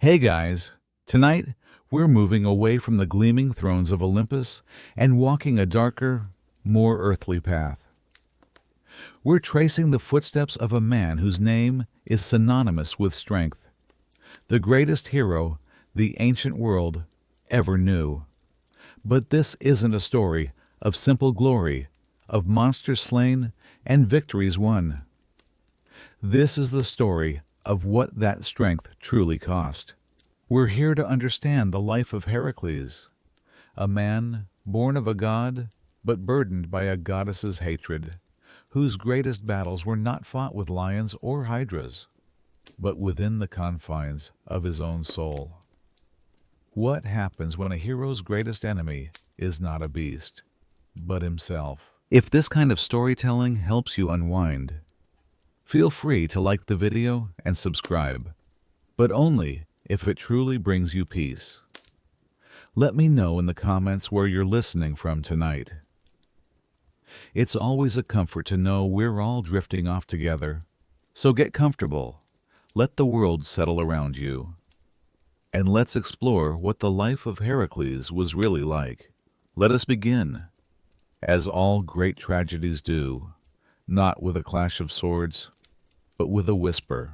Hey guys, tonight we're moving away from the gleaming thrones of Olympus and walking a darker, more earthly path. We're tracing the footsteps of a man whose name is synonymous with strength, the greatest hero the ancient world ever knew. But this isn't a story of simple glory, of monsters slain and victories won. This is the story of what that strength truly cost. We're here to understand the life of Heracles, a man born of a god but burdened by a goddess's hatred, whose greatest battles were not fought with lions or hydras, but within the confines of his own soul. What happens when a hero's greatest enemy is not a beast, but himself? If this kind of storytelling helps you unwind, feel free to like the video and subscribe, but only if it truly brings you peace. Let me know in the comments where you're listening from tonight. It's always a comfort to know we're all drifting off together, so get comfortable, let the world settle around you, and let's explore what the life of Heracles was really like. Let us begin, as all great tragedies do, not with a clash of swords, but with a whisper,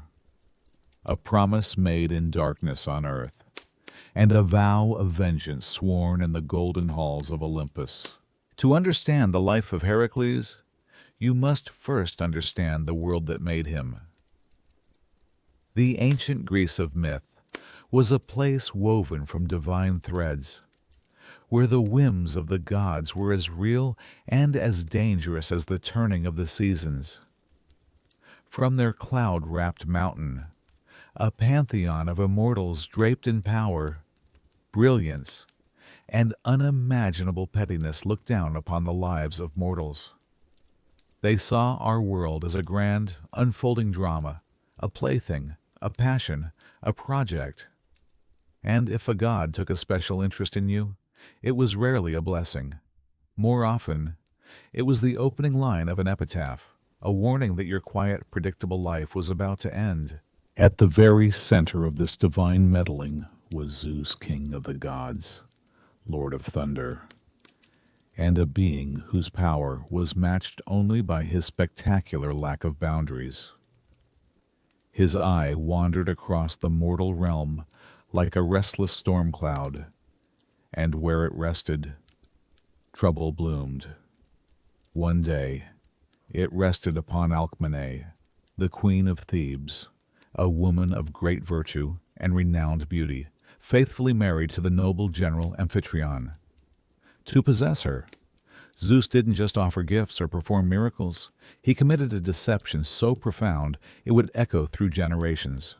a promise made in darkness on earth, and a vow of vengeance sworn in the golden halls of Olympus. To understand the life of Heracles, you must first understand the world that made him. The ancient Greece of myth was a place woven from divine threads, where the whims of the gods were as real and as dangerous as the turning of the seasons. From their cloud-wrapped mountain, a pantheon of immortals draped in power, brilliance, and unimaginable pettiness looked down upon the lives of mortals. They saw our world as a grand, unfolding drama, a plaything, a passion, a project. And if a god took a special interest in you, it was rarely a blessing. More often, it was the opening line of an epitaph, a warning that your quiet, predictable life was about to end. At the very center of this divine meddling was Zeus, king of the gods, lord of thunder, and a being whose power was matched only by his spectacular lack of boundaries. His eye wandered across the mortal realm like a restless storm cloud, and where it rested, trouble bloomed. One day, it rested upon Alcmene, the queen of Thebes, a woman of great virtue and renowned beauty, faithfully married to the noble general Amphitryon. To possess her, Zeus didn't just offer gifts or perform miracles. He committed a deception so profound it would echo through generations.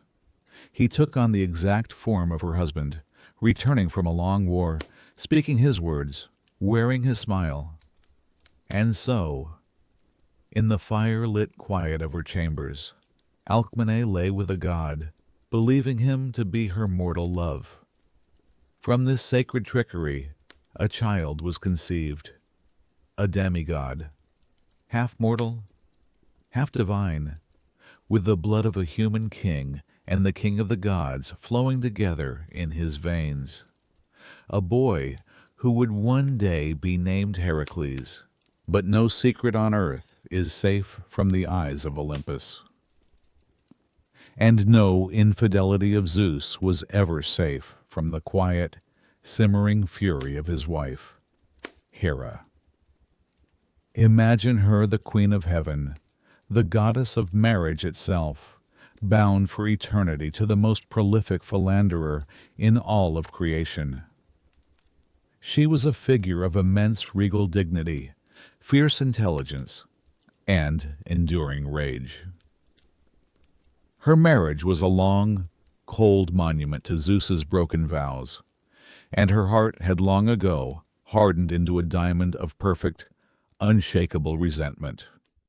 He took on the exact form of her husband, returning from a long war, speaking his words, wearing his smile. And so, in the fire-lit quiet of her chambers, Alcmene lay with a god, believing him to be her mortal love. From this sacred trickery, a child was conceived, a demigod, half mortal, half divine, with the blood of a human king and the king of the gods flowing together in his veins. A boy who would one day be named Heracles, but no secret on earth is safe from the eyes of Olympus. And no infidelity of Zeus was ever safe from the quiet, simmering fury of his wife, Hera. Imagine her the queen of heaven, the goddess of marriage itself, bound for eternity to the most prolific philanderer in all of creation. She was a figure of immense regal dignity, fierce intelligence, and enduring rage. Her marriage was a long, cold monument to Zeus's broken vows, and her heart had long ago hardened into a diamond of perfect, unshakable resentment.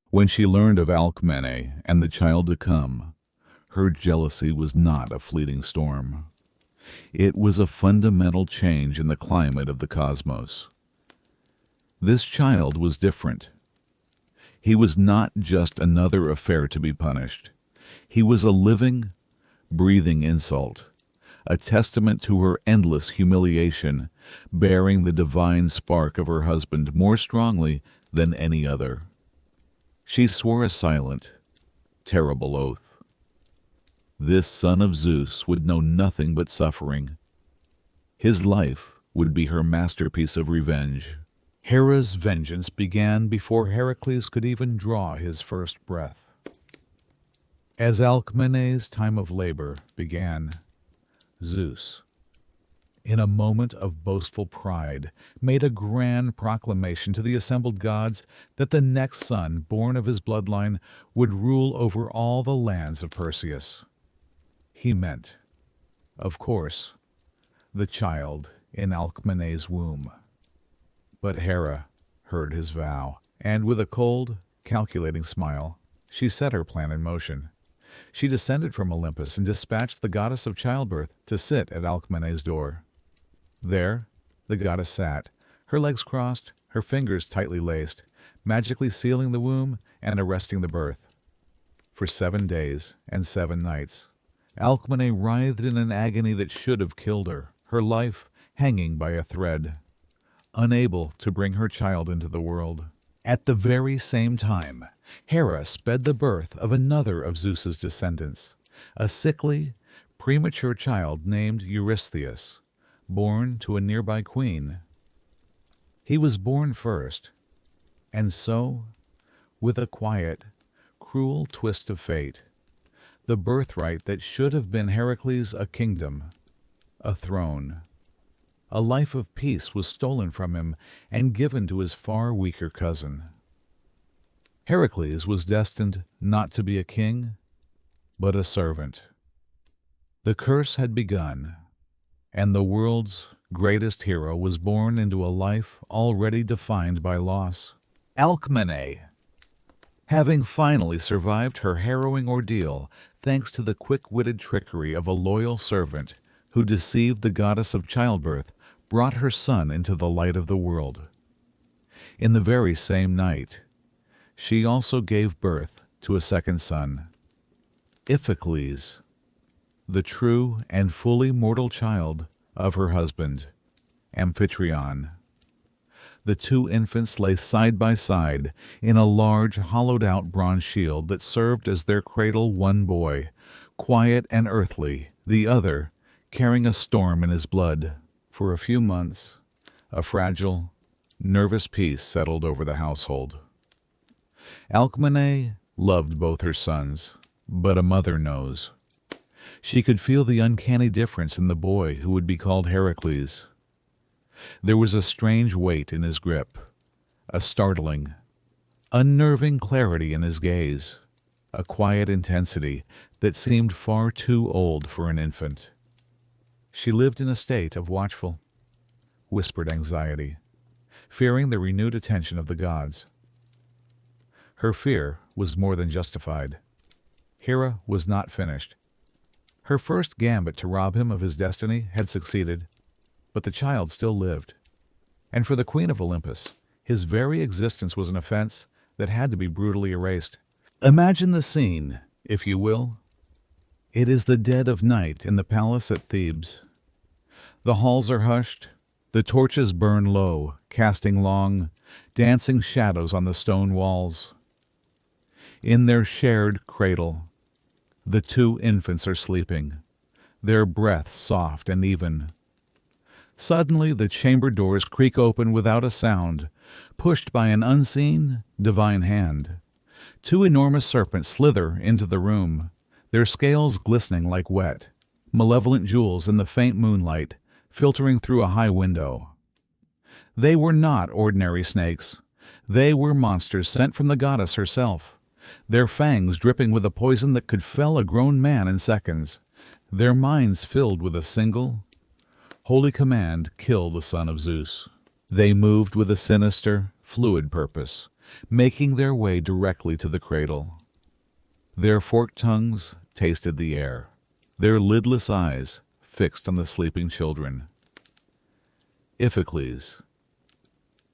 When she learned of Alcmene and the child to come, her jealousy was not a fleeting storm. It was a fundamental change in the climate of the cosmos. This child was different. He was not just another affair to be punished. He was a living, breathing insult, a testament to her endless humiliation, bearing the divine spark of her husband more strongly than any other. She swore a silent, terrible oath. This son of Zeus would know nothing but suffering. His life would be her masterpiece of revenge. Hera's vengeance began before Heracles could even draw his first breath. As Alcmene's time of labor began, Zeus, in a moment of boastful pride, made a grand proclamation to the assembled gods that the next son, born of his bloodline, would rule over all the lands of Perseus. He meant, of course, the child in Alcmene's womb. But Hera heard his vow, and with a cold, calculating smile, she set her plan in motion. She descended from Olympus and dispatched the goddess of childbirth to sit at Alcmene's door. There the goddess sat, her legs crossed, her fingers tightly laced, magically sealing the womb and arresting the birth. For 7 days and 7 nights, Alcmene writhed in an agony that should have killed her, her life hanging by a thread, unable to bring her child into the world. At the very same time, Hera sped the birth of another of Zeus's descendants, a sickly, premature child named Eurystheus, born to a nearby queen. He was born first, and so, with a quiet, cruel twist of fate, the birthright that should have been Heracles a kingdom, a throne, a life of peace was stolen from him and given to his far weaker cousin. Heracles was destined not to be a king, but a servant. The curse had begun, and the world's greatest hero was born into a life already defined by loss. Alcmene, having finally survived her harrowing ordeal thanks to the quick-witted trickery of a loyal servant who deceived the goddess of childbirth, brought her son into the light of the world. In the very same night, she also gave birth to a second son, Iphicles, the true and fully mortal child of her husband, Amphitryon. The 2 infants lay side by side in a large, hollowed-out bronze shield that served as their cradle. One boy, quiet and earthly, the other carrying a storm in his blood. For a few months, a fragile, nervous peace settled over the household. Alcmene loved both her sons, but a mother knows. She could feel the uncanny difference in the boy who would be called Heracles. There was a strange weight in his grip, a startling, unnerving clarity in his gaze, a quiet intensity that seemed far too old for an infant. She lived in a state of watchful, whispered anxiety, fearing the renewed attention of the gods. Her fear was more than justified. Hera was not finished. Her first gambit to rob him of his destiny had succeeded, but the child still lived. And for the Queen of Olympus, his very existence was an offense that had to be brutally erased. Imagine the scene, if you will. It is the dead of night in the palace at Thebes. The halls are hushed, the torches burn low, casting long, dancing shadows on the stone walls. In their shared cradle, the 2 infants are sleeping, their breath soft and even. Suddenly the chamber doors creak open without a sound, pushed by an unseen, divine hand. 2 enormous serpents slither into the room, their scales glistening like wet, malevolent jewels in the faint moonlight, filtering through a high window. They were not ordinary snakes. They were monsters sent from the goddess herself, their fangs dripping with a poison that could fell a grown man in seconds, their minds filled with a single, holy command: kill the son of Zeus. They moved with a sinister, fluid purpose, making their way directly to the cradle. Their forked tongues tasted the air, their lidless eyes fixed on the sleeping children. Iphicles,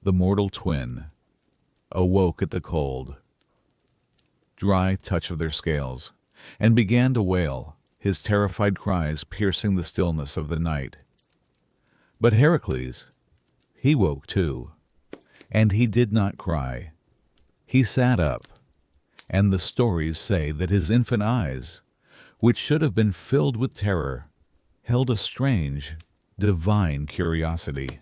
the mortal twin, awoke at the cold, dry touch of their scales, and began to wail, his terrified cries piercing the stillness of the night. But Heracles, he woke too, and he did not cry. He sat up, and the stories say that his infant eyes, which should have been filled with terror, held a strange, divine curiosity.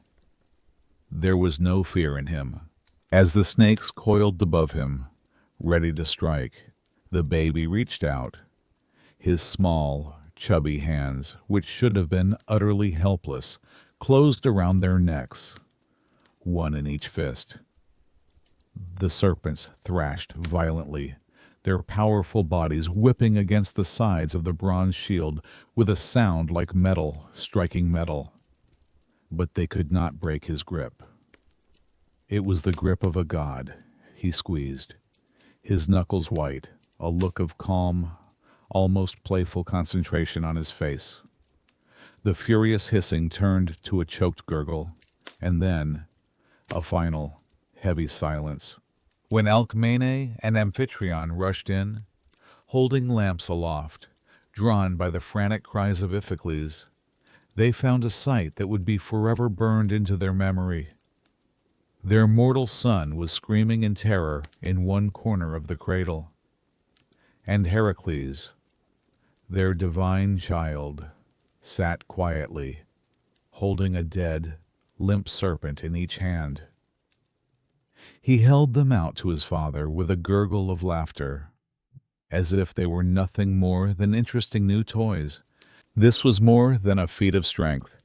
There was no fear in him. As the snakes coiled above him, ready to strike, the baby reached out. His small, chubby hands, which should have been utterly helpless, closed around their necks, one in each fist. The serpents thrashed violently, their powerful bodies whipping against the sides of the bronze shield with a sound like metal striking metal. But they could not break his grip. It was the grip of a god. He squeezed, his knuckles white, a look of calm, almost playful concentration on his face. The furious hissing turned to a choked gurgle, and then a final, heavy silence. When Alcmene and Amphitryon rushed in, holding lamps aloft, drawn by the frantic cries of Iphicles, they found a sight that would be forever burned into their memory. Their mortal son was screaming in terror in one corner of the cradle, and Heracles, their divine child, sat quietly, holding a dead, limp serpent in each hand. He held them out to his father with a gurgle of laughter, as if they were nothing more than interesting new toys. This was more than a feat of strength.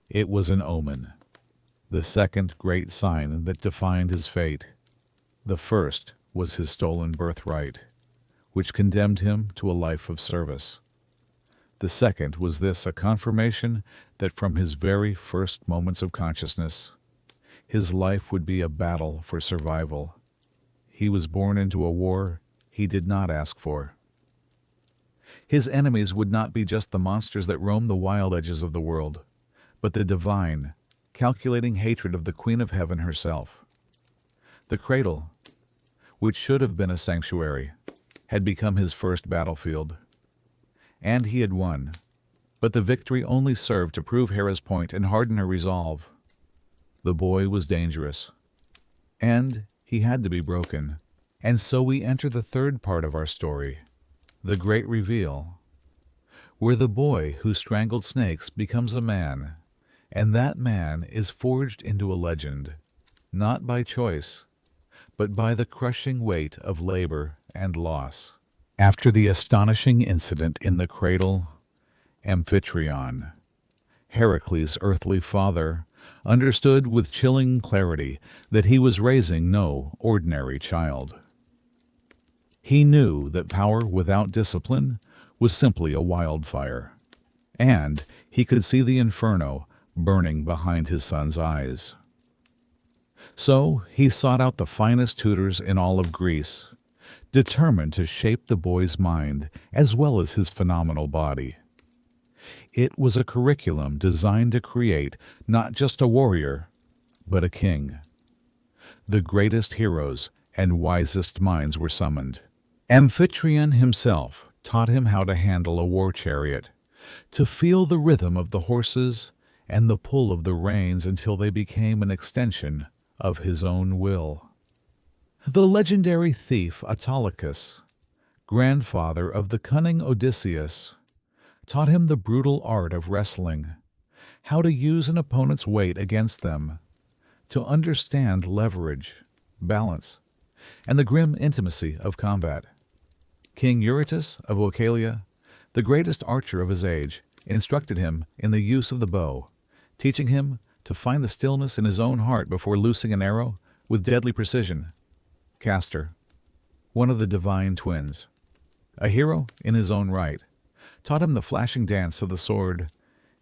It was an omen, the second great sign that defined his fate. The first was his stolen birthright, which condemned him to a life of service. The second was this, a confirmation that from his very first moments of consciousness, his life would be a battle for survival. He was born into a war he did not ask for. His enemies would not be just the monsters that roam the wild edges of the world, but the divine, calculating hatred of the Queen of Heaven herself. The cradle, which should have been a sanctuary, had become his first battlefield. And he had won, but the victory only served to prove Hera's point and harden her resolve. The boy was dangerous, and he had to be broken. And so we enter the third part of our story, the great reveal, where the boy who strangled snakes becomes a man, and that man is forged into a legend, not by choice, but by the crushing weight of labor and loss. After the astonishing incident in the cradle, Amphitryon, Heracles' earthly father, understood with chilling clarity that he was raising no ordinary child. He knew that power without discipline was simply a wildfire, and he could see the inferno burning behind his son's eyes. So he sought out the finest tutors in all of Greece, determined to shape the boy's mind as well as his phenomenal body. It was a curriculum designed to create not just a warrior, but a king. The greatest heroes and wisest minds were summoned. Amphitryon himself taught him how to handle a war chariot, to feel the rhythm of the horses and the pull of the reins until they became an extension of his own will. The legendary thief Autolycus, grandfather of the cunning Odysseus, taught him the brutal art of wrestling, how to use an opponent's weight against them, to understand leverage, balance, and the grim intimacy of combat. King Eurytus of Oechalia, the greatest archer of his age, instructed him in the use of the bow, teaching him to find the stillness in his own heart before loosing an arrow with deadly precision. Castor, one of the divine twins, a hero in his own right, taught him the flashing dance of the sword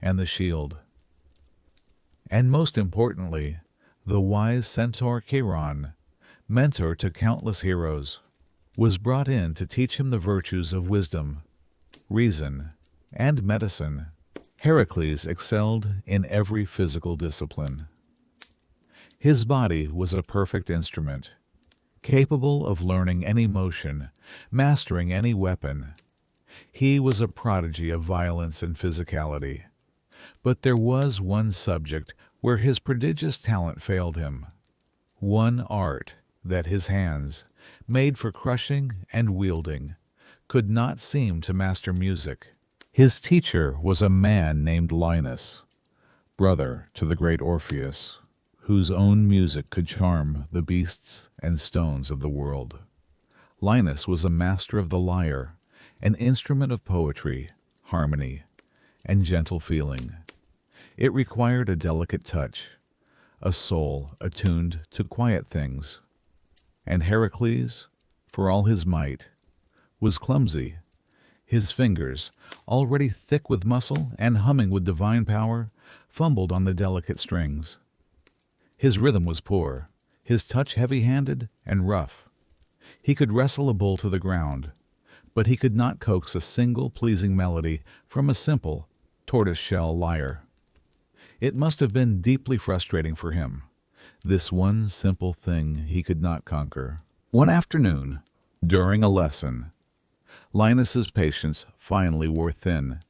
and the shield. And most importantly, the wise centaur Chiron, mentor to countless heroes, was brought in to teach him the virtues of wisdom, reason, and medicine. Heracles excelled in every physical discipline. His body was a perfect instrument, capable of learning any motion, mastering any weapon. He was a prodigy of violence and physicality. But there was one subject where his prodigious talent failed him, one art that his hands, made for crushing and wielding, could not seem to master music. His teacher was a man named Linus, brother to the great Orpheus, whose own music could charm the beasts and stones of the world. Linus was a master of the lyre, an instrument of poetry, harmony, and gentle feeling. It required a delicate touch, a soul attuned to quiet things. And Heracles, for all his might, was clumsy. His fingers, already thick with muscle and humming with divine power, fumbled on the delicate strings. His rhythm was poor, his touch heavy-handed and rough. He could wrestle a bull to the ground, but he could not coax a single pleasing melody from a simple tortoise-shell lyre. It must have been deeply frustrating for him, this one simple thing he could not conquer. One afternoon, during a lesson, Linus's patience finally wore thin.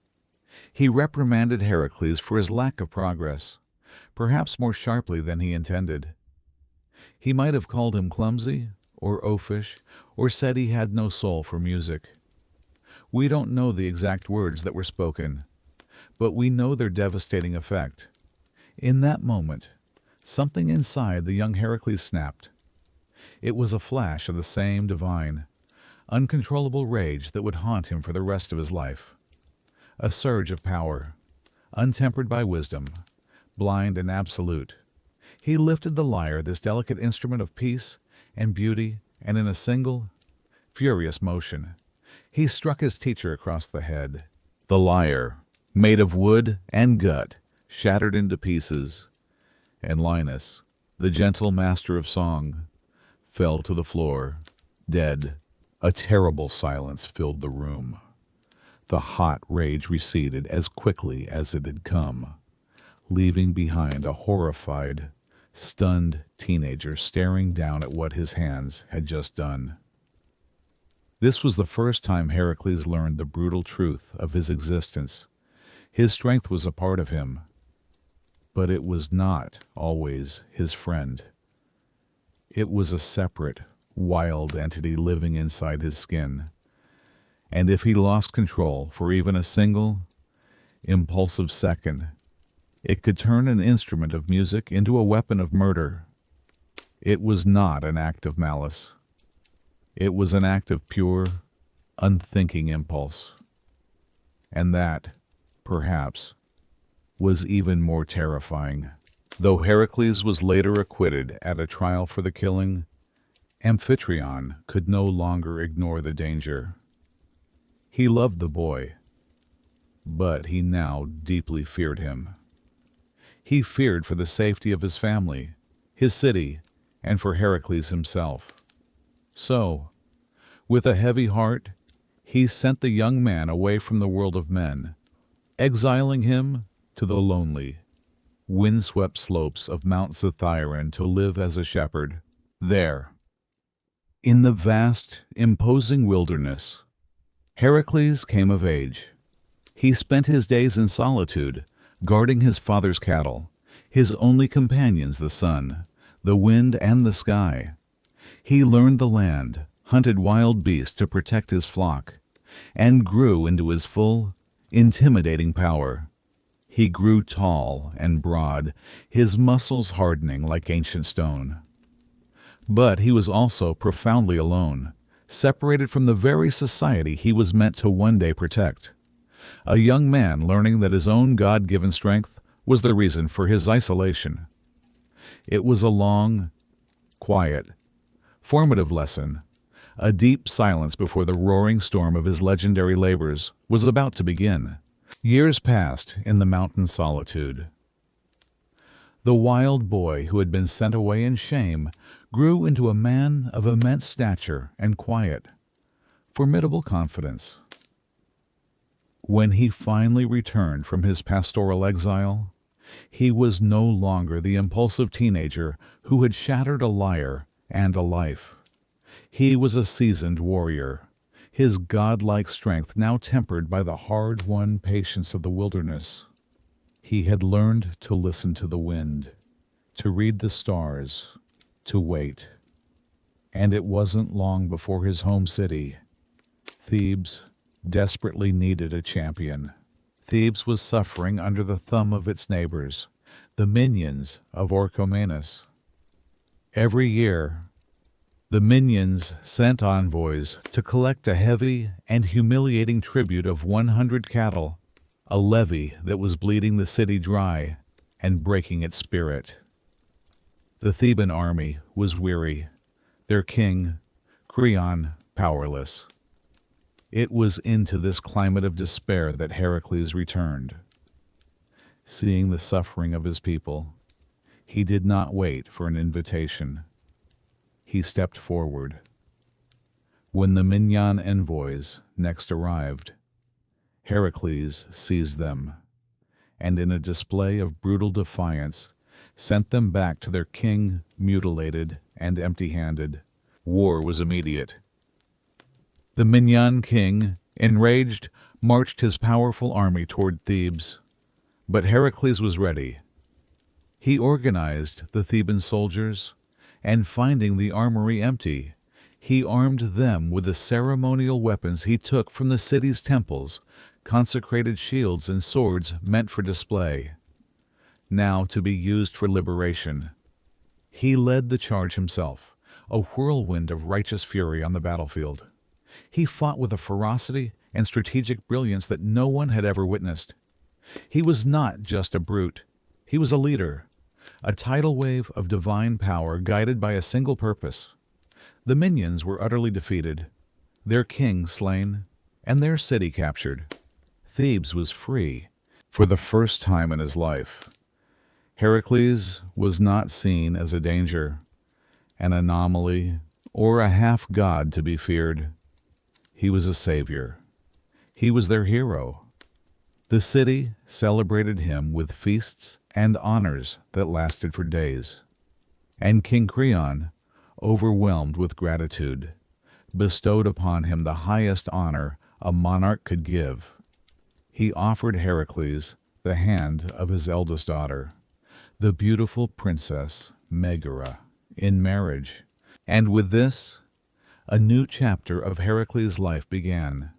He reprimanded Heracles for his lack of progress, perhaps more sharply than he intended. He might have called him clumsy or oafish, or said he had no soul for music. We don't know the exact words that were spoken, but we know their devastating effect. In that moment, something inside the young Heracles snapped. It was a flash of the same divine, uncontrollable rage that would haunt him for the rest of his life. A surge of power, untempered by wisdom, blind and absolute. He lifted the lyre, this delicate instrument of peace and beauty, and in a single, furious motion, he struck his teacher across the head. The lyre, made of wood and gut, shattered into pieces, and Linus, the gentle master of song, fell to the floor, dead. A terrible silence filled the room. The hot rage receded as quickly as it had come, leaving behind a horrified, stunned teenager staring down at what his hands had just done. This was the first time Heracles learned the brutal truth of his existence. His strength was a part of him, but it was not always his friend. It was a separate, wild entity living inside his skin. And if he lost control for even a single, impulsive second, it could turn an instrument of music into a weapon of murder. It was not an act of malice. It was an act of pure, unthinking impulse. And that, perhaps, was even more terrifying. Though Heracles was later acquitted at a trial for the killing, Amphitryon could no longer ignore the danger. He loved the boy, but he now deeply feared him. He feared for the safety of his family, his city, and for Heracles himself. So, with a heavy heart, he sent the young man away from the world of men, exiling him to the lonely, windswept slopes of Mount Cithaeron to live as a shepherd. There, in the vast, imposing wilderness, Heracles came of age. He spent his days in solitude, guarding his father's cattle, his only companions the sun, the wind, and the sky. He learned the land, hunted wild beasts to protect his flock, and grew into his full, intimidating power. He grew tall and broad, his muscles hardening like ancient stone. But he was also profoundly alone, separated from the very society he was meant to one day protect. A young man learning that his own God-given strength was the reason for his isolation. It was a long, quiet, formative lesson, a deep silence before the roaring storm of his legendary labors was about to begin. Years passed in the mountain solitude. The wild boy who had been sent away in shame grew into a man of immense stature and quiet, formidable confidence. When he finally returned from his pastoral exile, he was no longer the impulsive teenager who had shattered a lyre and a life. He was a seasoned warrior, his godlike strength now tempered by the hard-won patience of the wilderness. He had learned to listen to the wind, to read the stars, to wait. And it wasn't long before his home city, Thebes, desperately needed a champion. Thebes was suffering under the thumb of its neighbors, the minions of Orchomenus. Every year, the minions sent envoys to collect a heavy and humiliating tribute of 100 cattle, a levy that was bleeding the city dry and breaking its spirit. The Theban army was weary, their king, Creon, powerless. It was into this climate of despair that Heracles returned. Seeing the suffering of his people, he did not wait for an invitation. He stepped forward. When the Minyan envoys next arrived, Heracles seized them, and in a display of brutal defiance, sent them back to their king mutilated and empty-handed. War was immediate. The Minyan king, enraged, marched his powerful army toward Thebes, but Heracles was ready. He organized the Theban soldiers, and finding the armory empty, he armed them with the ceremonial weapons he took from the city's temples, consecrated shields and swords meant for display, now to be used for liberation. He led the charge himself, a whirlwind of righteous fury on the battlefield. He fought with a ferocity and strategic brilliance that no one had ever witnessed. He was not just a brute. He was a leader, a tidal wave of divine power guided by a single purpose. The minions were utterly defeated, their king slain, and their city captured. Thebes was free for the first time in his life. Heracles was not seen as a danger, an anomaly, or a half-god to be feared. He was a savior. He was their hero. The city celebrated him with feasts and honors that lasted for days. And King Creon, overwhelmed with gratitude, bestowed upon him the highest honor a monarch could give. He offered Heracles the hand of his eldest daughter, the beautiful princess Megara, in marriage. And with this, a new chapter of Heracles' life began.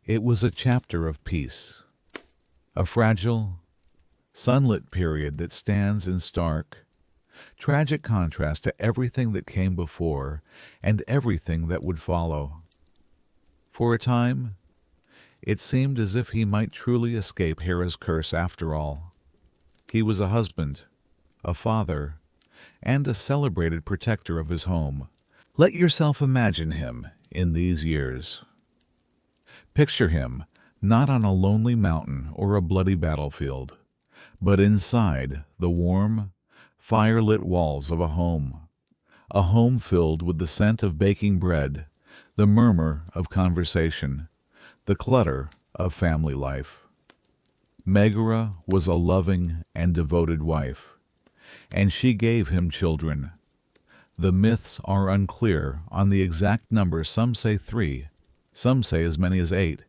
It was a chapter of peace, a fragile, sunlit period that stands in stark, tragic contrast to everything that came before and everything that would follow. For a time, it seemed as if he might truly escape Hera's curse after all. He was a husband, a father, and a celebrated protector of his home. Let yourself imagine him in these years. Picture him not on a lonely mountain or a bloody battlefield, but inside the warm, fire-lit walls of a home filled with the scent of baking bread, the murmur of conversation, the clutter of family life. Megara was a loving and devoted wife, and she gave him children. The myths are unclear on the exact number. Some say 3, some say as many as 8,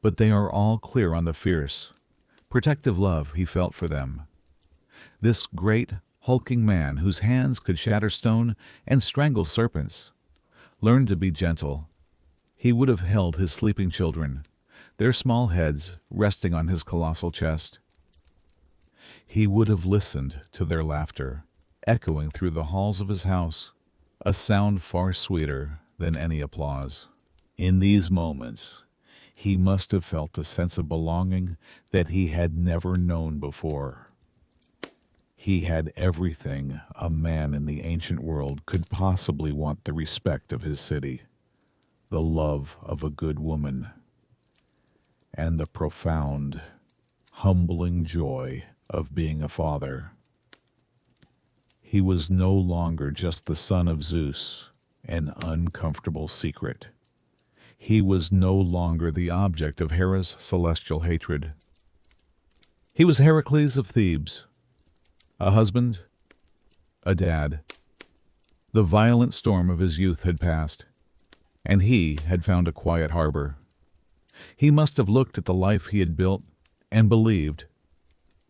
but they are all clear on the fierce, protective love he felt for them. This great, hulking man whose hands could shatter stone and strangle serpents learned to be gentle. He would have held his sleeping children, their small heads resting on his colossal chest. He would have listened to their laughter, echoing through the halls of his house, a sound far sweeter than any applause. In these moments, he must have felt a sense of belonging that he had never known before. He had everything a man in the ancient world could possibly want: the respect of his city, the love of a good woman, and the profound, humbling joy of being a father. He was no longer just the son of Zeus, an uncomfortable secret. He was no longer the object of Hera's celestial hatred. He was Heracles of Thebes, a husband, a dad. The violent storm of his youth had passed, and he had found a quiet harbor. He must have looked at the life he had built and believed,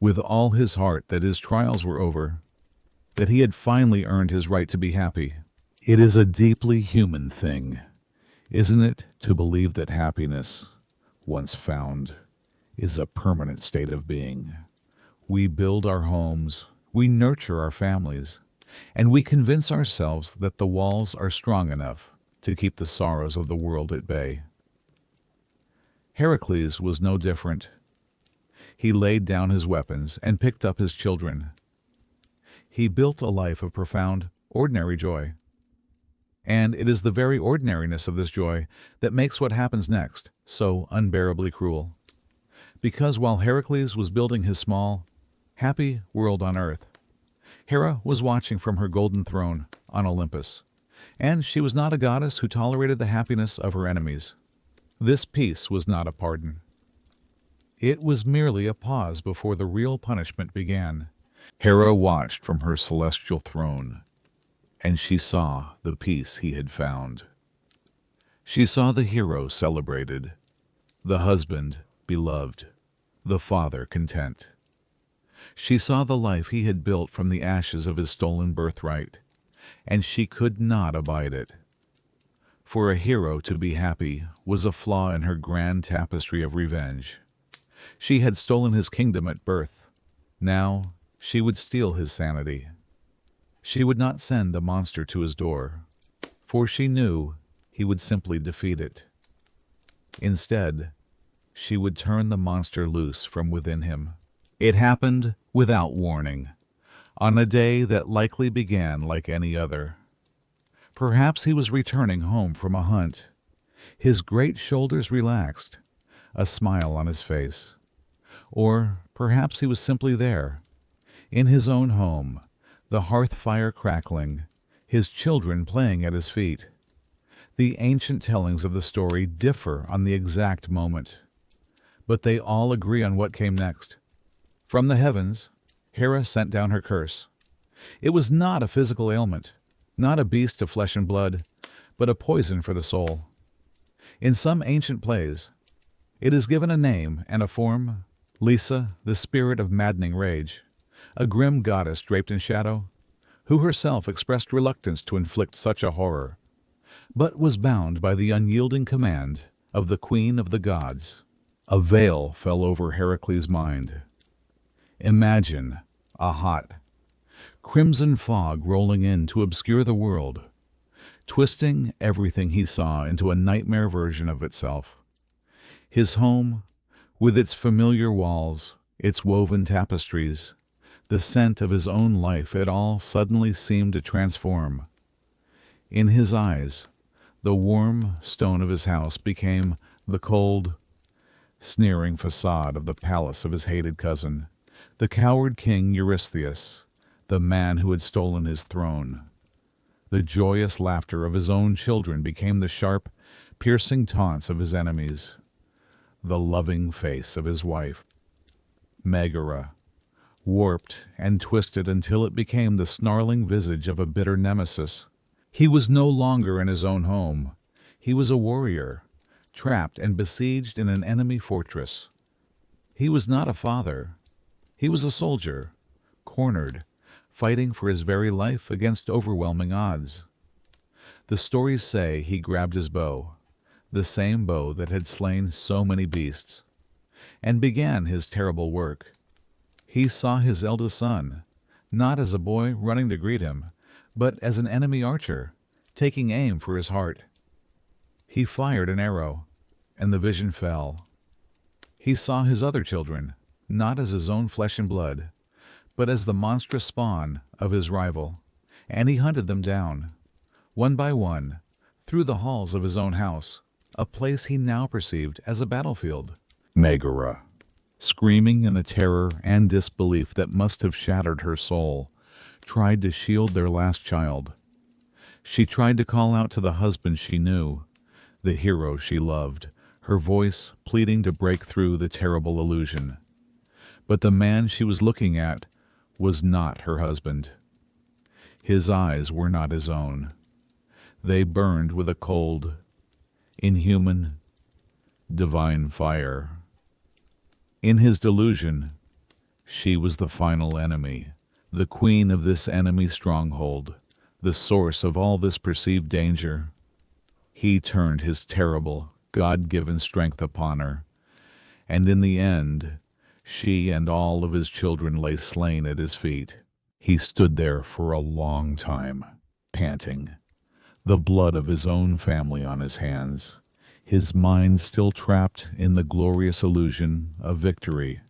with all his heart, that his trials were over, that he had finally earned his right to be happy. It is a deeply human thing, isn't it, to believe that happiness, once found, is a permanent state of being. We build our homes, we nurture our families, and we convince ourselves that the walls are strong enough to keep the sorrows of the world at bay. Heracles was no different. He laid down his weapons and picked up his children. He built a life of profound, ordinary joy. And it is the very ordinariness of this joy that makes what happens next so unbearably cruel. Because while Heracles was building his small, happy world on earth, Hera was watching from her golden throne on Olympus, and she was not a goddess who tolerated the happiness of her enemies. This peace was not a pardon. It was merely a pause before the real punishment began. Hera watched from her celestial throne, and she saw the peace he had found. She saw the hero celebrated, the husband beloved, the father content. She saw the life he had built from the ashes of his stolen birthright, and she could not abide it. For a hero to be happy was a flaw in her grand tapestry of revenge. She had stolen his kingdom at birth. Now she would steal his sanity. She would not send a monster to his door, for she knew he would simply defeat it. Instead, she would turn the monster loose from within him. It happened without warning, on a day that likely began like any other. Perhaps he was returning home from a hunt, his great shoulders relaxed, a smile on his face. Or perhaps he was simply there, in his own home, the hearth fire crackling, his children playing at his feet. The ancient tellings of the story differ on the exact moment, but they all agree on what came next. From the heavens, Hera sent down her curse. It was not a physical ailment, not a beast of flesh and blood, but a poison for the soul. In some ancient plays, it is given a name and a form: Lisa, the spirit of maddening rage, a grim goddess draped in shadow, who herself expressed reluctance to inflict such a horror, but was bound by the unyielding command of the queen of the gods. A veil fell over Heracles' mind. Imagine a hot, crimson fog rolling in to obscure the world, twisting everything he saw into a nightmare version of itself. His home, with its familiar walls, its woven tapestries, the scent of his own life, it all suddenly seemed to transform. In his eyes, the warm stone of his house became the cold, sneering facade of the palace of his hated cousin, the coward king Eurystheus, the man who had stolen his throne. The joyous laughter of his own children became the sharp, piercing taunts of his enemies. The loving face of his wife, Megara, warped and twisted until it became the snarling visage of a bitter nemesis. He was no longer in his own home. He was a warrior, trapped and besieged in an enemy fortress. He was not a father. He was a soldier, cornered, fighting for his very life against overwhelming odds. The stories say he grabbed his bow, the same bow that had slain so many beasts, and began his terrible work. He saw his eldest son, not as a boy running to greet him, but as an enemy archer, taking aim for his heart. He fired an arrow, and the vision fell. He saw his other children, not as his own flesh and blood, but as the monstrous spawn of his rival, and he hunted them down, one by one, through the halls of his own house, a place he now perceived as a battlefield. Megara, screaming in a terror and disbelief that must have shattered her soul, tried to shield their last child. She tried to call out to the husband she knew, the hero she loved, her voice pleading to break through the terrible illusion. But the man she was looking at was not her husband. His eyes were not his own. They burned with a cold, inhuman, divine fire. In his delusion, she was the final enemy, the queen of this enemy stronghold, the source of all this perceived danger. He turned his terrible, God-given strength upon her, and in the end, she and all of his children lay slain at his feet. He stood there for a long time, panting, the blood of his own family on his hands, his mind still trapped in the glorious illusion of victory.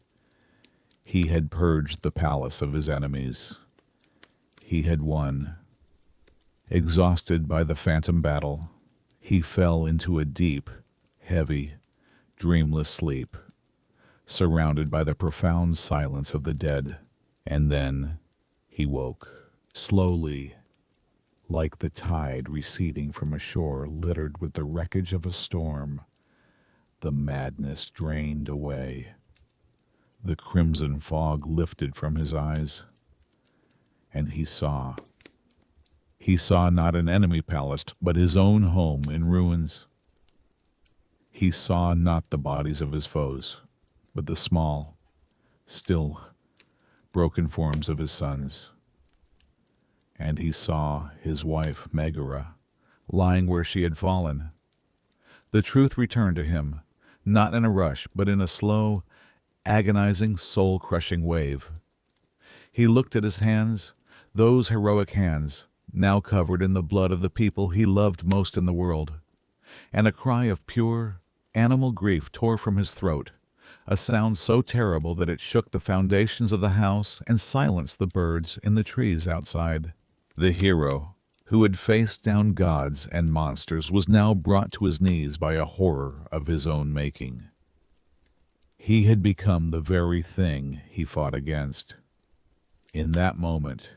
He had purged the palace of his enemies. He had won. Exhausted by the phantom battle, he fell into a deep, heavy, dreamless sleep, surrounded by the profound silence of the dead. And then he woke, slowly, like the tide receding from a shore littered with the wreckage of a storm. The madness drained away. The crimson fog lifted from his eyes, and he saw. He saw not an enemy palace, but his own home in ruins. He saw not the bodies of his foes, but the small, still, broken forms of his sons. And he saw his wife, Megara, lying where she had fallen. The truth returned to him, not in a rush, but in a slow, agonizing, soul-crushing wave. He looked at his hands, those heroic hands, now covered in the blood of the people he loved most in the world, and a cry of pure, animal grief tore from his throat, a sound so terrible that it shook the foundations of the house and silenced the birds in the trees outside. The hero, who had faced down gods and monsters, was now brought to his knees by a horror of his own making. He had become the very thing he fought against. In that moment,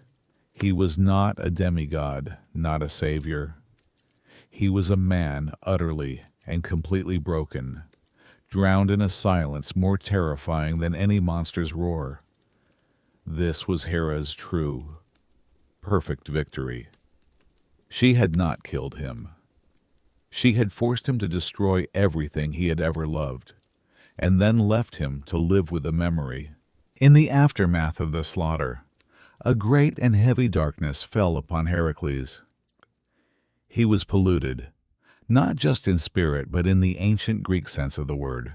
he was not a demigod, not a savior. He was a man utterly and completely broken, drowned in a silence more terrifying than any monster's roar. This was Hera's true, perfect victory. She had not killed him. She had forced him to destroy everything he had ever loved, and then left him to live with the memory. In the aftermath of the slaughter, a great and heavy darkness fell upon Heracles. He was polluted, not just in spirit, but in the ancient Greek sense of the word.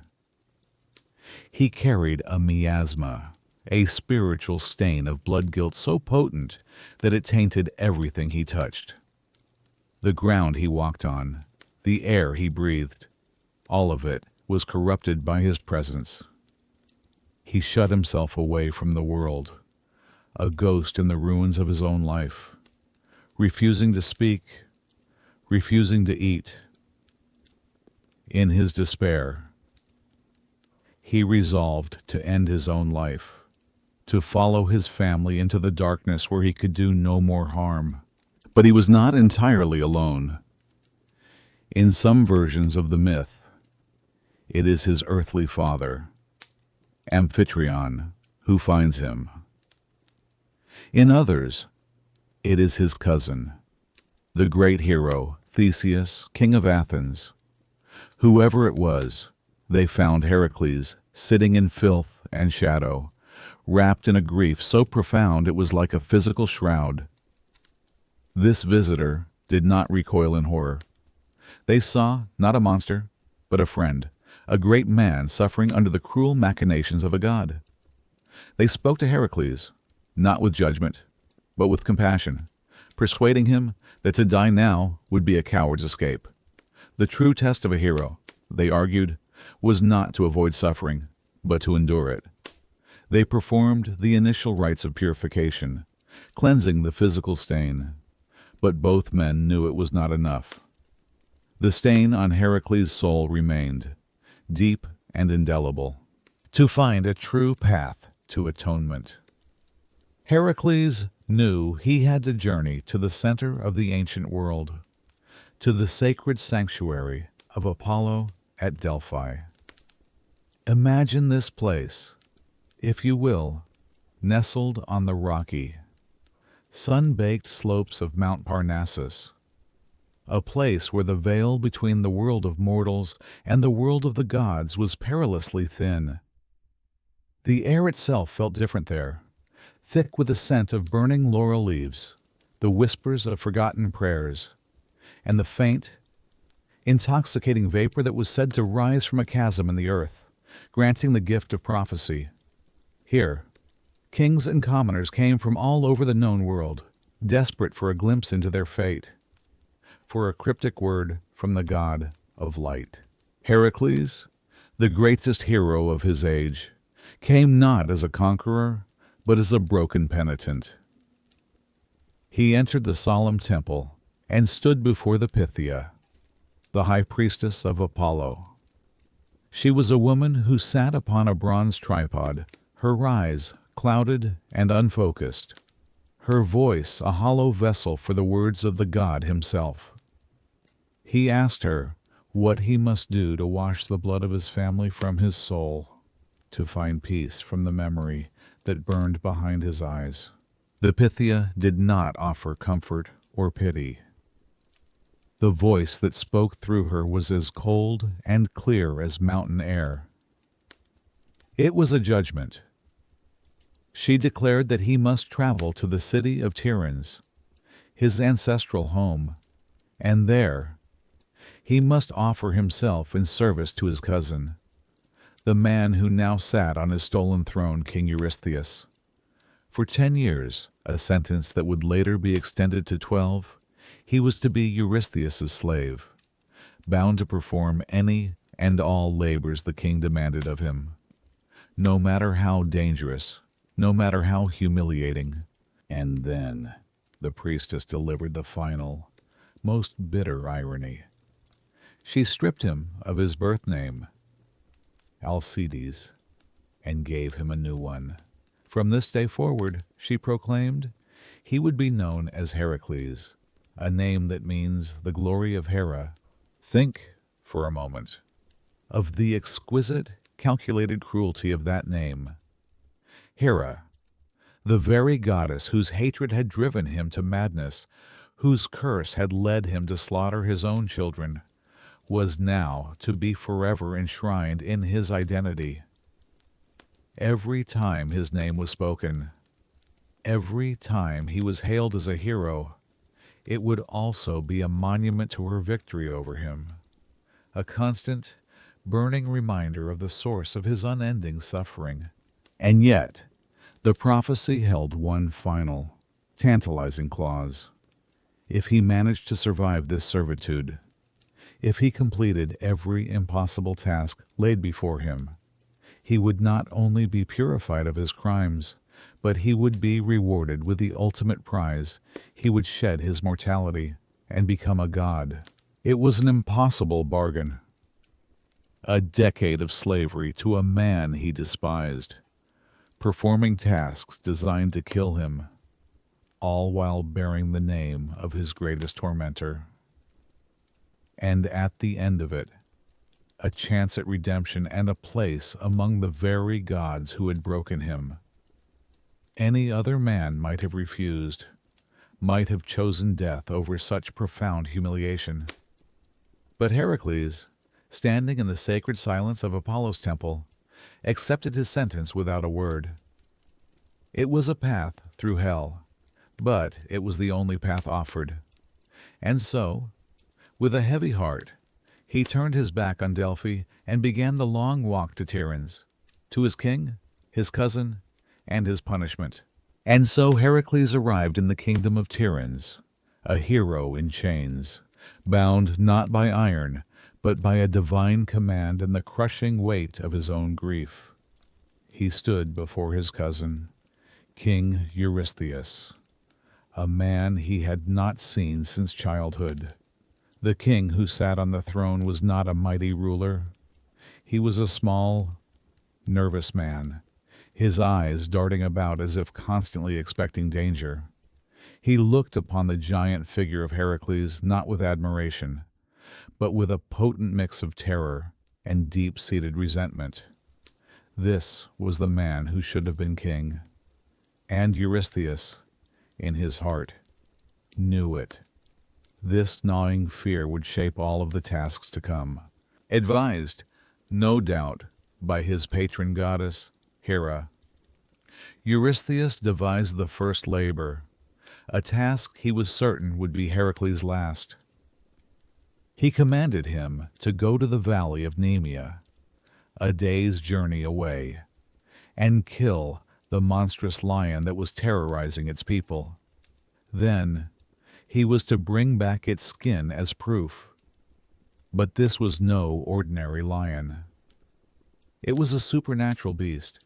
He carried a miasma, a spiritual stain of blood guilt so potent that it tainted everything he touched. The ground he walked on, the air he breathed, all of it was corrupted by his presence. He shut himself away from the world, a ghost in the ruins of his own life, refusing to speak, refusing to eat. In his despair, he resolved to end his own life, to follow his family into the darkness where he could do no more harm. But he was not entirely alone. In some versions of the myth, it is his earthly father, Amphitryon, who finds him. In others, it is his cousin, the great hero, Theseus, king of Athens. Whoever it was, they found Heracles sitting in filth and shadow, wrapped in a grief so profound it was like a physical shroud. This visitor did not recoil in horror. They saw not a monster, but a friend, a great man suffering under the cruel machinations of a god. They spoke to Heracles, not with judgment, but with compassion, persuading him that to die now would be a coward's escape. The true test of a hero, they argued, was not to avoid suffering, but to endure it. They performed the initial rites of purification, cleansing the physical stain, but both men knew it was not enough. The stain on Heracles' soul remained, deep and indelible, to find a true path to atonement. Heracles knew he had to journey to the center of the ancient world, to the sacred sanctuary of Apollo at Delphi. Imagine this place, if you will, nestled on the rocky, sun-baked slopes of Mount Parnassus. a place where the veil between the world of mortals and the world of the gods was perilously thin. The air itself felt different there, thick with the scent of burning laurel leaves, the whispers of forgotten prayers, and the faint, intoxicating vapor that was said to rise from a chasm in the earth, granting the gift of prophecy. Here, kings and commoners came from all over the known world, desperate for a glimpse into their fate, for a cryptic word from the god of light. Heracles, the greatest hero of his age, came not as a conqueror, but as a broken penitent. He entered the solemn temple and stood before the Pythia, the high priestess of Apollo. She was a woman who sat upon a bronze tripod, her eyes clouded and unfocused, her voice a hollow vessel for the words of the god himself. He asked her what he must do to wash the blood of his family from his soul, to find peace from the memory that burned behind his eyes. The Pythia did not offer comfort or pity. The voice that spoke through her was as cold and clear as mountain air. It was a judgment. She declared that he must travel to the city of Tiryns, his ancestral home, and there he must offer himself in service to his cousin, the man who now sat on his stolen throne, King Eurystheus. For 10 years, a sentence that would later be extended to 12, he was to be Eurystheus's slave, bound to perform any and all labors the king demanded of him, no matter how dangerous, no matter how humiliating. And then the priestess delivered the final, most bitter irony. She stripped him of his birth name, Alcides, and gave him a new one. From this day forward, she proclaimed, he would be known as Heracles, a name that means the glory of Hera. Think, for a moment, of the exquisite, calculated cruelty of that name. Hera, the very goddess whose hatred had driven him to madness, whose curse had led him to slaughter his own children, was now to be forever enshrined in his identity. Every time his name was spoken, every time he was hailed as a hero, it would also be a monument to her victory over him, a constant, burning reminder of the source of his unending suffering. And yet, the prophecy held one final, tantalizing clause. If he managed to survive this servitude, if he completed every impossible task laid before him, he would not only be purified of his crimes, but he would be rewarded with the ultimate prize. He would shed his mortality and become a god. It was an impossible bargain. A decade of slavery to a man he despised, performing tasks designed to kill him, all while bearing the name of his greatest tormentor. And at the end of it, a chance at redemption and a place among the very gods who had broken him. Any other man might have refused, might have chosen death over such profound humiliation. But Heracles, standing in the sacred silence of Apollo's temple, accepted his sentence without a word. It was a path through hell, but it was the only path offered. And so, with a heavy heart, he turned his back on Delphi and began the long walk to Tiryns, to his king, his cousin, and his punishment. And so Heracles arrived in the kingdom of Tiryns, a hero in chains, bound not by iron, but by a divine command and the crushing weight of his own grief. He stood before his cousin, King Eurystheus, a man he had not seen since childhood. The king who sat on the throne was not a mighty ruler. He was a small, nervous man, his eyes darting about as if constantly expecting danger. He looked upon the giant figure of Heracles not with admiration, but with a potent mix of terror and deep-seated resentment. This was the man who should have been king. And Eurystheus, in his heart, knew it. This gnawing fear would shape all of the tasks to come. Advised, no doubt, by his patron goddess, Hera, Eurystheus devised the first labor, a task he was certain would be Heracles' last. He commanded him to go to the valley of Nemea, a day's journey away, and kill the monstrous lion that was terrorizing its people. Then he was to bring back its skin as proof. But this was no ordinary lion. It was a supernatural beast.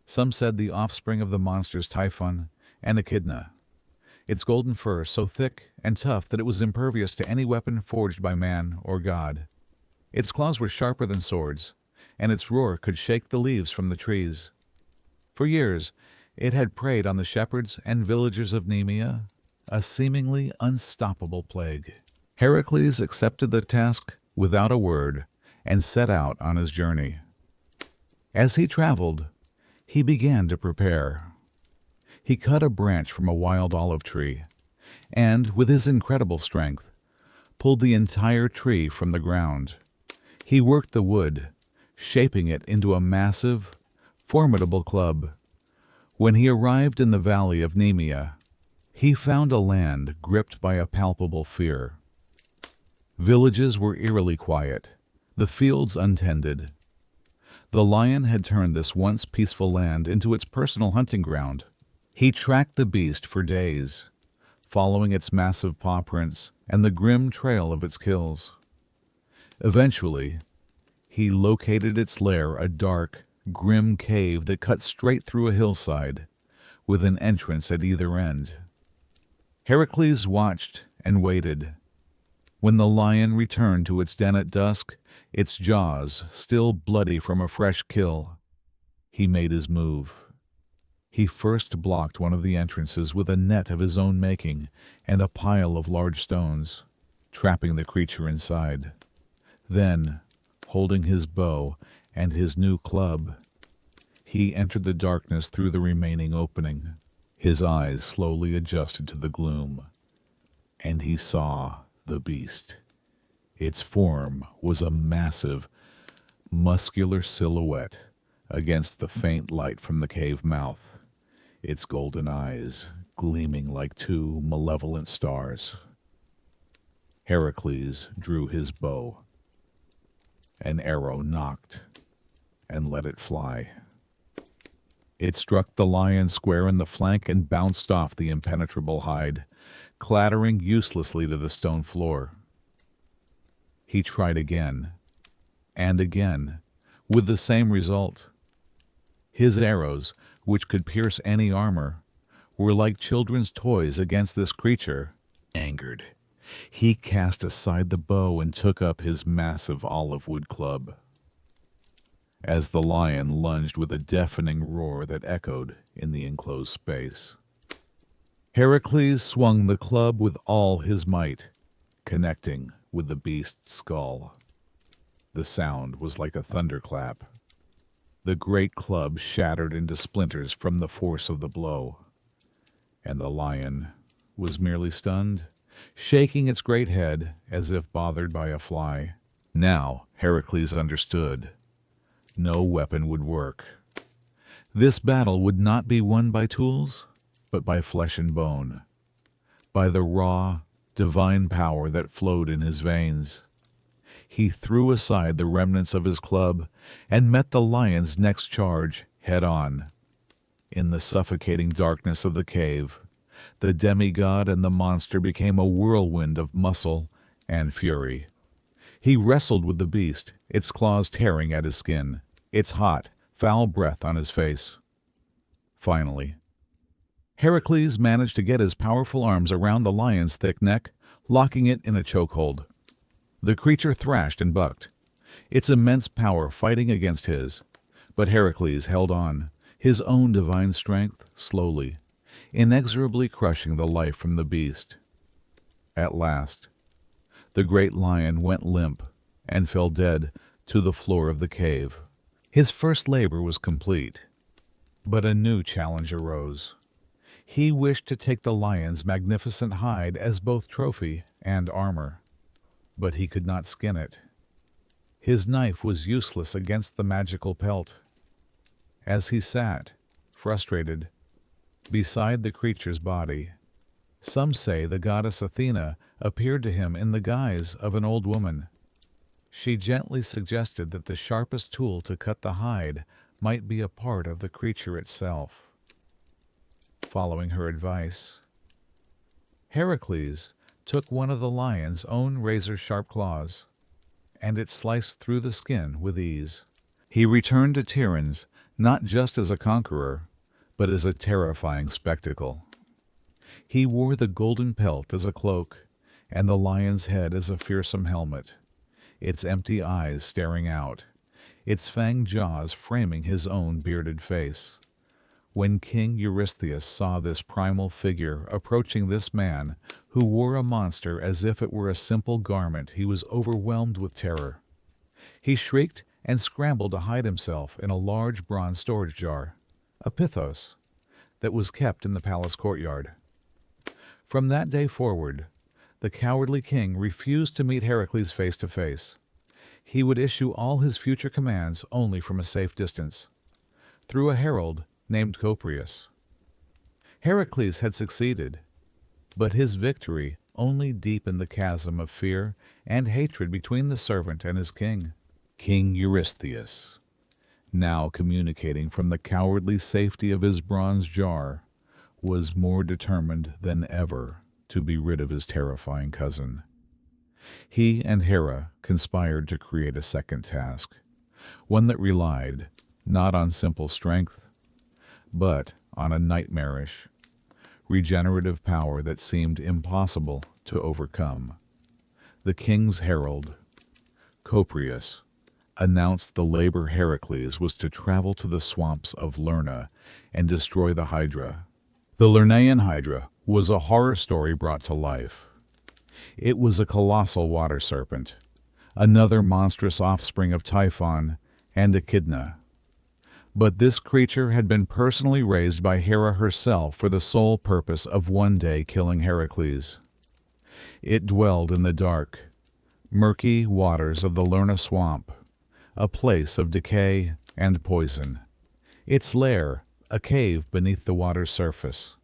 Some said the offspring of the monsters Typhon and Echidna. Its golden fur so thick and tough that it was impervious to any weapon forged by man or god. Its claws were sharper than swords, and its roar could shake the leaves from the trees. For years, it had preyed on the shepherds and villagers of Nemea, a seemingly unstoppable plague. Heracles accepted the task without a word and set out on his journey. As he traveled, he began to prepare. He cut a branch from a wild olive tree, and, with his incredible strength, pulled the entire tree from the ground. He worked the wood, shaping it into a massive, formidable club. When he arrived in the valley of Nemea, he found a land gripped by a palpable fear. Villages were eerily quiet, the fields untended. The lion had turned this once peaceful land into its personal hunting ground. He tracked the beast for days, following its massive paw prints and the grim trail of its kills. Eventually, he located its lair, a dark, grim cave that cut straight through a hillside, with an entrance at either end. Heracles watched and waited. When the lion returned to its den at dusk, its jaws still bloody from a fresh kill, he made his move. He first blocked one of the entrances with a net of his own making and a pile of large stones, trapping the creature inside. Then, holding his bow and his new club, he entered the darkness through the remaining opening. His eyes slowly adjusted to the gloom, and he saw the beast. Its form was a massive, muscular silhouette against the faint light from the cave mouth, its golden eyes gleaming like two malevolent stars. Heracles drew his bow. An arrow knocked and let it fly. It struck the lion square in the flank and bounced off the impenetrable hide, clattering uselessly to the stone floor. He tried again, and again, with the same result. His arrows, which could pierce any armor, were like children's toys against this creature. Angered, he cast aside the bow and took up his massive olive wood club. As the lion lunged with a deafening roar that echoed in the enclosed space, Heracles swung the club with all his might, connecting with the beast's skull. The sound was like a thunderclap. The great club shattered into splinters from the force of the blow, and the lion was merely stunned, shaking its great head as if bothered by a fly. Now Heracles understood. No weapon would work. This battle would not be won by tools, but by flesh and bone, by the raw, divine power that flowed in his veins. He threw aside the remnants of his club and met the lion's next charge head on. In the suffocating darkness of the cave, the demigod and the monster became a whirlwind of muscle and fury. He wrestled with the beast, its claws tearing at his skin, its hot, foul breath on his face. Finally, Heracles managed to get his powerful arms around the lion's thick neck, locking it in a chokehold. The creature thrashed and bucked, its immense power fighting against his, but Heracles held on, his own divine strength slowly, inexorably crushing the life from the beast. At last, the great lion went limp and fell dead to the floor of the cave. His first labor was complete, but a new challenge arose. He wished to take the lion's magnificent hide as both trophy and armor, but he could not skin it. His knife was useless against the magical pelt. As he sat, frustrated, beside the creature's body, some say the goddess Athena appeared to him in the guise of an old woman. She gently suggested that the sharpest tool to cut the hide might be a part of the creature itself. Following her advice, Heracles took one of the lion's own razor-sharp claws, and it sliced through the skin with ease. He returned to Tiryns not just as a conqueror, but as a terrifying spectacle. He wore the golden pelt as a cloak, and the lion's head as a fearsome helmet, its empty eyes staring out, its fanged jaws framing his own bearded face. When King Eurystheus saw this primal figure approaching this man who wore a monster as if it were a simple garment, he was overwhelmed with terror. He shrieked and scrambled to hide himself in a large bronze storage jar, a pithos, that was kept in the palace courtyard. From that day forward, the cowardly king refused to meet Heracles face to face. He would issue all his future commands only from a safe distance, through a herald named Coprius. Heracles had succeeded, but his victory only deepened the chasm of fear and hatred between the servant and his king. King Eurystheus, now communicating from the cowardly safety of his bronze jar, was more determined than ever to be rid of his terrifying cousin. He and Hera conspired to create a second task, one that relied not on simple strength, but on a nightmarish, regenerative power that seemed impossible to overcome. The king's herald, Coprius, announced the labor Heracles was to travel to the swamps of Lerna and destroy the Hydra. The Lernaean Hydra was a horror story brought to life. It was a colossal water serpent, another monstrous offspring of Typhon and Echidna. But this creature had been personally raised by Hera herself for the sole purpose of one day killing Heracles. It dwelled in the dark, murky waters of the Lerna swamp, a place of decay and poison. Its lair, a cave beneath the water's surface.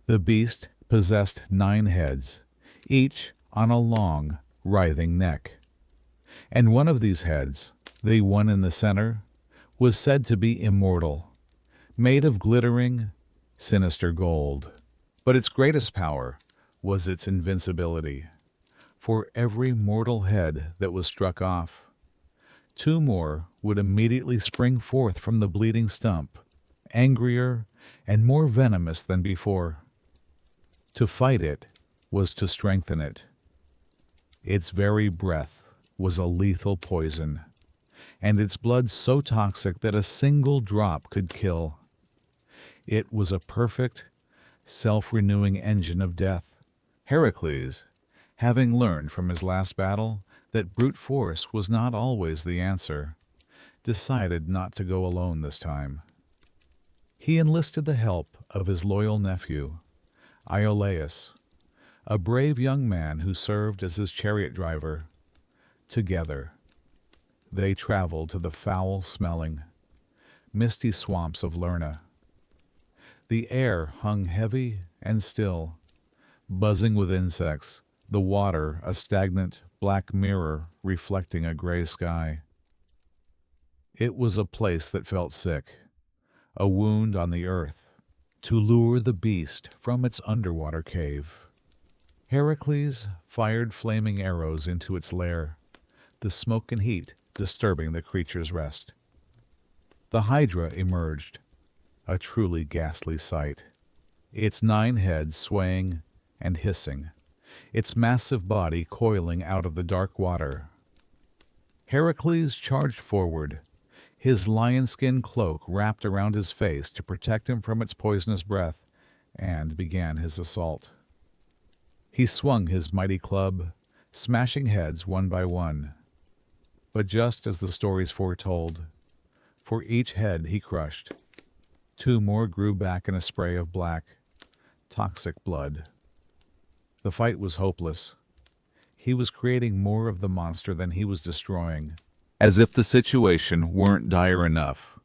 The beast possessed 9 heads, each on a long, writhing neck. And one of these heads, the one in the center, was said to be immortal, made of glittering, sinister gold. But its greatest power was its invincibility. For every mortal head that was struck off, 2 more would immediately spring forth from the bleeding stump, angrier and more venomous than before. To fight it was to strengthen it. Its very breath was a lethal poison, and its blood so toxic that a single drop could kill. It was a perfect, self-renewing engine of death. Heracles, having learned from his last battle that brute force was not always the answer, decided not to go alone this time. He enlisted the help of his loyal nephew, Iolaus, a brave young man who served as his chariot driver. Together, they traveled to the foul-smelling, misty swamps of Lerna. The air hung heavy and still, buzzing with insects, the water a stagnant black mirror reflecting a gray sky. It was a place that felt sick, a wound on the earth, to lure the beast from its underwater cave. Heracles fired flaming arrows into its lair, the smoke and heat disturbing the creature's rest. The Hydra emerged, a truly ghastly sight, its 9 heads swaying and hissing, its massive body coiling out of the dark water. Heracles charged forward, his lion-skin cloak wrapped around his face to protect him from its poisonous breath, and began his assault. He swung his mighty club, smashing heads one by one. But just as the stories foretold, for each head he crushed, 2 more grew back in a spray of black, toxic blood. The fight was hopeless. He was creating more of the monster than he was destroying. As if the situation weren't dire enough,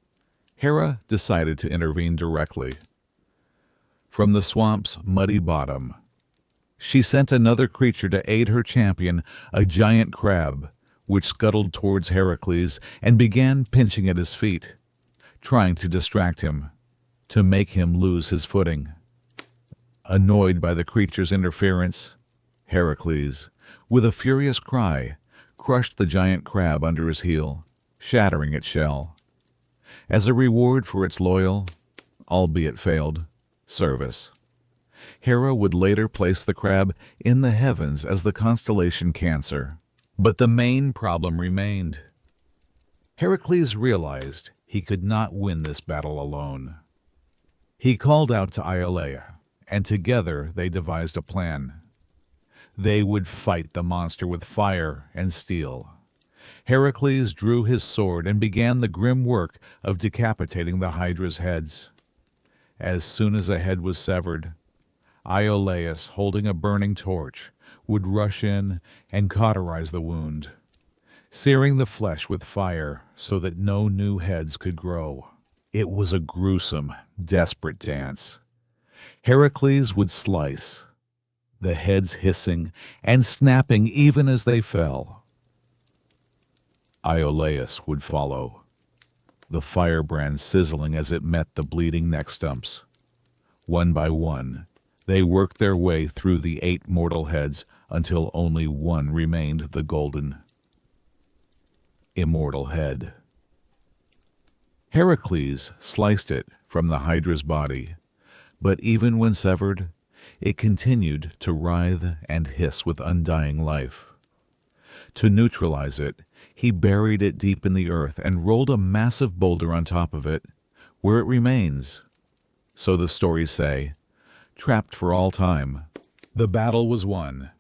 Hera decided to intervene directly. From the swamp's muddy bottom, she sent another creature to aid her champion, a giant crab, which scuttled towards Heracles and began pinching at his feet, trying to distract him, to make him lose his footing. Annoyed by the creature's interference, Heracles, with a furious cry, crushed the giant crab under his heel, shattering its shell. As a reward for its loyal, albeit failed, service, Hera would later place the crab in the heavens as the constellation Cancer. But the main problem remained. Heracles realized he could not win this battle alone. He called out to Iolea, and together they devised a plan. They would fight the monster with fire and steel. Heracles drew his sword and began the grim work of decapitating the Hydra's heads. As soon as a head was severed, Iolaus, holding a burning torch, would rush in and cauterize the wound, searing the flesh with fire so that no new heads could grow. It was a gruesome, desperate dance. Heracles would slice, the heads hissing and snapping even as they fell. Iolaus would follow, the firebrand sizzling as it met the bleeding neck stumps. One by one, they worked their way through the 8 mortal heads until only one remained, the golden, immortal head. Heracles sliced it from the Hydra's body, but even when severed, it continued to writhe and hiss with undying life. To neutralize it, he buried it deep in the earth and rolled a massive boulder on top of it, where it remains, so the stories say, trapped for all time. The battle was won.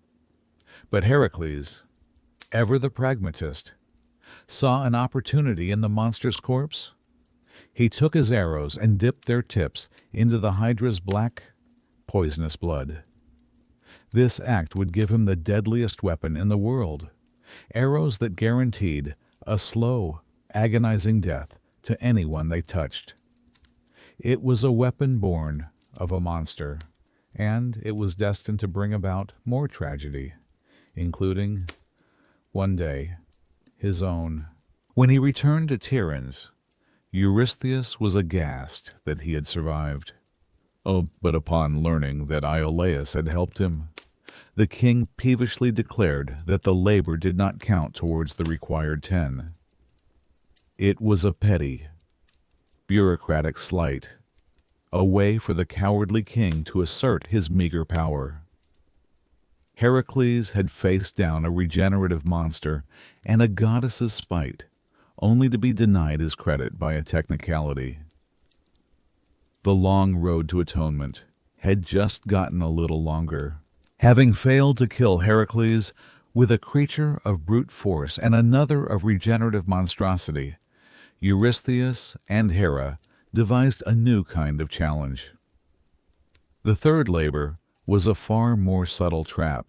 But Heracles, ever the pragmatist, saw an opportunity in the monster's corpse. He took his arrows and dipped their tips into the Hydra's black, poisonous blood. This act would give him the deadliest weapon in the world, arrows that guaranteed a slow, agonizing death to anyone they touched. It was a weapon born of a monster, and it was destined to bring about more tragedy, including, one day, his own. When he returned to Tiryns, Eurystheus was aghast that he had survived. Oh, but upon learning that Iolaus had helped him, the king peevishly declared that the labor did not count towards the required 10. It was a petty, bureaucratic slight, a way for the cowardly king to assert his meager power. Heracles had faced down a regenerative monster and a goddess's spite, only to be denied his credit by a technicality. The long road to atonement had just gotten a little longer. Having failed to kill Heracles with a creature of brute force and another of regenerative monstrosity, Eurystheus and Hera devised a new kind of challenge. The third labor was a far more subtle trap.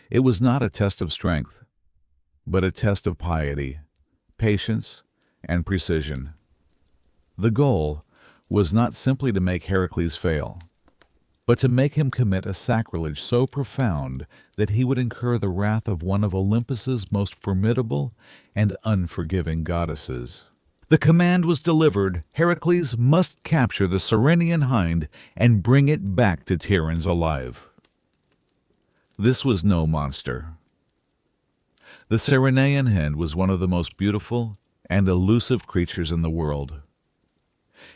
It was not a test of strength, but a test of piety, patience, and precision. The goal was not simply to make Heracles fail, but to make him commit a sacrilege so profound that he would incur the wrath of one of Olympus's most formidable and unforgiving goddesses. The command was delivered. Heracles must capture the Ceryneian hind and bring it back to Tiryns alive. This was no monster. The Ceryneian hind was one of the most beautiful and elusive creatures in the world.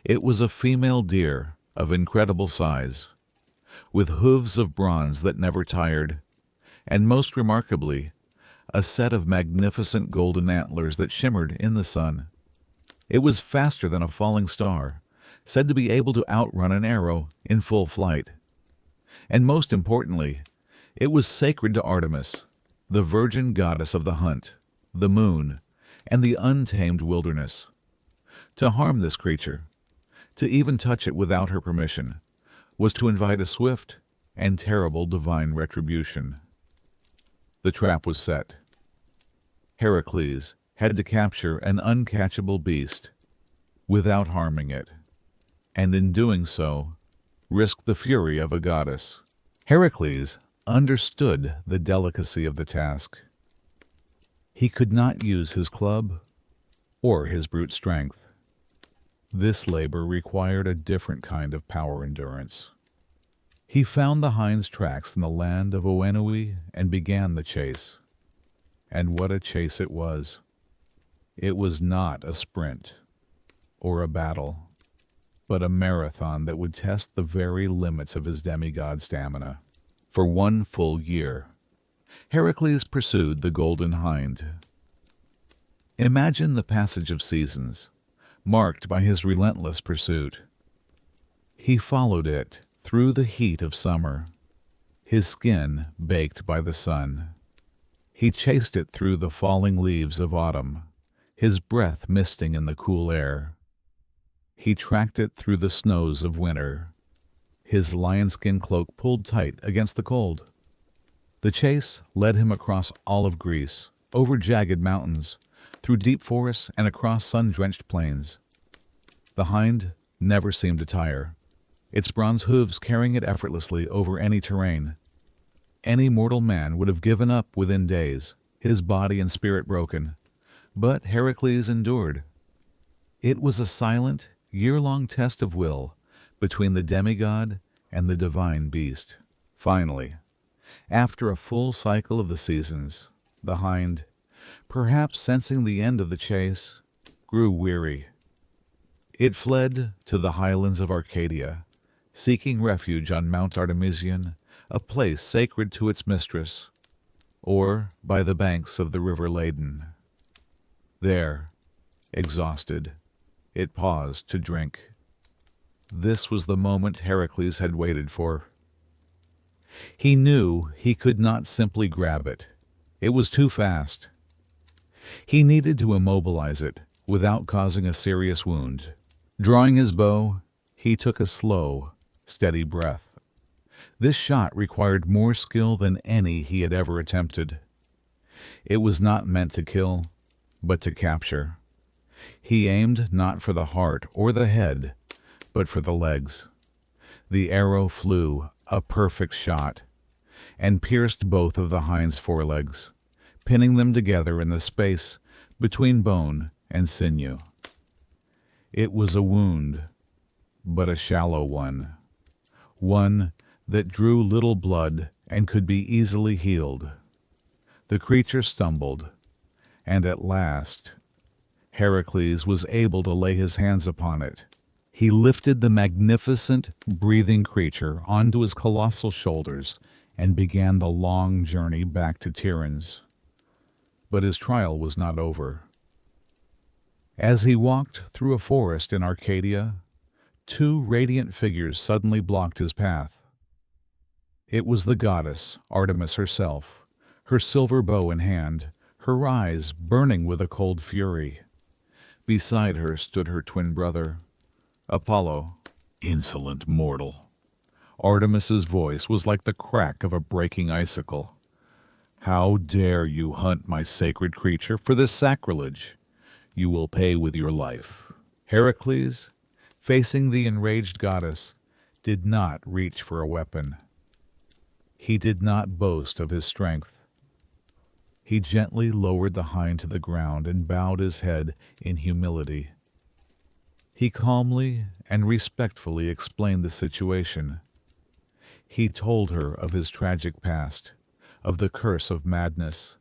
It was a female deer of incredible size, with hooves of bronze that never tired, and most remarkably, a set of magnificent golden antlers that shimmered in the sun. It was faster than a falling star, said to be able to outrun an arrow in full flight. And most importantly, it was sacred to Artemis, the virgin goddess of the hunt, the moon, and the untamed wilderness. To harm this creature, to even touch it without her permission, was to invite a swift and terrible divine retribution. The trap was set. Heracles had to capture an uncatchable beast without harming it, and in doing so, risk the fury of a goddess. Heracles understood the delicacy of the task. He could not use his club or his brute strength. This labor required a different kind of power endurance. He found the hind's tracks in the land of Oenui and began the chase. And what a chase it was! It was not a sprint or a battle, but a marathon that would test the very limits of his demigod stamina. For 1 full year, Heracles pursued the golden hind. Imagine the passage of seasons, marked by his relentless pursuit. He followed it through the heat of summer, his skin baked by the sun. He chased it through the falling leaves of autumn, his breath misting in the cool air. He tracked it through the snows of winter, his lion-skin cloak pulled tight against the cold. The chase led him across all of Greece, over jagged mountains, through deep forests and across sun-drenched plains. The hind never seemed to tire, its bronze hooves carrying it effortlessly over any terrain. Any mortal man would have given up within days, his body and spirit broken. But Heracles endured. It was a silent, year-long test of will between the demigod and the divine beast. Finally, after a full cycle of the seasons, the hind, perhaps sensing the end of the chase, grew weary. It fled to the highlands of Arcadia, seeking refuge on Mount Artemision, a place sacred to its mistress, or by the banks of the river Ladon. There, exhausted, it paused to drink. This was the moment Heracles had waited for. He knew he could not simply grab it. It was too fast. He needed to immobilize it without causing a serious wound. Drawing his bow, he took a slow, steady breath. This shot required more skill than any he had ever attempted. It was not meant to kill, but to capture. He aimed not for the heart or the head, but for the legs. The arrow flew, a perfect shot, and pierced both of the hind's forelegs, pinning them together in the space between bone and sinew. It was a wound, but a shallow one that drew little blood and could be easily healed. The creature stumbled, and at last Heracles was able to lay his hands upon it. He lifted the magnificent, breathing creature onto his colossal shoulders and began the long journey back to Tiryns. But his trial was not over. As he walked through a forest in Arcadia, 2 radiant figures suddenly blocked his path. It was the goddess, Artemis herself, her silver bow in hand, her eyes burning with a cold fury. Beside her stood her twin brother, Apollo. Insolent mortal. Artemis's voice was like the crack of a breaking icicle. How dare you hunt my sacred creature for this sacrilege? You will pay with your life. Heracles, facing the enraged goddess, did not reach for a weapon. He did not boast of his strength. He gently lowered the hind to the ground and bowed his head in humility. He calmly and respectfully explained the situation. He told her of his tragic past, of the curse of madness,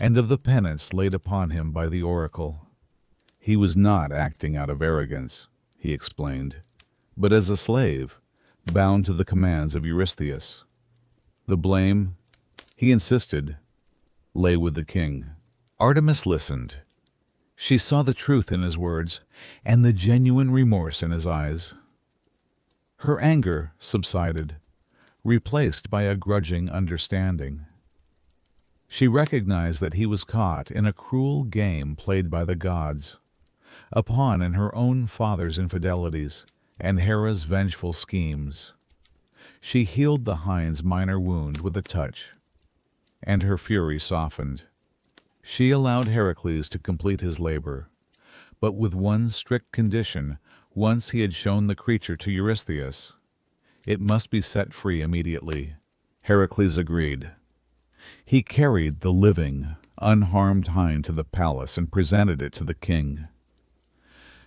and of the penance laid upon him by the oracle. He was not acting out of arrogance, he explained, but as a slave, bound to the commands of Eurystheus. The blame, he insisted, lay with the king. Artemis listened. She saw the truth in his words and the genuine remorse in his eyes. Her anger subsided, replaced by a grudging understanding. She recognized that he was caught in a cruel game played by the gods, a pawn in her own father's infidelities and Hera's vengeful schemes. She healed the hind's minor wound with a touch, and her fury softened. She allowed Heracles to complete his labor, but with one strict condition. Once he had shown the creature to Eurystheus, it must be set free immediately. Heracles agreed. He carried the living, unharmed hind to the palace and presented it to the king.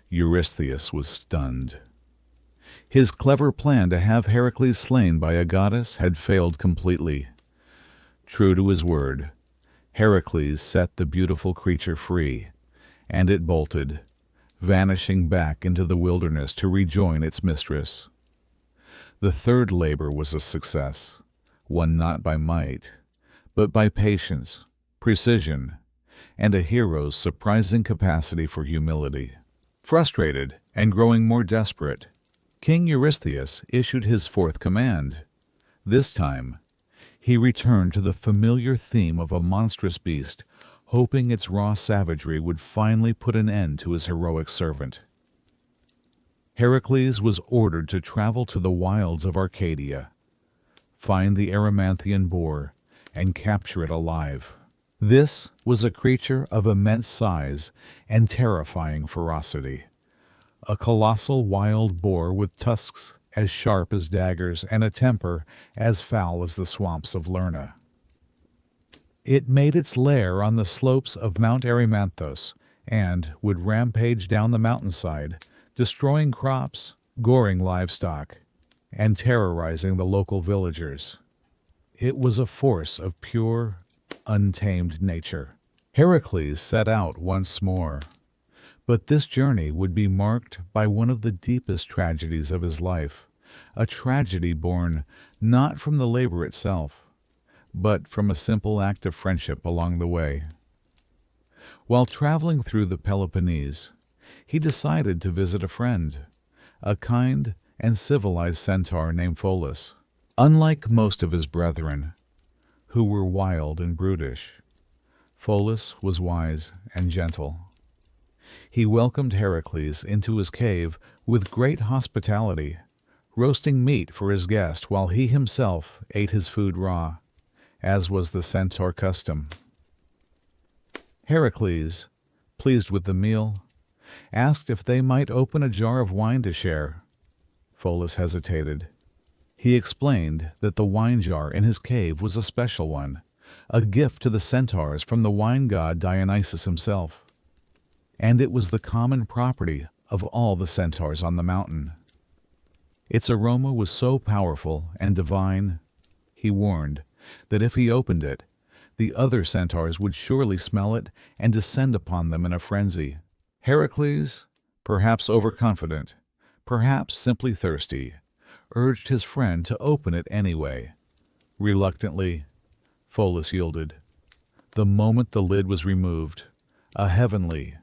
Eurystheus was stunned. His clever plan to have Heracles slain by a goddess had failed completely. True to his word, Heracles set the beautiful creature free, and it bolted, vanishing back into the wilderness to rejoin its mistress. The third labor was a success, won not by might, but by patience, precision, and a hero's surprising capacity for humility. Frustrated and growing more desperate, King Eurystheus issued his fourth command. This time, he returned to the familiar theme of a monstrous beast, hoping its raw savagery would finally put an end to his heroic servant. Heracles was ordered to travel to the wilds of Arcadia, find the Erymanthian boar, and capture it alive. This was a creature of immense size and terrifying ferocity. A colossal wild boar with tusks as sharp as daggers and a temper as foul as the swamps of Lerna. It made its lair on the slopes of Mount Erymanthos and would rampage down the mountainside, destroying crops, goring livestock, and terrorizing the local villagers. It was a force of pure, untamed nature. Heracles set out once more, but this journey would be marked by one of the deepest tragedies of his life, a tragedy born not from the labor itself, but from a simple act of friendship along the way. While traveling through the Peloponnese, he decided to visit a friend, a kind and civilized centaur named Pholus. Unlike most of his brethren, who were wild and brutish, Pholus was wise and gentle. He welcomed Heracles into his cave with great hospitality, roasting meat for his guest while he himself ate his food raw, as was the centaur custom. Heracles, pleased with the meal, asked if they might open a jar of wine to share. Pholus hesitated. He explained that the wine jar in his cave was a special one, a gift to the centaurs from the wine god Dionysus himself, and it was the common property of all the centaurs on the mountain. Its aroma was so powerful and divine, he warned, that if he opened it, the other centaurs would surely smell it and descend upon them in a frenzy. Heracles, perhaps overconfident, perhaps simply thirsty, urged his friend to open it anyway. Reluctantly, Pholus yielded. The moment the lid was removed, a heavenly,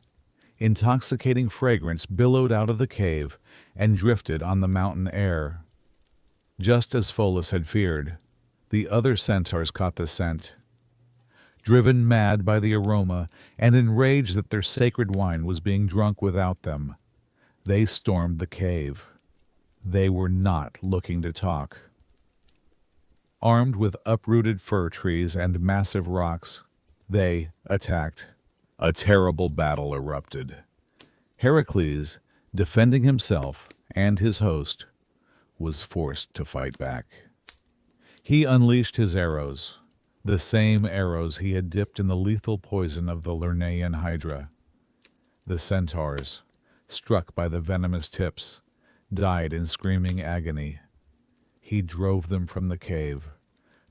intoxicating fragrance billowed out of the cave and drifted on the mountain air. Just as Pholus had feared, the other centaurs caught the scent. Driven mad by the aroma and enraged that their sacred wine was being drunk without them, they stormed the cave. They were not looking to talk. Armed with uprooted fir trees and massive rocks, they attacked. A terrible battle erupted. Heracles, defending himself and his host, was forced to fight back. He unleashed his arrows, the same arrows he had dipped in the lethal poison of the Lernaean hydra. The centaurs, struck by the venomous tips, died in screaming agony. He drove them from the cave,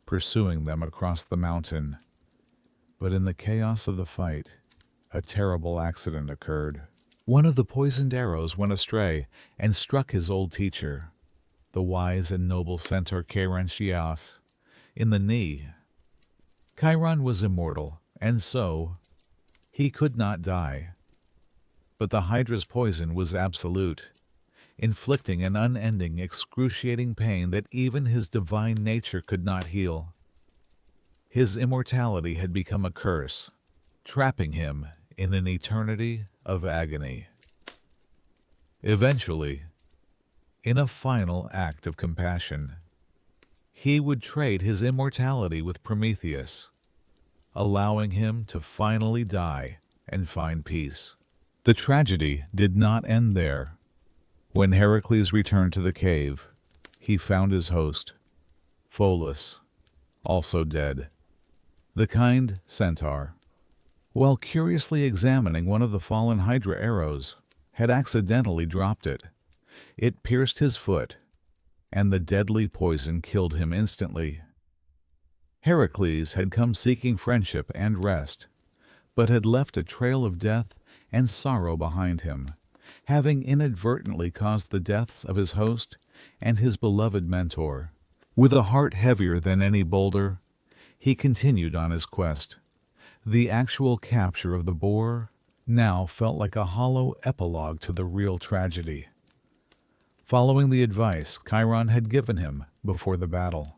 pursuing them across the mountain. But in the chaos of the fight, a terrible accident occurred. One of the poisoned arrows went astray and struck his old teacher, the wise and noble centaur Chiron, in the knee. Chiron was immortal, and so he could not die. But the Hydra's poison was absolute, inflicting an unending, excruciating pain that even his divine nature could not heal. His immortality had become a curse, trapping him in an eternity of agony. Eventually, in a final act of compassion, he would trade his immortality with Prometheus, allowing him to finally die and find peace. The tragedy did not end there. When Heracles returned to the cave, he found his host, Pholus, also dead. The kind centaur, while curiously examining one of the fallen Hydra arrows, had accidentally dropped it. It pierced his foot, and the deadly poison killed him instantly. Heracles had come seeking friendship and rest, but had left a trail of death and sorrow behind him, having inadvertently caused the deaths of his host and his beloved mentor. With a heart heavier than any boulder, he continued on his quest. The actual capture of the boar now felt like a hollow epilogue to the real tragedy, following the advice Chiron had given him before the battle.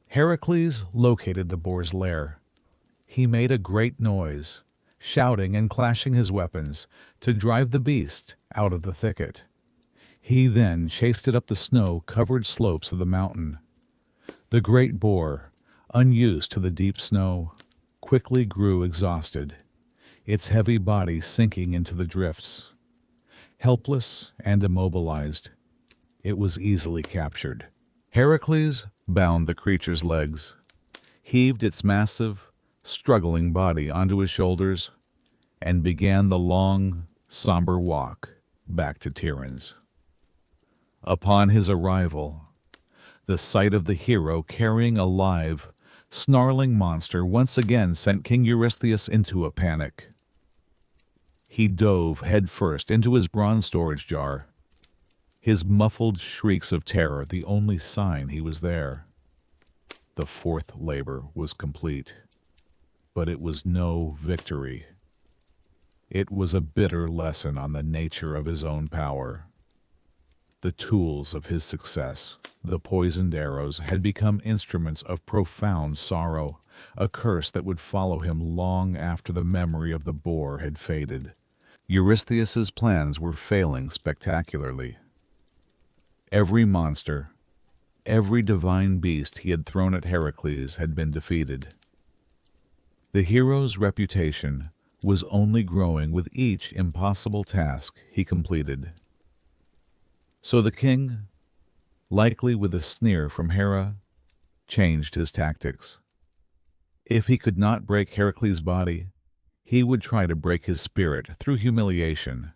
Heracles located the boar's lair. He made a great noise, shouting and clashing his weapons to drive the beast out of the thicket. He then chased it up the snow-covered slopes of the mountain. The great boar, unused to the deep snow, quickly grew exhausted, its heavy body sinking into the drifts. Helpless and immobilized, it was easily captured. Heracles bound the creature's legs, heaved its massive, struggling body onto his shoulders, and began the long, somber walk back to Tiryns. Upon his arrival, the sight of the hero carrying a live, snarling monster once again sent King Eurystheus into a panic. He dove headfirst into his bronze storage jar, his muffled shrieks of terror the only sign he was there. The fourth labor was complete, but it was no victory. It was a bitter lesson on the nature of his own power. The tools of his success, the poisoned arrows, had become instruments of profound sorrow, a curse that would follow him long after the memory of the boar had faded. Eurystheus's plans were failing spectacularly. Every monster, every divine beast he had thrown at Heracles had been defeated. The hero's reputation was only growing with each impossible task he completed. So the king, likely with a sneer from Hera, changed his tactics. If he could not break Heracles' body, he would try to break his spirit through humiliation.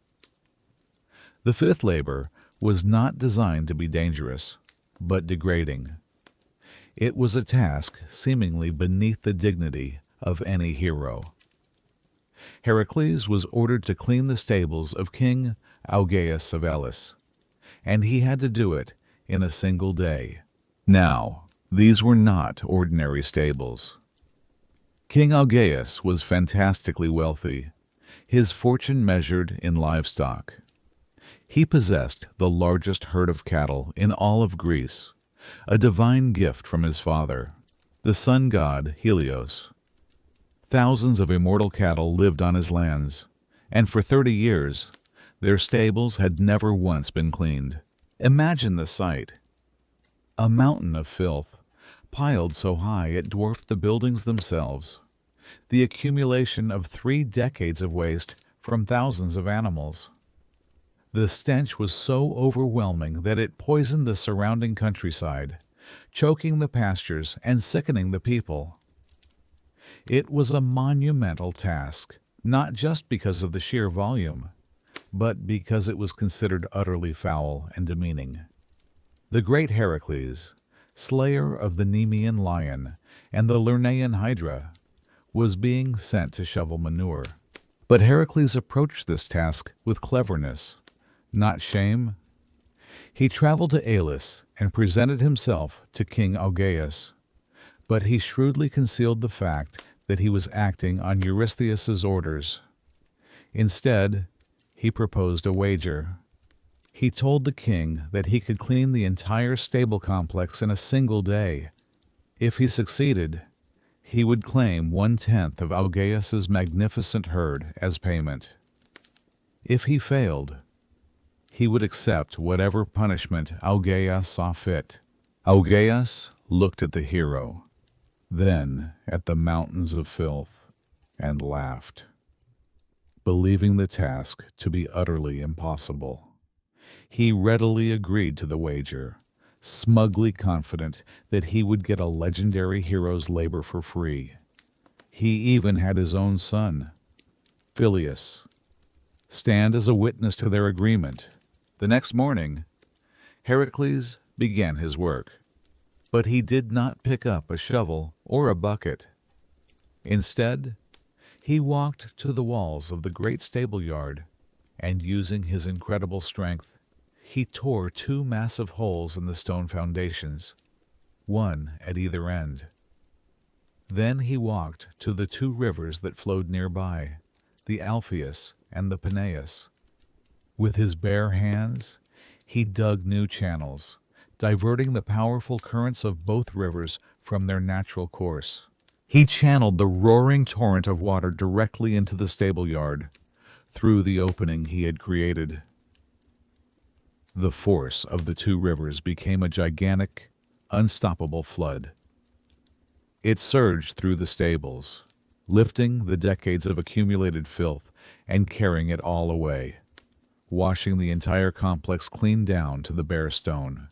The fifth labor was not designed to be dangerous, but degrading. It was a task seemingly beneath the dignity of any hero. Heracles was ordered to clean the stables of King Augeas of Elis, and he had to do it in a single day. Now, these were not ordinary stables. King Augeas was fantastically wealthy, his fortune measured in livestock. He possessed the largest herd of cattle in all of Greece, a divine gift from his father, the sun god Helios. Thousands of immortal cattle lived on his lands, and for 30 years, their stables had never once been cleaned. Imagine the sight. A mountain of filth, piled so high it dwarfed the buildings themselves. The accumulation of 3 decades of waste from thousands of animals. The stench was so overwhelming that it poisoned the surrounding countryside, choking the pastures and sickening the people. It was a monumental task, not just because of the sheer volume, but because it was considered utterly foul and demeaning. The great Heracles, slayer of the Nemean lion and the Lernaean hydra, was being sent to shovel manure. But Heracles approached this task with cleverness, not shame. He traveled to Elis and presented himself to King Augeas, but he shrewdly concealed the fact that he was acting on Eurystheus's orders. Instead, he proposed a wager. He told the king that he could clean the entire stable complex in a single day. If he succeeded, he would claim 1/10 of Augeas's magnificent herd as payment. If he failed, he would accept whatever punishment Augeas saw fit, Augeas looked at the hero, then at the mountains of filth, and laughed, believing the task to be utterly impossible. He readily agreed to the wager, smugly confident that he would get a legendary hero's labor for free. He even had his own son, Phileus, stand as a witness to their agreement. The next morning, Heracles began his work, but he did not pick up a shovel or a bucket. Instead, he walked to the walls of the great stable yard, and using his incredible strength, he tore two massive holes in the stone foundations, one at either end. Then he walked to the two rivers that flowed nearby, the Alpheus and the Peneus. With his bare hands, he dug new channels, diverting the powerful currents of both rivers from their natural course. He channeled the roaring torrent of water directly into the stable yard, through the opening he had created. The force of the two rivers became a gigantic, unstoppable flood. It surged through the stables, lifting the decades of accumulated filth and carrying it all away, washing the entire complex clean down to the bare stone.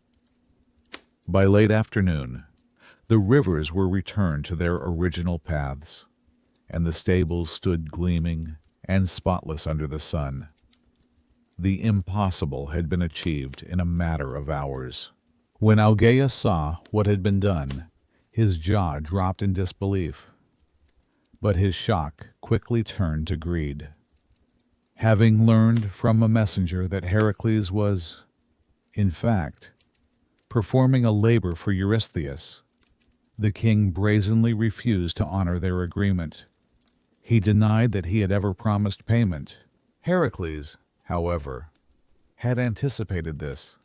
By late afternoon, the rivers were returned to their original paths, and the stables stood gleaming and spotless under the sun. The impossible had been achieved in a matter of hours. When Augeas saw what had been done, his jaw dropped in disbelief, but his shock quickly turned to greed. Having learned from a messenger that Heracles was, in fact, performing a labor for Eurystheus, the king brazenly refused to honor their agreement. He denied that he had ever promised payment. Heracles, however, had anticipated this.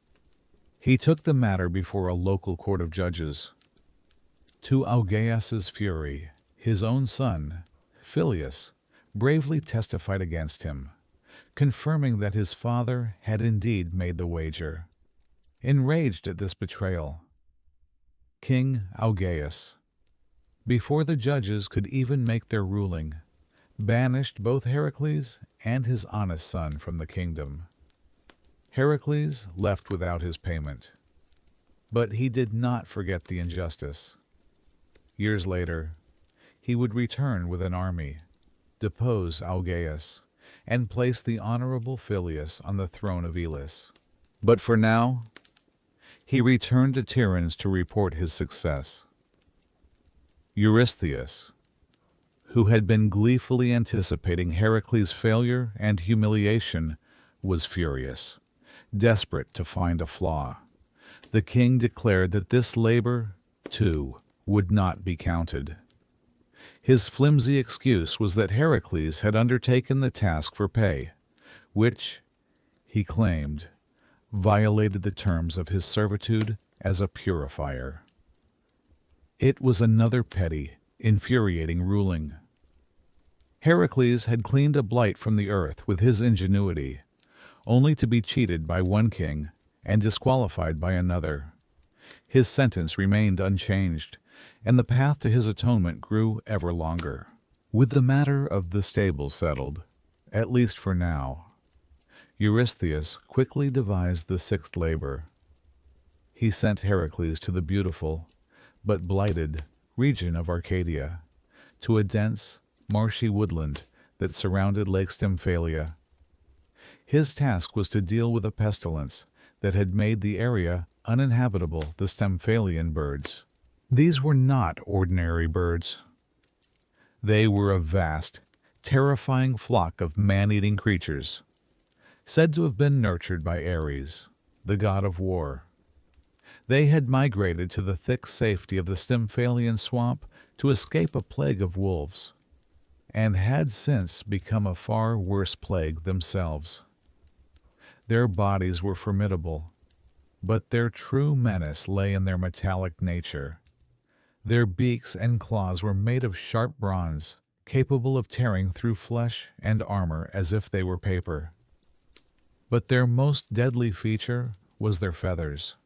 He took the matter before a local court of judges. To Augeas's fury, his own son, Phileus, bravely testified against him, confirming that his father had indeed made the wager. Enraged at this betrayal, King Augeas, before the judges could even make their ruling, banished both Heracles and his honest son from the kingdom. Heracles left without his payment, but he did not forget the injustice. Years later, he would return with an army, depose Augeas, and place the honorable Phileus on the throne of Elis. But for now, he returned to Tiryns to report his success. Eurystheus, who had been gleefully anticipating Heracles' failure and humiliation, was furious, desperate to find a flaw. The king declared that this labor, too, would not be counted. His flimsy excuse was that Heracles had undertaken the task for pay, which, he claimed, violated the terms of his servitude as a purifier. It was another petty, infuriating ruling. Heracles had cleaned a blight from the earth with his ingenuity, only to be cheated by one king and disqualified by another. His sentence remained unchanged, and the path to his atonement grew ever longer. With the matter of the stable settled, at least for now, Eurystheus quickly devised the sixth labor. He sent Heracles to the beautiful, but blighted, region of Arcadia, to a dense, marshy woodland that surrounded Lake Stymphalia. His task was to deal with a pestilence that had made the area uninhabitable to Stymphalian birds. These were not ordinary birds. They were a vast, terrifying flock of man-eating creatures, said to have been nurtured by Ares, the god of war. They had migrated to the thick safety of the Stymphalian swamp to escape a plague of wolves, and had since become a far worse plague themselves. Their bodies were formidable, but their true menace lay in their metallic nature. Their beaks and claws were made of sharp bronze, capable of tearing through flesh and armor as if they were paper. But their most deadly feature was their feathers.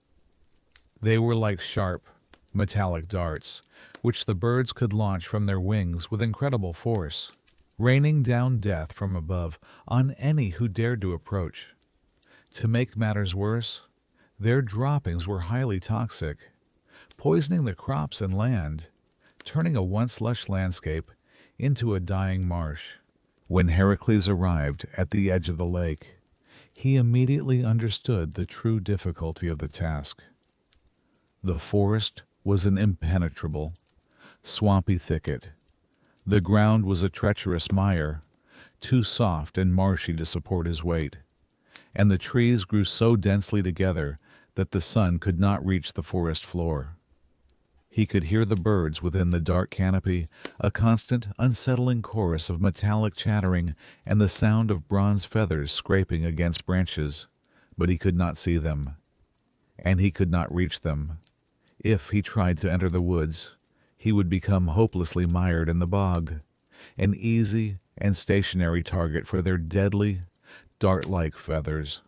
They were like sharp, metallic darts, which the birds could launch from their wings with incredible force, raining down death from above on any who dared to approach. To make matters worse, their droppings were highly toxic, poisoning the crops and land, turning a once lush landscape into a dying marsh. When Heracles arrived at the edge of the lake, he immediately understood the true difficulty of the task. The forest was an impenetrable, swampy thicket. The ground was a treacherous mire, too soft and marshy to support his weight, and the trees grew so densely together that the sun could not reach the forest floor. He could hear the birds within the dark canopy, a constant, unsettling chorus of metallic chattering and the sound of bronze feathers scraping against branches, but he could not see them, and he could not reach them. If he tried to enter the woods, he would become hopelessly mired in the bog, an easy and stationary target for their deadly, dart-like feathers.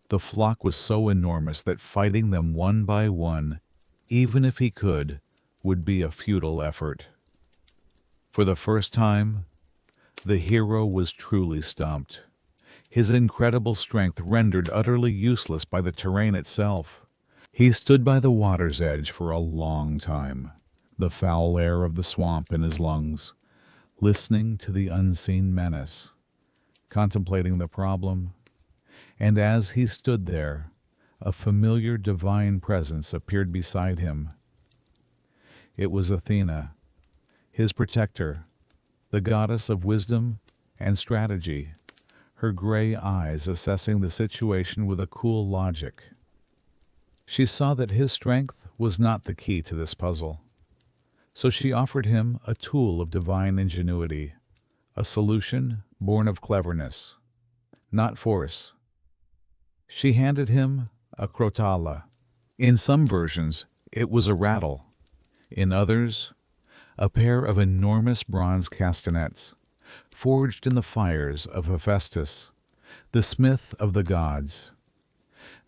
The flock was so enormous that fighting them one by one, even if he could, would be a futile effort. For the first time, the hero was truly stumped, his incredible strength rendered utterly useless by the terrain itself. He stood by the water's edge for a long time, the foul air of the swamp in his lungs, listening to the unseen menace, contemplating the problem, and as he stood there, a familiar divine presence appeared beside him. It was Athena, his protector, the goddess of wisdom and strategy, her gray eyes assessing the situation with a cool logic. She saw that his strength was not the key to this puzzle, so she offered him a tool of divine ingenuity, a solution born of cleverness, not force. She handed him a crotala. In some versions, it was a rattle. In others, a pair of enormous bronze castanets, forged in the fires of Hephaestus, the smith of the gods.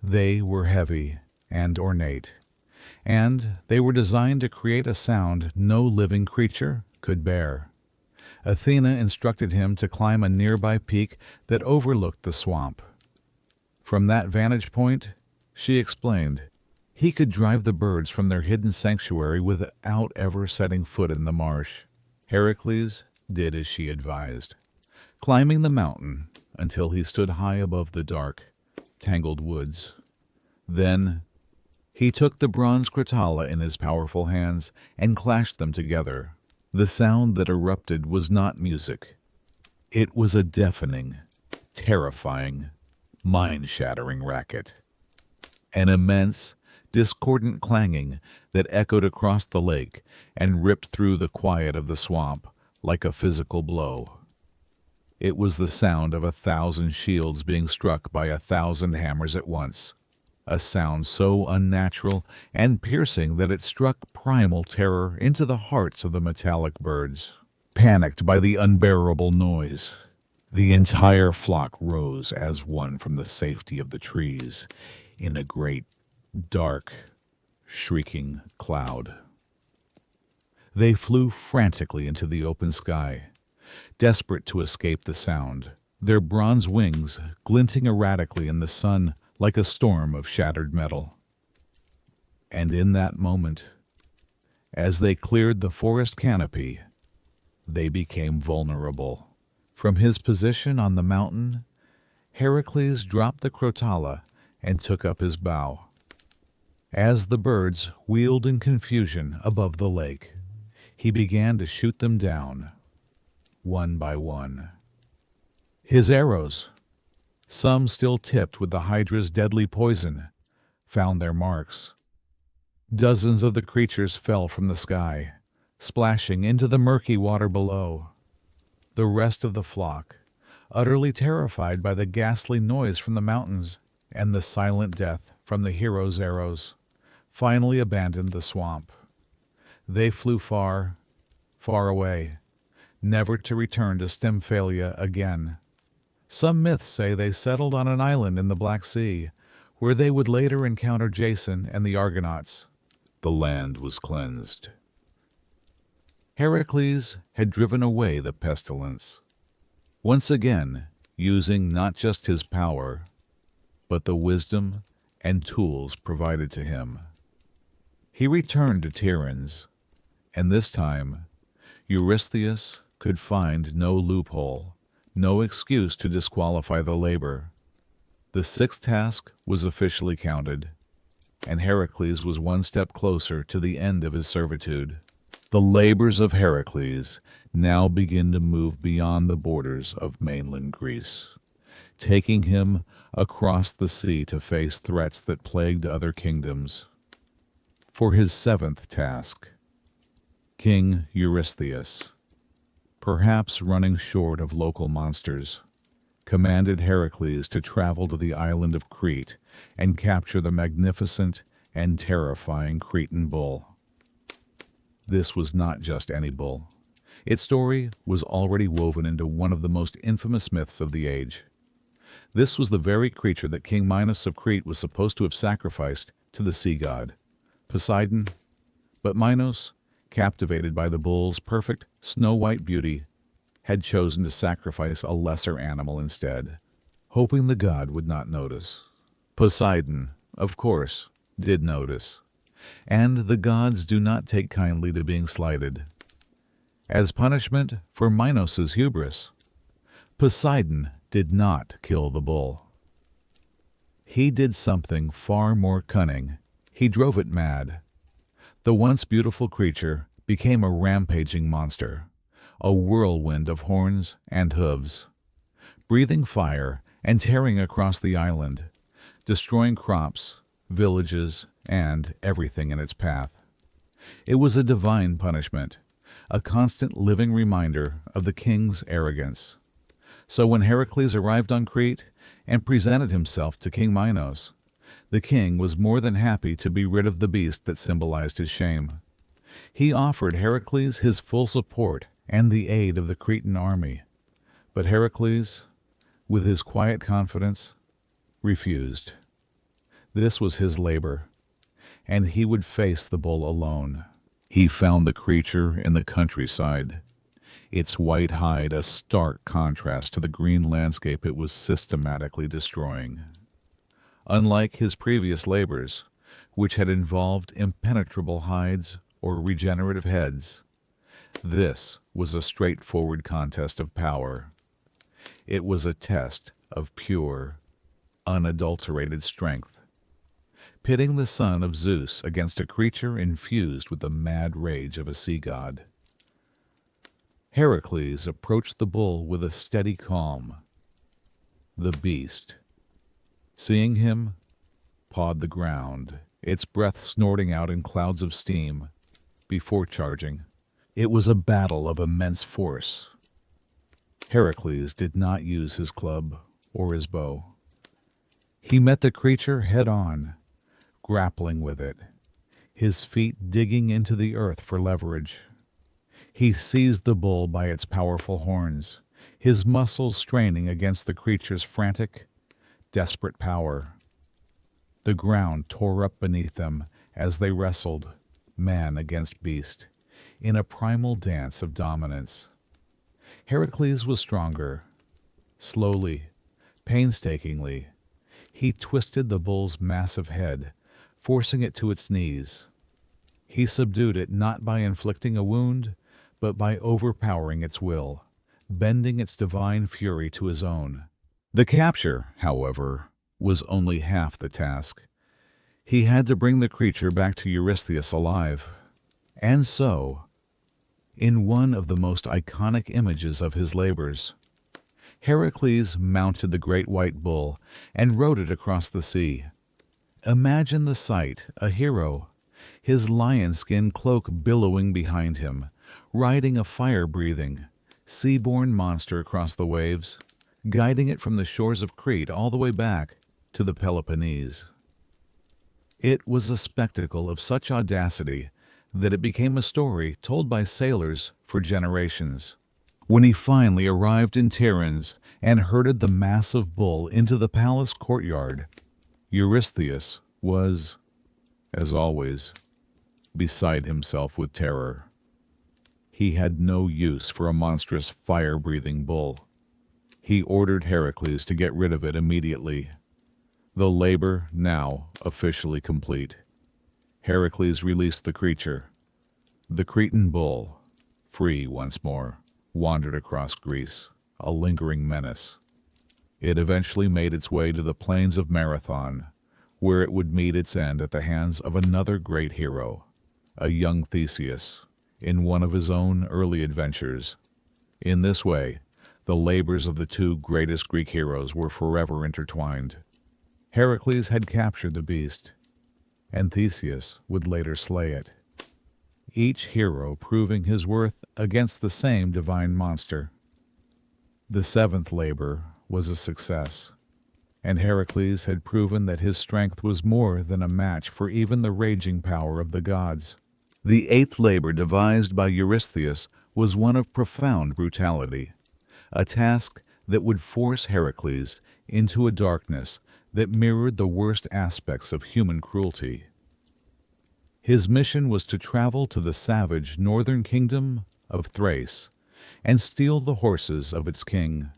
They were heavy and ornate, and they were designed to create a sound no living creature could bear. Athena instructed him to climb a nearby peak that overlooked the swamp. From that vantage point, she explained, he could drive the birds from their hidden sanctuary without ever setting foot in the marsh. Heracles did as she advised, climbing the mountain until he stood high above the dark, tangled woods. Then he took the bronze crotala in his powerful hands and clashed them together. The sound that erupted was not music. It was a deafening, terrifying, mind-shattering racket. An immense, discordant clanging that echoed across the lake and ripped through the quiet of the swamp like a physical blow. It was the sound of 1,000 shields being struck by 1,000 hammers at once, a sound so unnatural and piercing that it struck primal terror into the hearts of the metallic birds. Panicked by the unbearable noise, the entire flock rose as one from the safety of the trees in a great, dark, shrieking cloud. They flew frantically into the open sky, desperate to escape the sound, their bronze wings glinting erratically in the sun like a storm of shattered metal. And in that moment, as they cleared the forest canopy, they became vulnerable. From his position on the mountain, Heracles dropped the crotala and took up his bow. As the birds wheeled in confusion above the lake, he began to shoot them down, one by one. His arrows, some still tipped with the hydra's deadly poison, found their marks. Dozens of the creatures fell from the sky, splashing into the murky water below. The rest of the flock, utterly terrified by the ghastly noise from the mountains and the silent death from the hero's arrows, finally abandoned the swamp. They flew far, far away, never to return to Stymphalia again. Some myths say they settled on an island in the Black Sea, where they would later encounter Jason and the Argonauts. The land was cleansed. Heracles had driven away the pestilence, once again using not just his power, but the wisdom and tools provided to him. He returned to Tiryns, and this time Eurystheus could find no loophole, no excuse to disqualify the labor. The sixth task was officially counted, and Heracles was one step closer to the end of his servitude. The labors of Heracles now begin to move beyond the borders of mainland Greece, taking him across the sea to face threats that plagued other kingdoms. For his seventh task, King Eurystheus, perhaps running short of local monsters, commanded Heracles to travel to the island of Crete and capture the magnificent and terrifying Cretan bull. This was not just any bull. Its story was already woven into one of the most infamous myths of the age. This was the very creature that King Minos of Crete was supposed to have sacrificed to the sea god, Poseidon. But Minos, captivated by the bull's perfect snow-white beauty, had chosen to sacrifice a lesser animal instead, hoping the god would not notice. Poseidon, of course, did notice, and the gods do not take kindly to being slighted. As punishment for Minos' hubris, Poseidon did not kill the bull. He did something far more cunning. He drove it mad. The once beautiful creature became a rampaging monster, a whirlwind of horns and hooves, breathing fire and tearing across the island, destroying crops, villages, and everything in its path. It was a divine punishment, a constant living reminder of the king's arrogance. So when Heracles arrived on Crete and presented himself to King Minos, the king was more than happy to be rid of the beast that symbolized his shame. He offered Heracles his full support and the aid of the Cretan army. But Heracles, with his quiet confidence, refused. This was his labor, and he would face the bull alone. He found the creature in the countryside, its white hide a stark contrast to the green landscape it was systematically destroying. Unlike his previous labors, which had involved impenetrable hides or regenerative heads, this was a straightforward contest of power. It was a test of pure, unadulterated strength, pitting the son of Zeus against a creature infused with the mad rage of a sea god. Heracles approached the bull with a steady calm. The beast, seeing him, pawed the ground, its breath snorting out in clouds of steam, before charging. It was a battle of immense force. Heracles did not use his club or his bow. He met the creature head-on, grappling with it, his feet digging into the earth for leverage. He seized the bull by its powerful horns, his muscles straining against the creature's frantic, desperate power. The ground tore up beneath them as they wrestled, man against beast, in a primal dance of dominance. Heracles was stronger. Slowly, painstakingly, he twisted the bull's massive head, forcing it to its knees. He subdued it not by inflicting a wound, but by overpowering its will, bending its divine fury to his own. The capture, however, was only half the task. He had to bring the creature back to Eurystheus alive. And so, in one of the most iconic images of his labors, Heracles mounted the great white bull and rode it across the sea. Imagine the sight, a hero, his lion-skin cloak billowing behind him, riding a fire-breathing, sea-born monster across the waves, guiding it from the shores of Crete all the way back to the Peloponnese. It was a spectacle of such audacity that it became a story told by sailors for generations. When he finally arrived in Tiryns and herded the massive bull into the palace courtyard, Eurystheus was, as always, beside himself with terror. He had no use for a monstrous fire-breathing bull. He ordered Heracles to get rid of it immediately. The labor now officially complete. Heracles released the creature. The Cretan bull, free once more, wandered across Greece, a lingering menace. It eventually made its way to the plains of Marathon, where it would meet its end at the hands of another great hero, a young Theseus, in one of his own early adventures. In this way, the labors of the two greatest Greek heroes were forever intertwined. Heracles had captured the beast, and Theseus would later slay it, each hero proving his worth against the same divine monster. The seventh labor was a success, and Heracles had proven that his strength was more than a match for even the raging power of the gods. The eighth labor devised by Eurystheus was one of profound brutality, a task that would force Heracles into a darkness that mirrored the worst aspects of human cruelty. His mission was to travel to the savage northern kingdom of Thrace and steal the horses of its king,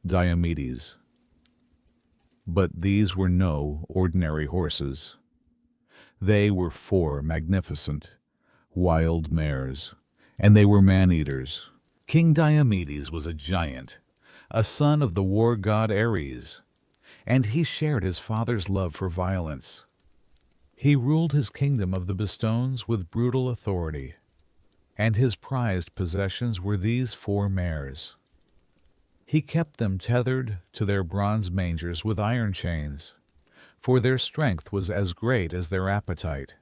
Diomedes. But these were no ordinary horses. They were 4 magnificent, wild mares, and they were man-eaters. King Diomedes was a giant, a son of the war god Ares, and he shared his father's love for violence. He ruled his kingdom of the Bistones with brutal authority, and his prized possessions were these 4 mares. He kept them tethered to their bronze mangers with iron chains, for their strength was as great as their appetite,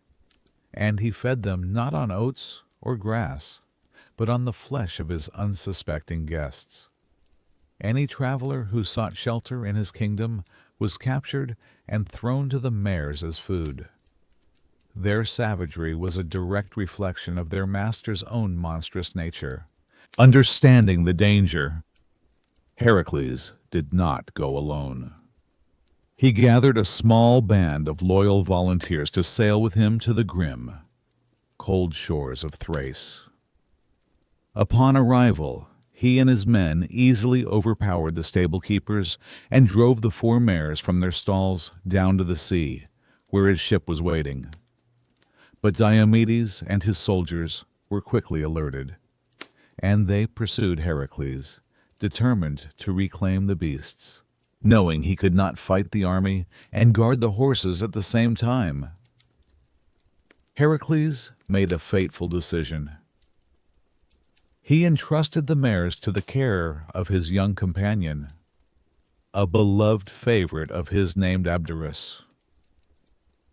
and he fed them not on oats or grass, but on the flesh of his unsuspecting guests. Any traveler who sought shelter in his kingdom was captured and thrown to the mares as food. Their savagery was a direct reflection of their master's own monstrous nature. Understanding the danger, Heracles did not go alone. He gathered a small band of loyal volunteers to sail with him to the grim, cold shores of Thrace. Upon arrival, he and his men easily overpowered the stable keepers and drove the 4 mares from their stalls down to the sea, where his ship was waiting. But Diomedes and his soldiers were quickly alerted, and they pursued Heracles, determined to reclaim the beasts, knowing he could not fight the army and guard the horses at the same time. Heracles made a fateful decision. He entrusted the mares to the care of his young companion, a beloved favorite of his named Abderus.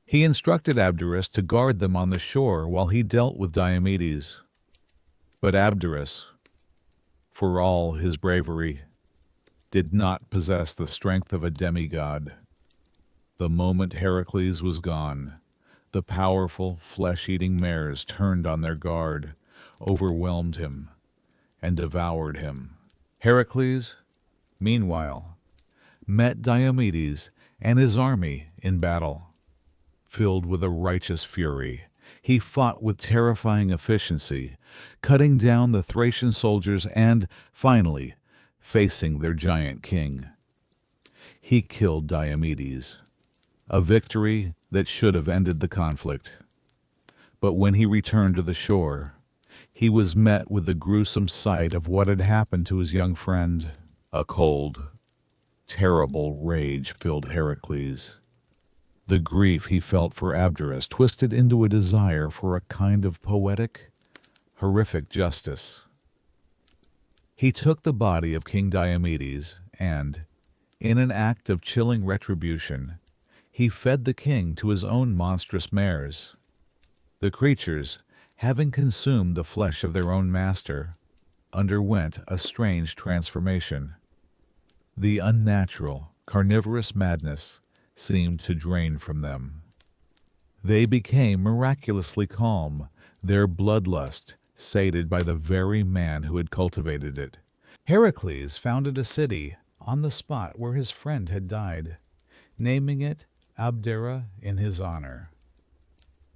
He instructed Abderus to guard them on the shore while he dealt with Diomedes. But Abderus, for all his bravery, did not possess the strength of a demigod. The moment Heracles was gone, the powerful, flesh-eating mares turned on their guard, overwhelmed him, and devoured him. Heracles, meanwhile, met Diomedes and his army in battle. Filled with a righteous fury, he fought with terrifying efficiency, cutting down the Thracian soldiers and, finally, facing their giant king. He killed Diomedes, a victory that should have ended the conflict. But when he returned to the shore, he was met with the gruesome sight of what had happened to his young friend. A cold, terrible rage filled Heracles. The grief he felt for Abderus twisted into a desire for a kind of poetic, horrific justice. He took the body of King Diomedes and, in an act of chilling retribution, he fed the king to his own monstrous mares. The creatures, having consumed the flesh of their own master, underwent a strange transformation. The unnatural, carnivorous madness seemed to drain from them. They became miraculously calm, their bloodlust sated by the very man who had cultivated it. Heracles founded a city on the spot where his friend had died, naming it Abdera in his honor.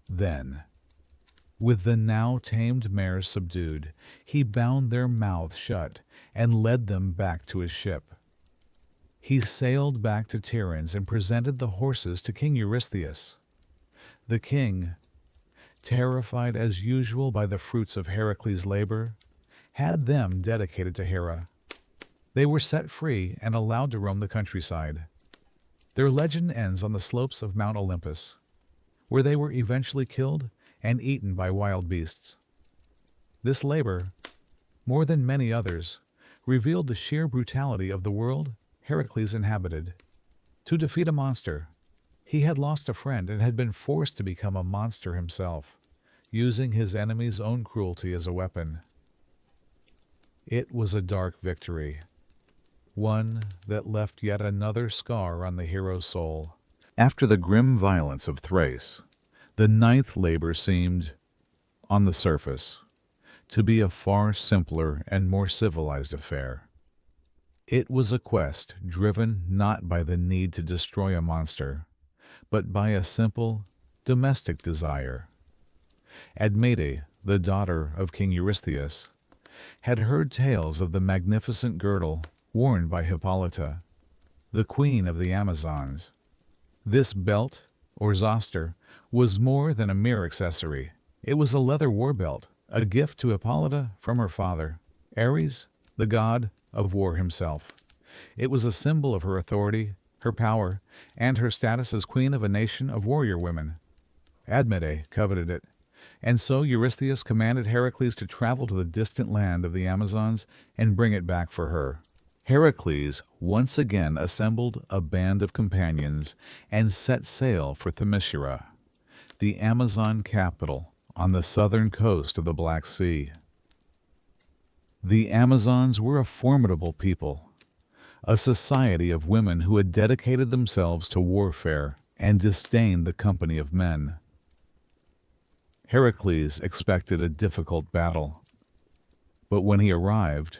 Then, with the now tamed mares subdued, he bound their mouths shut and led them back to his ship. He sailed back to Tiryns and presented the horses to King Eurystheus. The king, terrified as usual by the fruits of Heracles' labor, had them dedicated to Hera. They were set free and allowed to roam the countryside. Their legend ends on the slopes of Mount Olympus, where they were eventually killed and eaten by wild beasts. This labor, more than many others, revealed the sheer brutality of the world Heracles inhabited. To defeat a monster, he had lost a friend and had been forced to become a monster himself, using his enemy's own cruelty as a weapon. It was a dark victory, one that left yet another scar on the hero's soul. After the grim violence of Thrace, the ninth labor seemed, on the surface, to be a far simpler and more civilized affair. It was a quest driven not by the need to destroy a monster, but by a simple, domestic desire. Admete, the daughter of King Eurystheus, had heard tales of the magnificent girdle worn by Hippolyta, the queen of the Amazons. This belt, or zoster, was more than a mere accessory. It was a leather war belt, a gift to Hippolyta from her father, Ares, the god of war himself. It was a symbol of her authority, her power, and her status as queen of a nation of warrior women. Admete coveted it, and so Eurystheus commanded Heracles to travel to the distant land of the Amazons and bring it back for her. Heracles once again assembled a band of companions and set sail for Themyscira, the Amazon capital on the southern coast of the Black Sea. The Amazons were a formidable people, a society of women who had dedicated themselves to warfare and disdained the company of men. Heracles expected a difficult battle, but when he arrived,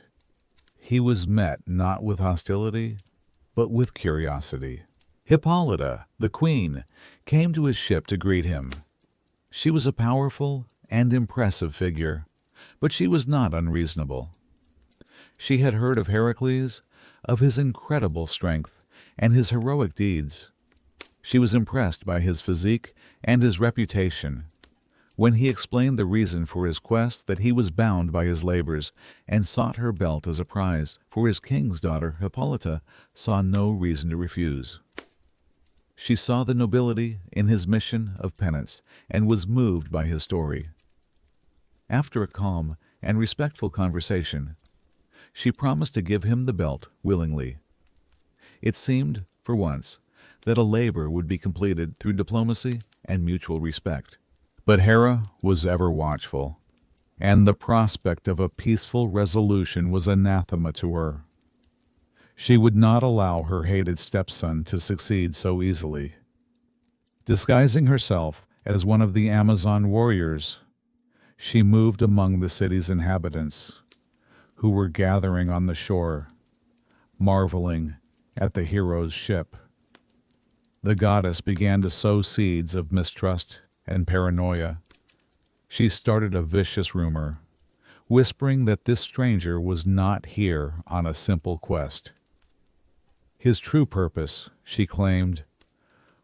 he was met not with hostility, but with curiosity. Hippolyta, the queen, came to his ship to greet him. She was a powerful and impressive figure, but she was not unreasonable. She had heard of Heracles, of his incredible strength, and his heroic deeds. She was impressed by his physique and his reputation. When he explained the reason for his quest, that he was bound by his labors, and sought her belt as a prize, for his king's daughter, Hippolyta, saw no reason to refuse. She saw the nobility in his mission of penance, and was moved by his story. After a calm and respectful conversation, she promised to give him the belt willingly. It seemed, for once, that a labor would be completed through diplomacy and mutual respect. But Hera was ever watchful, and the prospect of a peaceful resolution was anathema to her. She would not allow her hated stepson to succeed so easily. Disguising herself as one of the Amazon warriors, she moved among the city's inhabitants, who were gathering on the shore, marveling at the hero's ship. The goddess began to sow seeds of mistrust and paranoia. She started a vicious rumor, whispering that this stranger was not here on a simple quest. His true purpose, she claimed,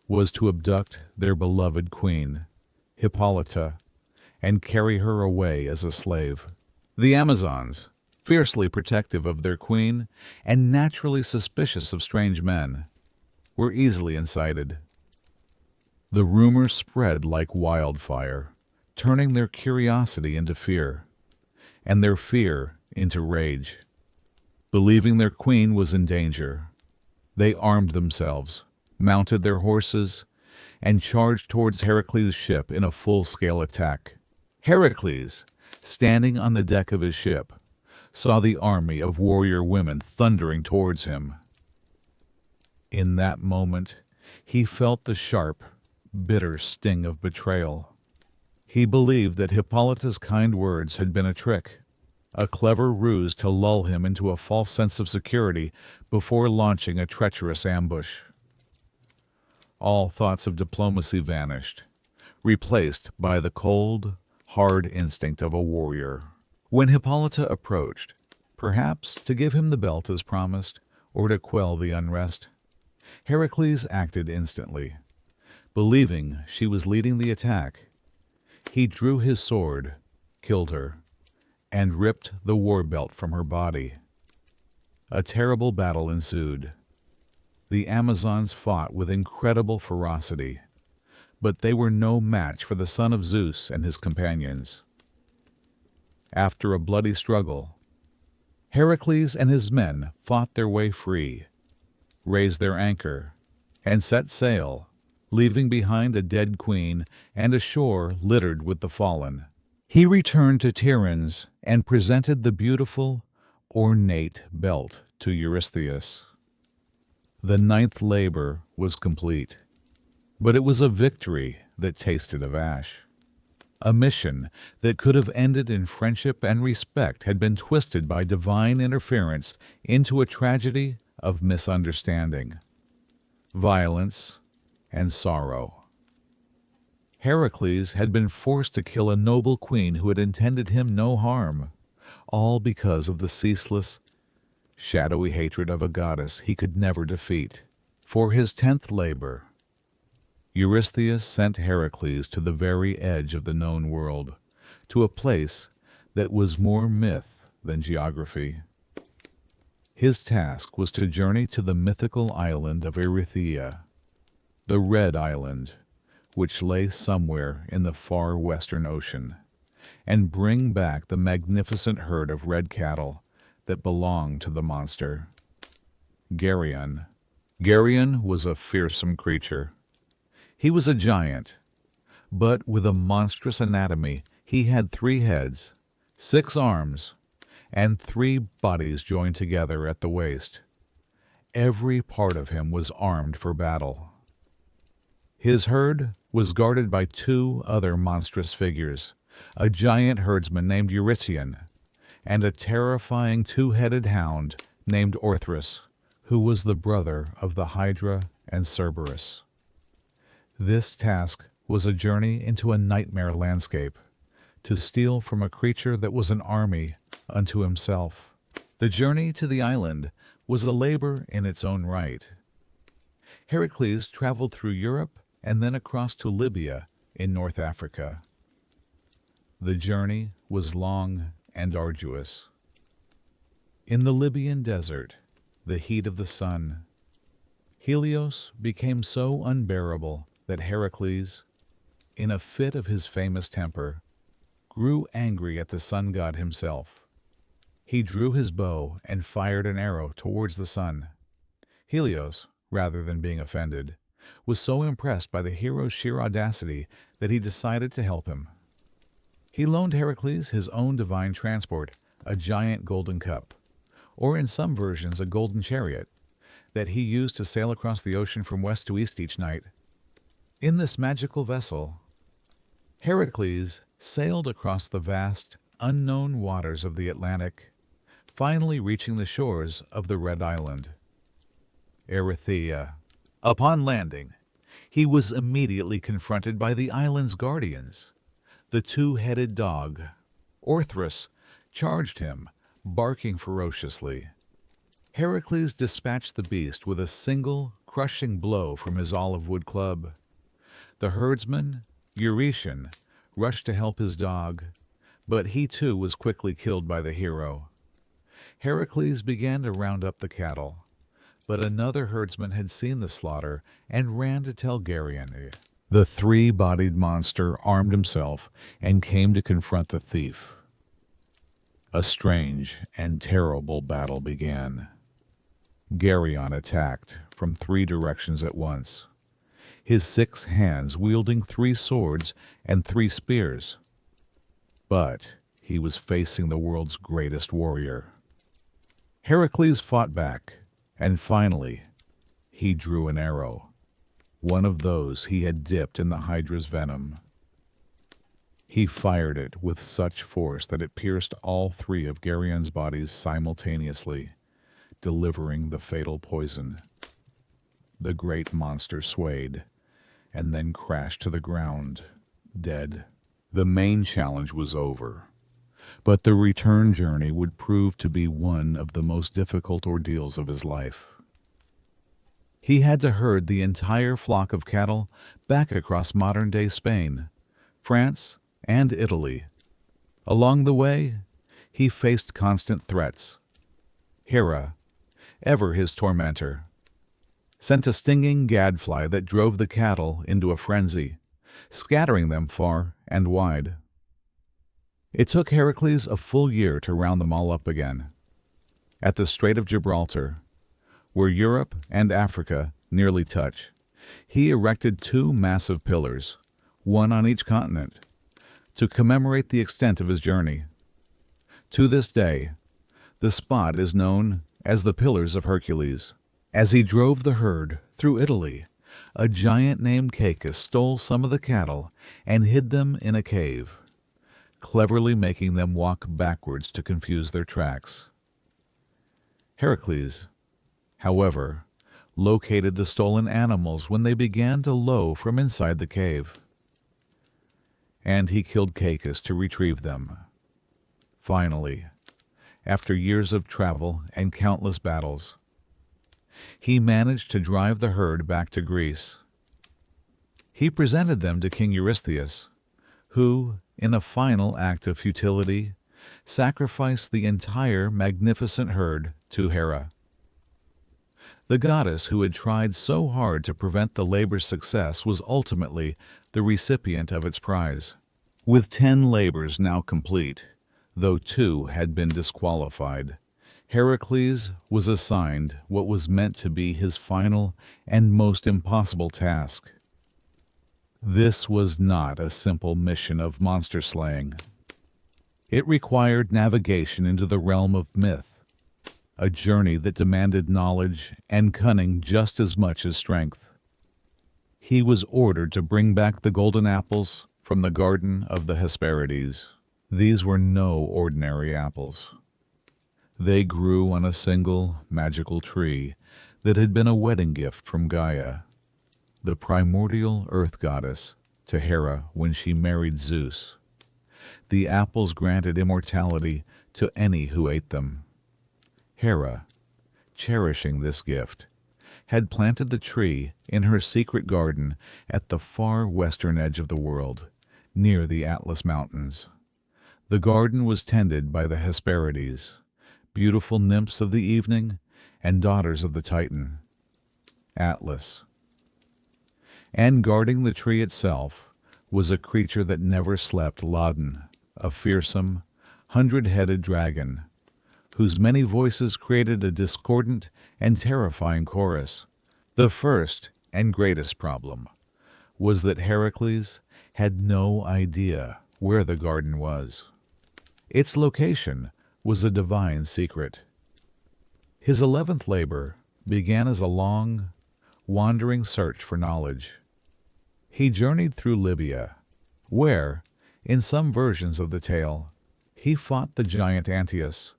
was to abduct their beloved queen, Hippolyta, and carry her away as a slave. The Amazons, fiercely protective of their queen and naturally suspicious of strange men, were easily incited. The rumor spread like wildfire, turning their curiosity into fear, and their fear into rage. Believing their queen was in danger, they armed themselves, mounted their horses, and charged towards Heracles' ship in a full-scale attack. Heracles, standing on the deck of his ship, saw the army of warrior women thundering towards him. In that moment, he felt the sharp, bitter sting of betrayal. He believed that Hippolyta's kind words had been a trick, a clever ruse to lull him into a false sense of security before launching a treacherous ambush. All thoughts of diplomacy vanished, replaced by the cold, hard instinct of a warrior. When Hippolyta approached, perhaps to give him the belt as promised, or to quell the unrest, Heracles acted instantly. Believing she was leading the attack, he drew his sword, killed her, and ripped the war belt from her body. A terrible battle ensued. The Amazons fought with incredible ferocity, but they were no match for the son of Zeus and his companions. After a bloody struggle, Heracles and his men fought their way free, raised their anchor, and set sail, leaving behind a dead queen and a shore littered with the fallen. He returned to Tiryns and presented the beautiful, ornate belt to Eurystheus. The ninth labor was complete, but it was a victory that tasted of ash. A mission that could have ended in friendship and respect had been twisted by divine interference into a tragedy of misunderstanding, violence, and sorrow. Heracles had been forced to kill a noble queen who had intended him no harm, all because of the ceaseless, shadowy hatred of a goddess he could never defeat. For his 10th labor, Eurystheus sent Heracles to the very edge of the known world, to a place that was more myth than geography. His task was to journey to the mythical island of Erythea, the Red Island, which lay somewhere in the far western ocean, and bring back the magnificent herd of red cattle that belonged to the monster, Geryon. Geryon was a fearsome creature. He was a giant, but with a monstrous anatomy. He had 3 heads, 6 arms, and 3 bodies joined together at the waist. Every part of him was armed for battle. His herd was guarded by 2 other monstrous figures, a giant herdsman named Eurytion, and a terrifying 2-headed hound named Orthrus, who was the brother of the Hydra and Cerberus. This task was a journey into a nightmare landscape, to steal from a creature that was an army unto himself. The journey to the island was a labor in its own right. Heracles traveled through Europe and then across to Libya in North Africa. The journey was long and arduous. In the Libyan desert, the heat of the sun, Helios became so unbearable that Heracles, in a fit of his famous temper, grew angry at the sun god himself. He drew his bow and fired an arrow towards the sun. Helios, rather than being offended, was so impressed by the hero's sheer audacity that he decided to help him. He loaned Heracles his own divine transport, a giant golden cup, or in some versions a golden chariot, that he used to sail across the ocean from west to east each night. In this magical vessel, Heracles sailed across the vast, unknown waters of the Atlantic, finally reaching the shores of the Red Island, Erythea. Upon landing, he was immediately confronted by the island's guardians. The 2-headed dog, Orthrus, charged him, barking ferociously. Heracles dispatched the beast with a single, crushing blow from his olive wood club. The herdsman, Eurytion, rushed to help his dog, but he too was quickly killed by the hero. Heracles began to round up the cattle, but another herdsman had seen the slaughter and ran to tell Geryon. The 3-bodied monster armed himself and came to confront the thief. A strange and terrible battle began. Geryon attacked from 3 directions at once, his 6 hands wielding 3 swords and 3 spears. But he was facing the world's greatest warrior. Heracles fought back, and finally, he drew an arrow, one of those he had dipped in the Hydra's venom. He fired it with such force that it pierced all 3 of Geryon's bodies simultaneously, delivering the fatal poison. The great monster swayed, and then crashed to the ground, dead. The main challenge was over, but the return journey would prove to be one of the most difficult ordeals of his life. He had to herd the entire flock of cattle back across modern-day Spain, France, and Italy. Along the way, he faced constant threats. Hera, ever his tormentor, sent a stinging gadfly that drove the cattle into a frenzy, scattering them far and wide. It took Heracles a full year to round them all up again. At the Strait of Gibraltar, where Europe and Africa nearly touch, he erected two massive pillars, one on each continent, to commemorate the extent of his journey. To this day, the spot is known as the Pillars of Hercules. As he drove the herd through Italy, a giant named Cacus stole some of the cattle and hid them in a cave, cleverly making them walk backwards to confuse their tracks. Heracles, however, located the stolen animals when they began to low from inside the cave, and he killed Cacus to retrieve them. Finally, after years of travel and countless battles, he managed to drive the herd back to Greece. He presented them to King Eurystheus, who, in a final act of futility, sacrificed the entire magnificent herd to Hera. The goddess who had tried so hard to prevent the labor's success was ultimately the recipient of its prize. With 10 labors now complete, though 2 had been disqualified, Heracles was assigned what was meant to be his final and most impossible task. This was not a simple mission of monster slaying. It required navigation into the realm of myth, a journey that demanded knowledge and cunning just as much as strength. He was ordered to bring back the golden apples from the Garden of the Hesperides. These were no ordinary apples. They grew on a single magical tree that had been a wedding gift from Gaia, the primordial earth goddess, to Hera when she married Zeus. The apples granted immortality to any who ate them. Hera, cherishing this gift, had planted the tree in her secret garden at the far western edge of the world, near the Atlas Mountains. The garden was tended by the Hesperides, beautiful nymphs of the evening and daughters of the Titan, Atlas. And guarding the tree itself was a creature that never slept, Ladin, a fearsome, 100-headed dragon, whose many voices created a discordant and terrifying chorus. The first and greatest problem was that Heracles had no idea where the garden was. Its location was a divine secret. His 11th labor began as a long, wandering search for knowledge. He journeyed through Libya, where, in some versions of the tale, he fought the giant Antaeus,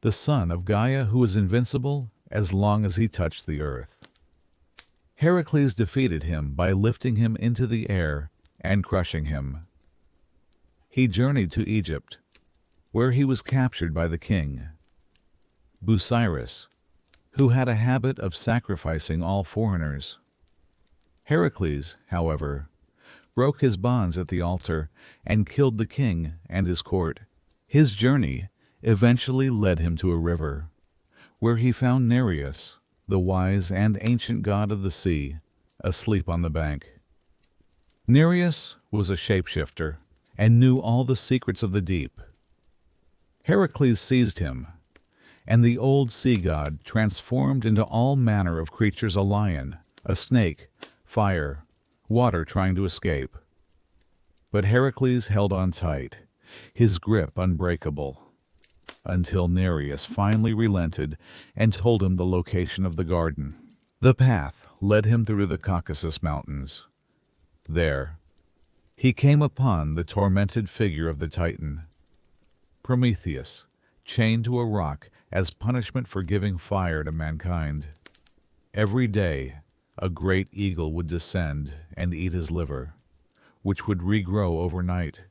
the son of Gaia who was invincible as long as he touched the earth. Heracles defeated him by lifting him into the air and crushing him. He journeyed to Egypt, where he was captured by the king, Busiris, who had a habit of sacrificing all foreigners. Heracles, however, broke his bonds at the altar and killed the king and his court. His journey eventually led him to a river, where he found Nereus, the wise and ancient god of the sea, asleep on the bank. Nereus was a shapeshifter and knew all the secrets of the deep. Heracles seized him, and the old sea god transformed into all manner of creatures: a lion, a snake, fire, water trying to escape. But Heracles held on tight, his grip unbreakable, until Nereus finally relented and told him the location of the garden. The path led him through the Caucasus Mountains. There, he came upon the tormented figure of the Titan, Prometheus, chained to a rock as punishment for giving fire to mankind. Every day, a great eagle would descend and eat his liver, which would regrow overnight.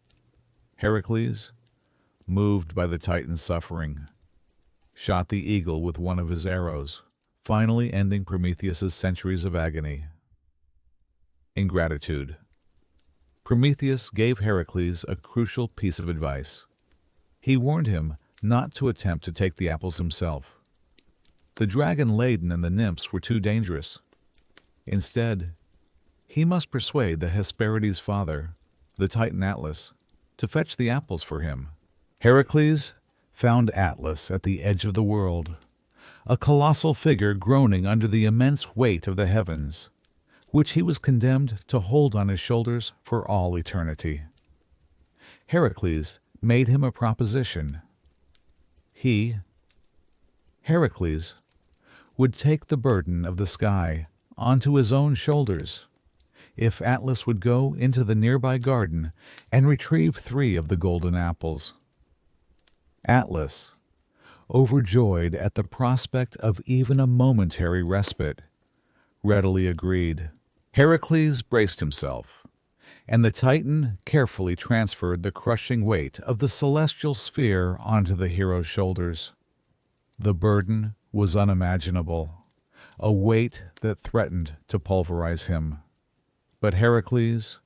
Heracles, moved by the Titan's suffering, shot the eagle with one of his arrows, finally ending Prometheus's centuries of agony. Ingratitude. Prometheus gave Heracles a crucial piece of advice. He warned him not to attempt to take the apples himself. The dragon-laden and the nymphs were too dangerous. Instead, he must persuade the Hesperides' father, the Titan Atlas, to fetch the apples for him. Heracles found Atlas at the edge of the world, a colossal figure groaning under the immense weight of the heavens, which he was condemned to hold on his shoulders for all eternity. Heracles made him a proposition. He, Heracles, would take the burden of the sky onto his own shoulders if Atlas would go into the nearby garden and retrieve 3 of the golden apples. Atlas, overjoyed at the prospect of even a momentary respite, readily agreed. Heracles braced himself, and the Titan carefully transferred the crushing weight of the celestial sphere onto the hero's shoulders. The burden was unimaginable, a weight that threatened to pulverize him. But Heracles,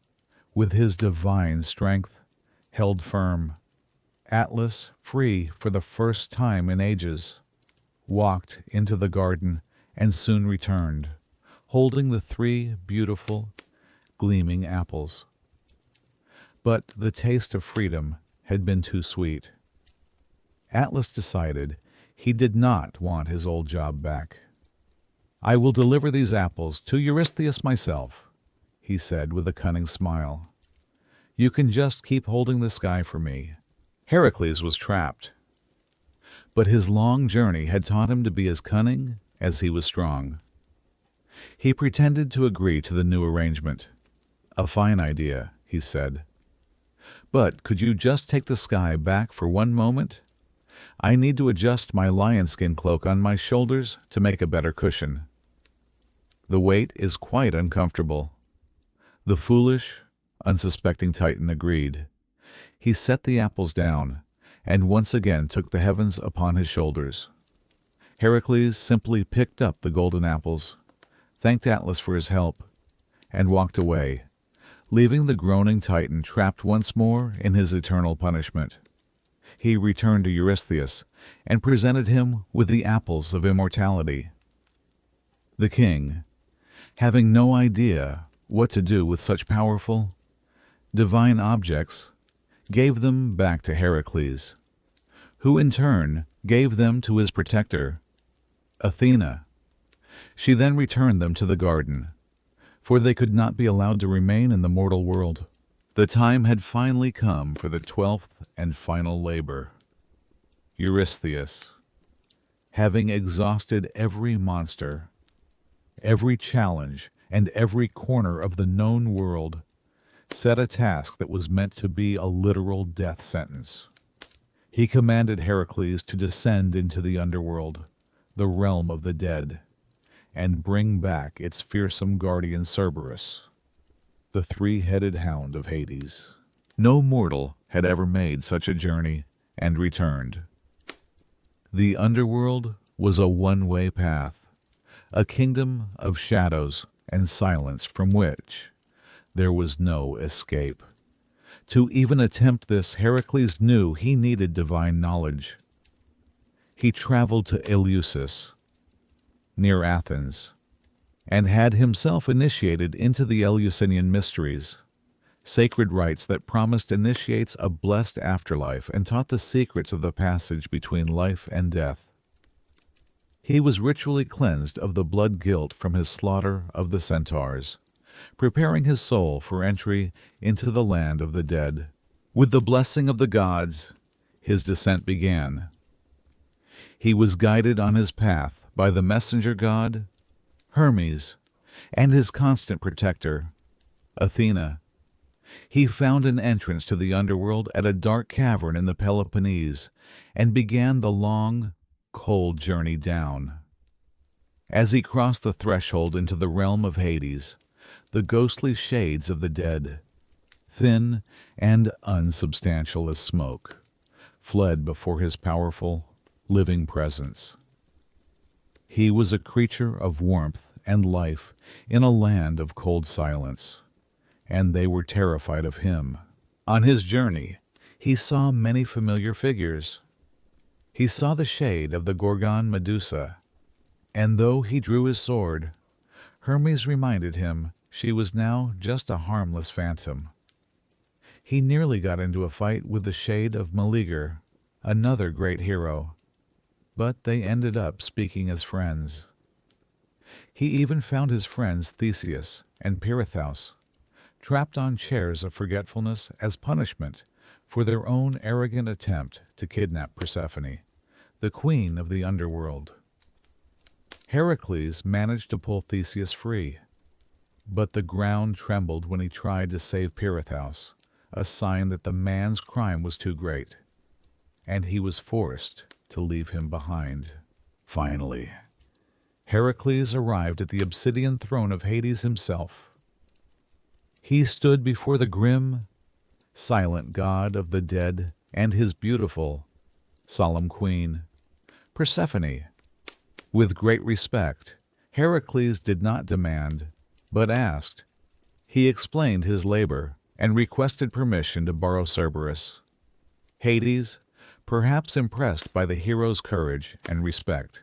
with his divine strength, held firm. Atlas, free for the first time in ages, walked into the garden and soon returned, holding the 3 beautiful, gleaming apples. But the taste of freedom had been too sweet. Atlas decided he did not want his old job back. "I will deliver these apples to Eurystheus myself," he said with a cunning smile. "You can just keep holding the sky for me." Heracles was trapped, but his long journey had taught him to be as cunning as he was strong. He pretended to agree to the new arrangement. "A fine idea," he said. "But could you just take the sky back for one moment? I need to adjust my lion-skin cloak on my shoulders to make a better cushion. The weight is quite uncomfortable." The foolish, unsuspecting Titan agreed. He set the apples down, and once again took the heavens upon his shoulders. Heracles simply picked up the golden apples, thanked Atlas for his help, and walked away, leaving the groaning Titan trapped once more in his eternal punishment. He returned to Eurystheus and presented him with the apples of immortality. The king, having no idea what to do with such powerful, divine objects, gave them back to Heracles, who in turn gave them to his protector, Athena. She then returned them to the garden, for they could not be allowed to remain in the mortal world. The time had finally come for the 12th and final labor. Eurystheus, having exhausted every monster, every challenge, and every corner of the known world, set a task that was meant to be a literal death sentence. He commanded Heracles to descend into the underworld, the realm of the dead, and bring back its fearsome guardian Cerberus, the 3-headed hound of Hades. No mortal had ever made such a journey and returned. The underworld was a one-way path, a kingdom of shadows and silence from which there was no escape. To even attempt this, Heracles knew he needed divine knowledge. He traveled to Eleusis, near Athens, and had himself initiated into the Eleusinian mysteries, sacred rites that promised initiates a blessed afterlife and taught the secrets of the passage between life and death. He was ritually cleansed of the blood guilt from his slaughter of the centaurs, preparing his soul for entry into the land of the dead. With the blessing of the gods, his descent began. He was guided on his path by the messenger god, Hermes, and his constant protector, Athena. He found an entrance to the underworld at a dark cavern in the Peloponnese and began the long, cold journey down. As he crossed the threshold into the realm of Hades, the ghostly shades of the dead, thin and unsubstantial as smoke, fled before his powerful, living presence. He was a creature of warmth and life in a land of cold silence, and they were terrified of him. On his journey, he saw many familiar figures. He saw the shade of the Gorgon Medusa, and though he drew his sword, Hermes reminded him she was now just a harmless phantom. He nearly got into a fight with the shade of Meleager, another great hero, but they ended up speaking as friends. He even found his friends Theseus and Pirithous, trapped on chairs of forgetfulness as punishment for their own arrogant attempt to kidnap Persephone, the queen of the underworld. Heracles managed to pull Theseus free, but the ground trembled when he tried to save Pirithous, a sign that the man's crime was too great, and he was forced to leave him behind. Finally, Heracles arrived at the obsidian throne of Hades himself. He stood before the grim, silent god of the dead and his beautiful, solemn queen, Persephone. With great respect, Heracles did not demand, but asked. He explained his labor and requested permission to borrow Cerberus. Hades, perhaps impressed by the hero's courage and respect,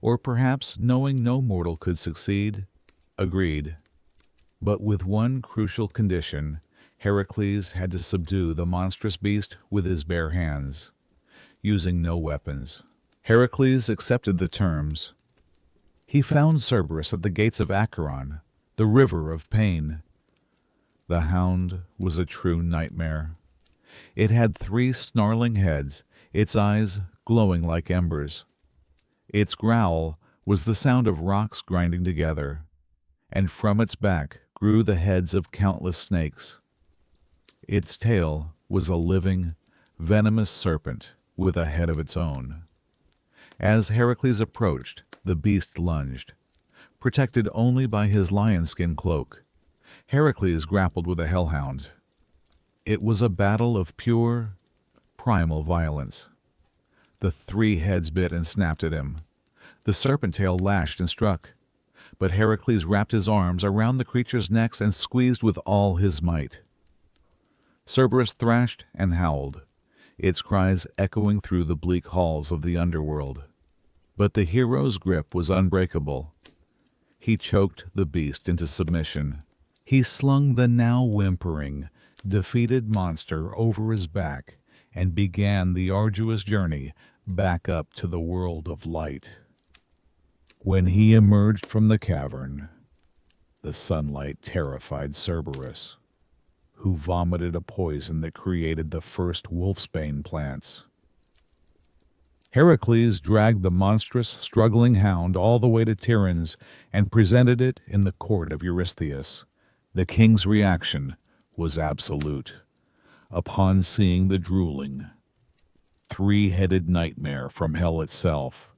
or perhaps knowing no mortal could succeed, agreed. But with one crucial condition, Heracles had to subdue the monstrous beast with his bare hands, using no weapons. Heracles accepted the terms. He found Cerberus at the gates of Acheron, the river of pain. The hound was a true nightmare. It had 3 snarling heads, its eyes glowing like embers. Its growl was the sound of rocks grinding together, and from its back grew the heads of countless snakes. Its tail was a living, venomous serpent with a head of its own. As Heracles approached, the beast lunged. Protected only by his lion-skin cloak, Heracles grappled with a hellhound. It was a battle of pure, primal violence. The 3 heads bit and snapped at him. The serpent tail lashed and struck, but Heracles wrapped his arms around the creature's necks and squeezed with all his might. Cerberus thrashed and howled, its cries echoing through the bleak halls of the underworld. But the hero's grip was unbreakable. He choked the beast into submission. He slung the now whimpering, defeated monster over his back and began the arduous journey back up to the world of light. When he emerged from the cavern, the sunlight terrified Cerberus, who vomited a poison that created the first wolfsbane plants. Heracles dragged the monstrous, struggling hound all the way to Tiryns and presented it in the court of Eurystheus. The king's reaction was absolute. Upon seeing the drooling, 3-headed nightmare from hell itself,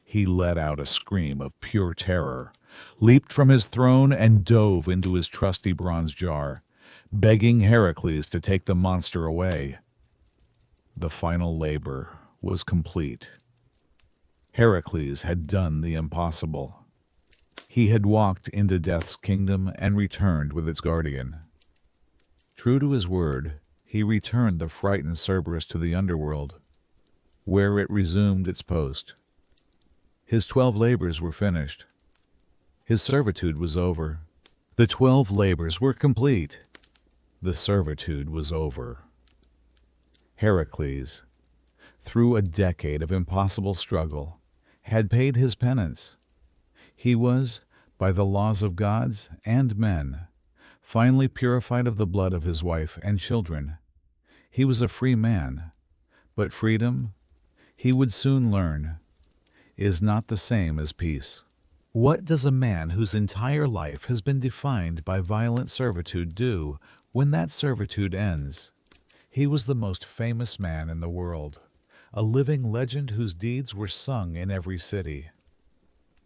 he let out a scream of pure terror, leaped from his throne, and dove into his trusty bronze jar, begging Heracles to take the monster away. The final labor was complete. Heracles had done the impossible. He had walked into Death's kingdom and returned with its guardian. True to his word, he returned the frightened Cerberus to the underworld, where it resumed its post. His 12 labors were finished. His servitude was over. The 12 labors were complete. The servitude was over. Heracles, through a decade of impossible struggle, had paid his penance. He was, by the laws of gods and men, finally purified of the blood of his wife and children. He was a free man, but freedom, he would soon learn, is not the same as peace. What does a man whose entire life has been defined by violent servitude do when that servitude ends? He was the most famous man in the world, a living legend whose deeds were sung in every city.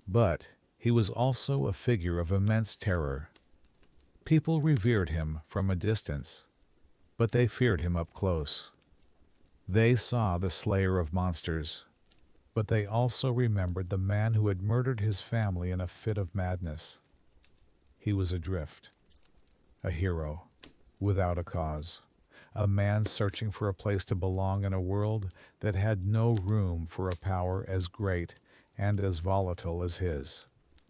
But he was also a figure of immense terror. People revered him from a distance, but they feared him up close. They saw the slayer of monsters, but they also remembered the man who had murdered his family in a fit of madness. He was adrift, a hero, without a cause, a man searching for a place to belong in a world that had no room for a power as great and as volatile as his.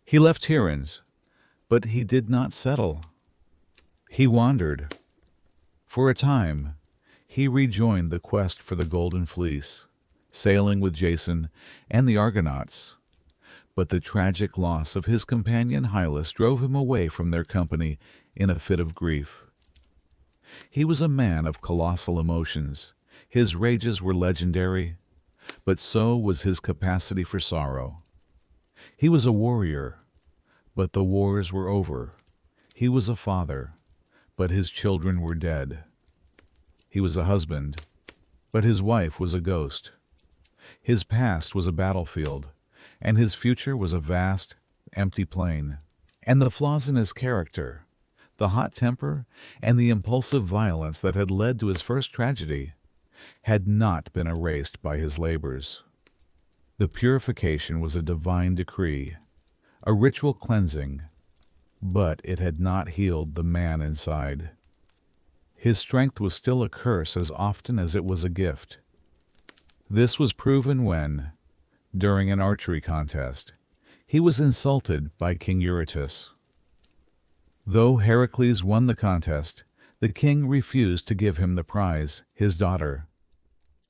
He left Tiryns, but he did not settle. He wandered. For a time, he rejoined the quest for the Golden Fleece, sailing with Jason and the Argonauts. But the tragic loss of his companion Hylas drove him away from their company in a fit of grief. He was a man of colossal emotions. His rages were legendary, but so was his capacity for sorrow. He was a warrior, but the wars were over. He was a father, but his children were dead. He was a husband, but his wife was a ghost. His past was a battlefield, and his future was a vast, empty plain. And the flaws in his character, the hot temper, and the impulsive violence that had led to his first tragedy, had not been erased by his labors. The purification was a divine decree, a ritual cleansing, but it had not healed the man inside. His strength was still a curse as often as it was a gift. This was proven when, during an archery contest, he was insulted by King Eurytus. Though Heracles won the contest, the king refused to give him the prize, his daughter.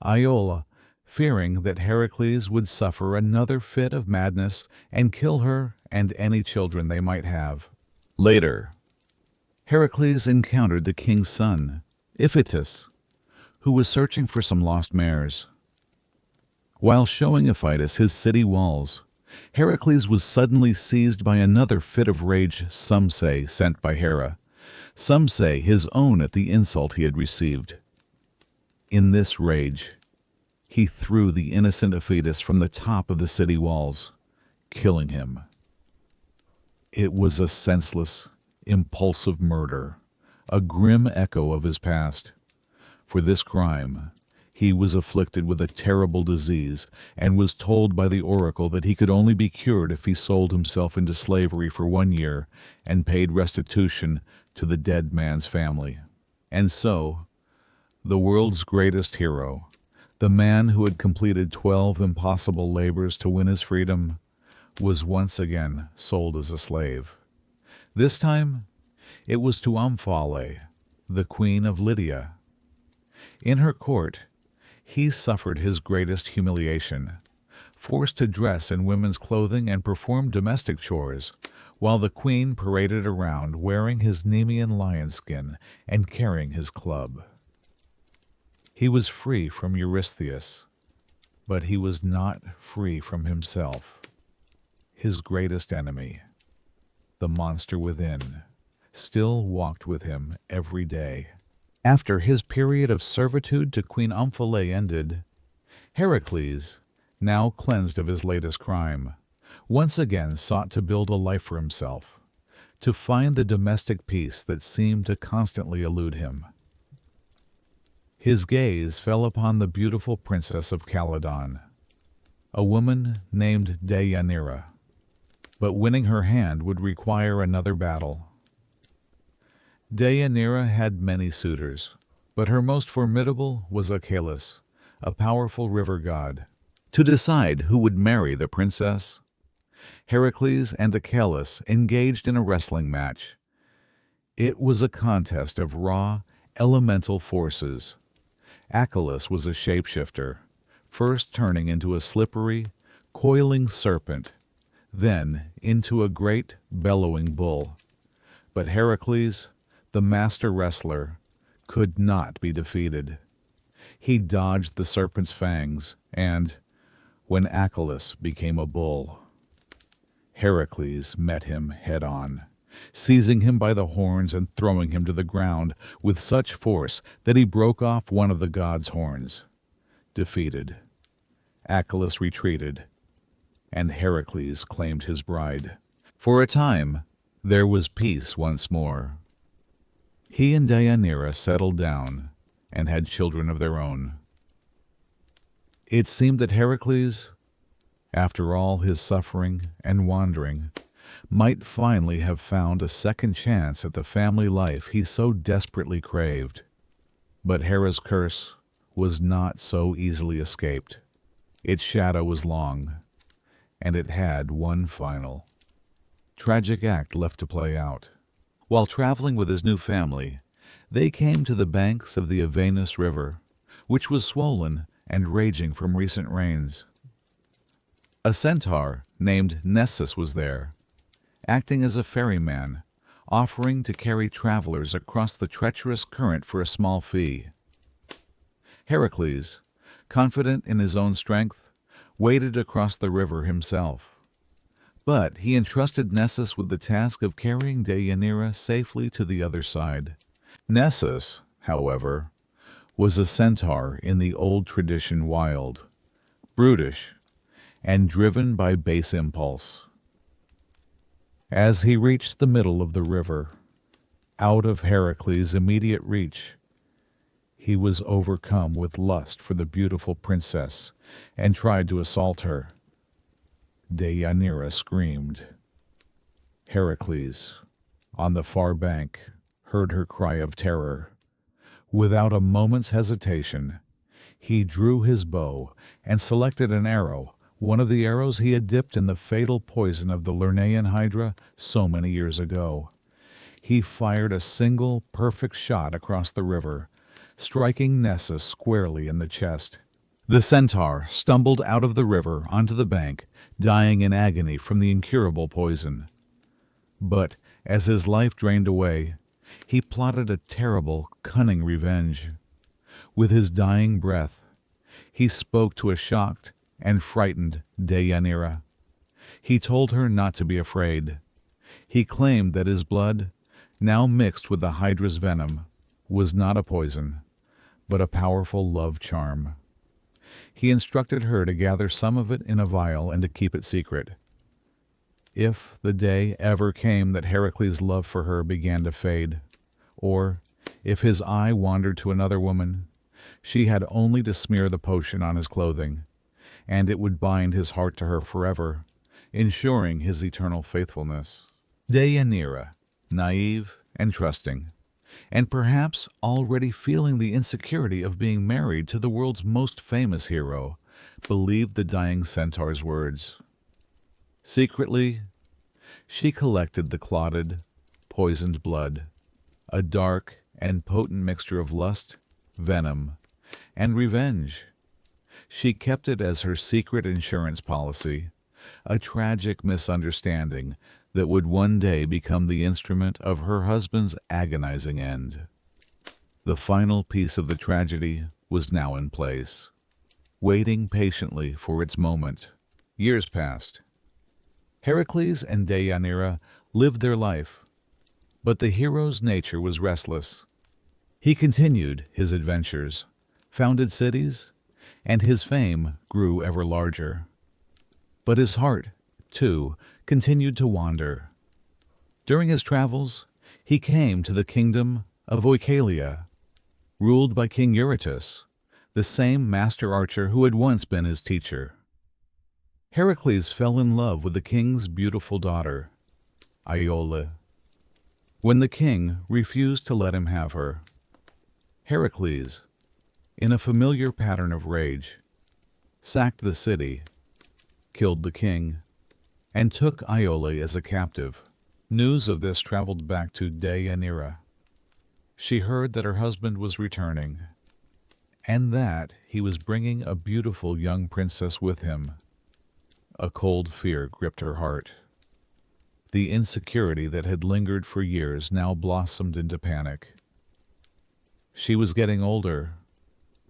Iola, fearing that Heracles would suffer another fit of madness and kill her and any children they might have. Later, Heracles encountered the king's son, Iphitus, who was searching for some lost mares. While showing Iphitus his city walls, Heracles was suddenly seized by another fit of rage, some say sent by Hera, some say his own at the insult he had received. In this rage, he threw the innocent Iphitus from the top of the city walls, killing him. It was a senseless, impulsive murder, a grim echo of his past. For this crime, he was afflicted with a terrible disease and was told by the oracle that he could only be cured if he sold himself into slavery for 1 year and paid restitution to the dead man's family. And so, the world's greatest hero, the man who had completed 12 impossible labors to win his freedom, was once again sold as a slave. This time, it was to Omphale, the queen of Lydia. In her court, he suffered his greatest humiliation, forced to dress in women's clothing and perform domestic chores, while the queen paraded around wearing his Nemean lion skin and carrying his club. He was free from Eurystheus, but he was not free from himself. His greatest enemy, the monster within, still walked with him every day. After his period of servitude to Queen Omphale ended, Heracles, now cleansed of his latest crime, once again sought to build a life for himself, to find the domestic peace that seemed to constantly elude him. His gaze fell upon the beautiful princess of Calydon, a woman named Deianira, but winning her hand would require another battle. Deianira had many suitors, but her most formidable was Heracles, a powerful river god. To decide who would marry the princess, Heracles and Heracles engaged in a wrestling match. It was a contest of raw, elemental forces. Heracles was a shapeshifter, first turning into a slippery, coiling serpent, then into a great, bellowing bull. But Heracles, the master wrestler, could not be defeated. He dodged the serpent's fangs, and, when Heracles became a bull, Heracles met him head-on, seizing him by the horns and throwing him to the ground with such force that he broke off one of the god's horns. Defeated, Heracles retreated, and Heracles claimed his bride. For a time, there was peace once more. He and Deianira settled down and had children of their own. It seemed that Heracles, after all his suffering and wandering, might finally have found a second chance at the family life he so desperately craved. But Hera's curse was not so easily escaped. Its shadow was long, and it had one final, tragic act left to play out. While traveling with his new family, they came to the banks of the Avenus River, which was swollen and raging from recent rains. A centaur named Nessus was there, acting as a ferryman, offering to carry travelers across the treacherous current for a small fee. Heracles, confident in his own strength, waded across the river himself. But he entrusted Nessus with the task of carrying Deianira safely to the other side. Nessus, however, was a centaur in the old tradition wild, brutish, and driven by base impulse. As he reached the middle of the river, out of Heracles' immediate reach, he was overcome with lust for the beautiful princess and tried to assault her. Deianira screamed. Heracles, on the far bank, heard her cry of terror. Without a moment's hesitation, he drew his bow and selected an arrow, one of the arrows he had dipped in the fatal poison of the Lernaean Hydra so many years ago. He fired a single, perfect shot across the river, striking Nessus squarely in the chest. The centaur stumbled out of the river onto the bank, dying in agony from the incurable poison. But as his life drained away, he plotted a terrible, cunning revenge. With his dying breath, he spoke to a shocked and frightened Deianira. He told her not to be afraid. He claimed that his blood, now mixed with the Hydra's venom, was not a poison, but a powerful love charm. He instructed her to gather some of it in a vial and to keep it secret. If the day ever came that Heracles' love for her began to fade, or if his eye wandered to another woman, she had only to smear the potion on his clothing, and it would bind his heart to her forever, ensuring his eternal faithfulness. Deianira, naive and trusting, and perhaps already feeling the insecurity of being married to the world's most famous hero, believed the dying centaur's words. Secretly, she collected the clotted, poisoned blood, a dark and potent mixture of lust, venom, and revenge. She kept it as her secret insurance policy, a tragic misunderstanding that would one day become the instrument of her husband's agonizing end. The final piece of the tragedy was now in place, waiting patiently for its moment. Years passed. Heracles and Deianira lived their life, but the hero's nature was restless. He continued his adventures, founded cities, and his fame grew ever larger. But his heart, too, continued to wander. During his travels, he came to the kingdom of Oichalia, ruled by King Eurytus, the same master archer who had once been his teacher. Heracles fell in love with the king's beautiful daughter, Iole. When the king refused to let him have her, Heracles, in a familiar pattern of rage, sacked the city, killed the king, and took Iole as a captive. News of this traveled back to Deianira. She heard that her husband was returning, and that he was bringing a beautiful young princess with him. A cold fear gripped her heart. The insecurity that had lingered for years now blossomed into panic. She was getting older,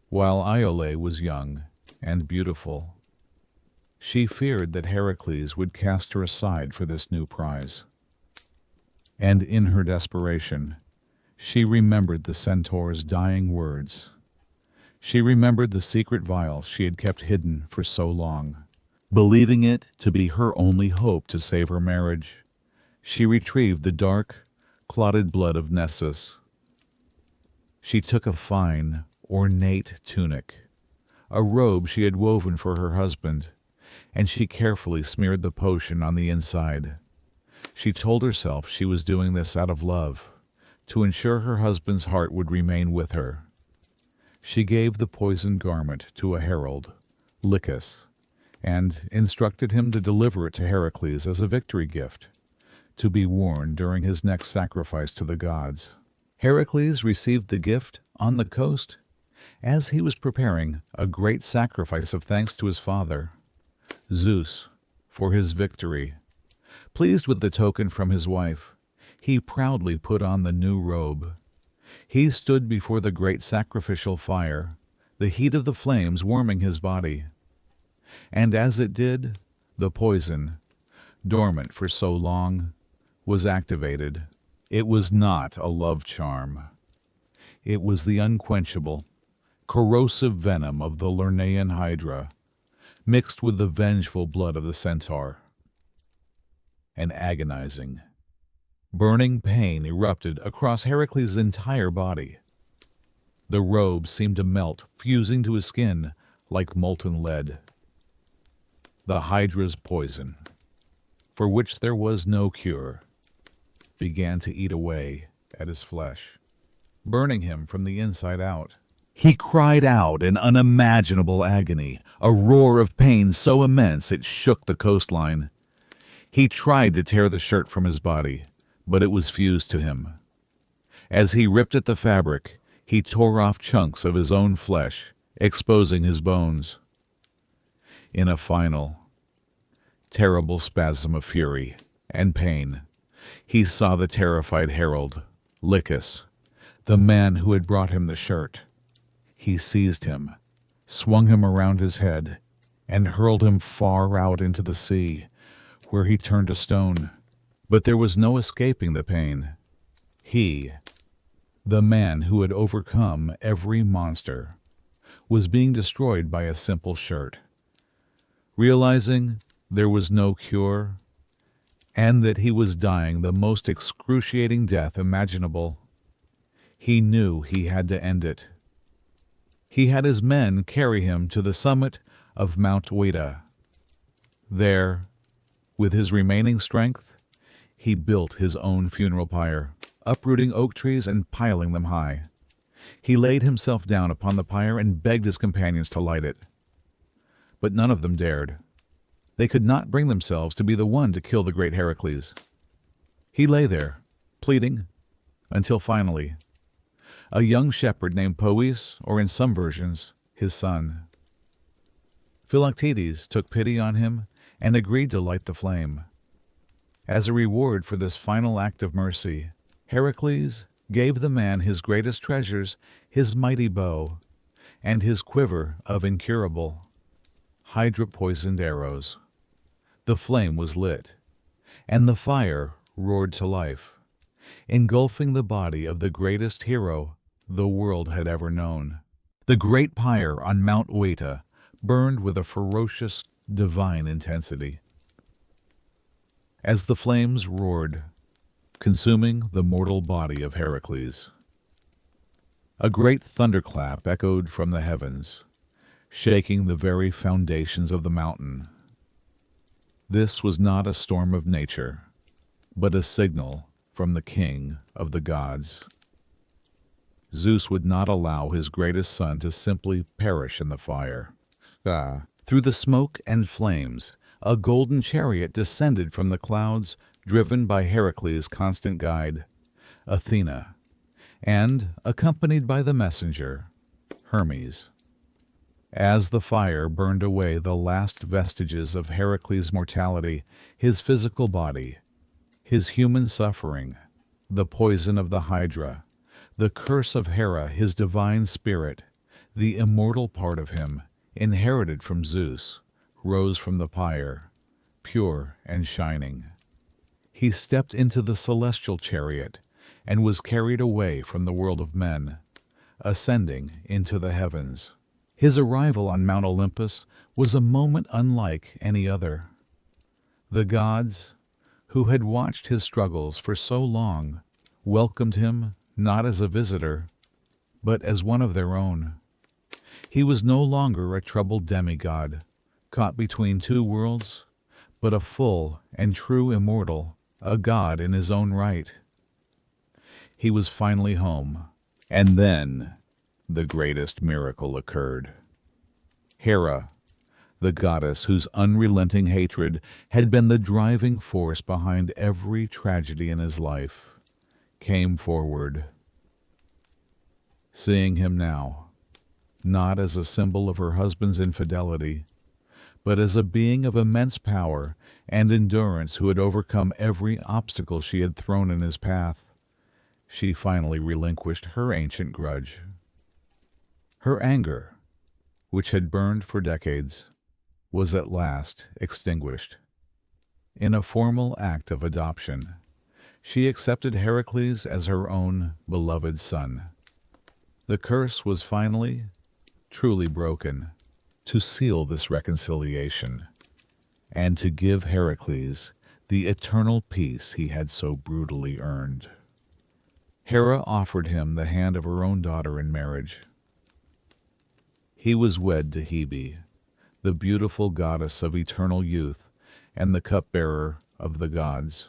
while Iole was young and beautiful. She feared that Heracles would cast her aside for this new prize. And in her desperation, she remembered the centaur's dying words. She remembered the secret vial she had kept hidden for so long. Believing it to be her only hope to save her marriage, she retrieved the dark, clotted blood of Nessus. She took a fine, ornate tunic, a robe she had woven for her husband, and she carefully smeared the potion on the inside. She told herself she was doing this out of love, to ensure her husband's heart would remain with her. She gave the poisoned garment to a herald, Lycus, and instructed him to deliver it to Heracles as a victory gift, to be worn during his next sacrifice to the gods. Heracles received the gift on the coast as he was preparing a great sacrifice of thanks to his father, Zeus, for his victory. Pleased with the token from his wife, he proudly put on the new robe. He stood before the great sacrificial fire, the heat of the flames warming his body. And as it did, the poison, dormant for so long, was activated. It was not a love charm. It was the unquenchable, corrosive venom of the Lernaean hydra, mixed with the vengeful blood of the centaur. An agonizing, burning pain erupted across Heracles' entire body. The robe seemed to melt, fusing to his skin like molten lead. The hydra's poison, for which there was no cure, began to eat away at his flesh, burning him from the inside out. He cried out in unimaginable agony, a roar of pain so immense it shook the coastline. He tried to tear the shirt from his body, but it was fused to him. As he ripped at the fabric, he tore off chunks of his own flesh, exposing his bones. In a final, terrible spasm of fury and pain, he saw the terrified herald, Lycus, the man who had brought him the shirt. He seized him, swung him around his head, and hurled him far out into the sea, where he turned to stone. But there was no escaping the pain. He, the man who had overcome every monster, was being destroyed by a simple shirt. Realizing there was no cure, and that he was dying the most excruciating death imaginable, he knew he had to end it. He had his men carry him to the summit of Mount Oeta. There, with his remaining strength, he built his own funeral pyre, uprooting oak trees and piling them high. He laid himself down upon the pyre and begged his companions to light it. But none of them dared. They could not bring themselves to be the one to kill the great Heracles. He lay there, pleading, until finally, a young shepherd named Poes, or in some versions, his son, Philoctetes, took pity on him and agreed to light the flame. As a reward for this final act of mercy, Heracles gave the man his greatest treasures, his mighty bow, and his quiver of incurable, hydra-poisoned arrows. The flame was lit, and the fire roared to life, engulfing the body of the greatest hero the world had ever known. The great pyre on Mount Oeta burned with a ferocious, divine intensity. As the flames roared, consuming the mortal body of Heracles, a great thunderclap echoed from the heavens, shaking the very foundations of the mountain. This was not a storm of nature, but a signal from the king of the gods. Zeus would not allow his greatest son to simply perish in the fire. Through the smoke and flames, a golden chariot descended from the clouds, driven by Heracles' constant guide, Athena, and accompanied by the messenger, Hermes. As the fire burned away the last vestiges of Heracles' mortality, his physical body, his human suffering, the poison of the Hydra, the curse of Hera, his divine spirit, the immortal part of him, inherited from Zeus, rose from the pyre, pure and shining. He stepped into the celestial chariot and was carried away from the world of men, ascending into the heavens. His arrival on Mount Olympus was a moment unlike any other. The gods, who had watched his struggles for so long, welcomed him not as a visitor, but as one of their own. He was no longer a troubled demigod, caught between two worlds, but a full and true immortal, a god in his own right. He was finally home, and then the greatest miracle occurred. Hera, the goddess whose unrelenting hatred had been the driving force behind every tragedy in his life, came forward. Seeing him now, not as a symbol of her husband's infidelity, but as a being of immense power and endurance who had overcome every obstacle she had thrown in his path, she finally relinquished her ancient grudge. Her anger, which had burned for decades, was at last extinguished. In a formal act of adoption, she accepted Heracles as her own beloved son. The curse was finally, truly broken, to seal this reconciliation, and to give Heracles the eternal peace he had so brutally earned. Hera offered him the hand of her own daughter in marriage. He was wed to Hebe, the beautiful goddess of eternal youth and the cupbearer of the gods.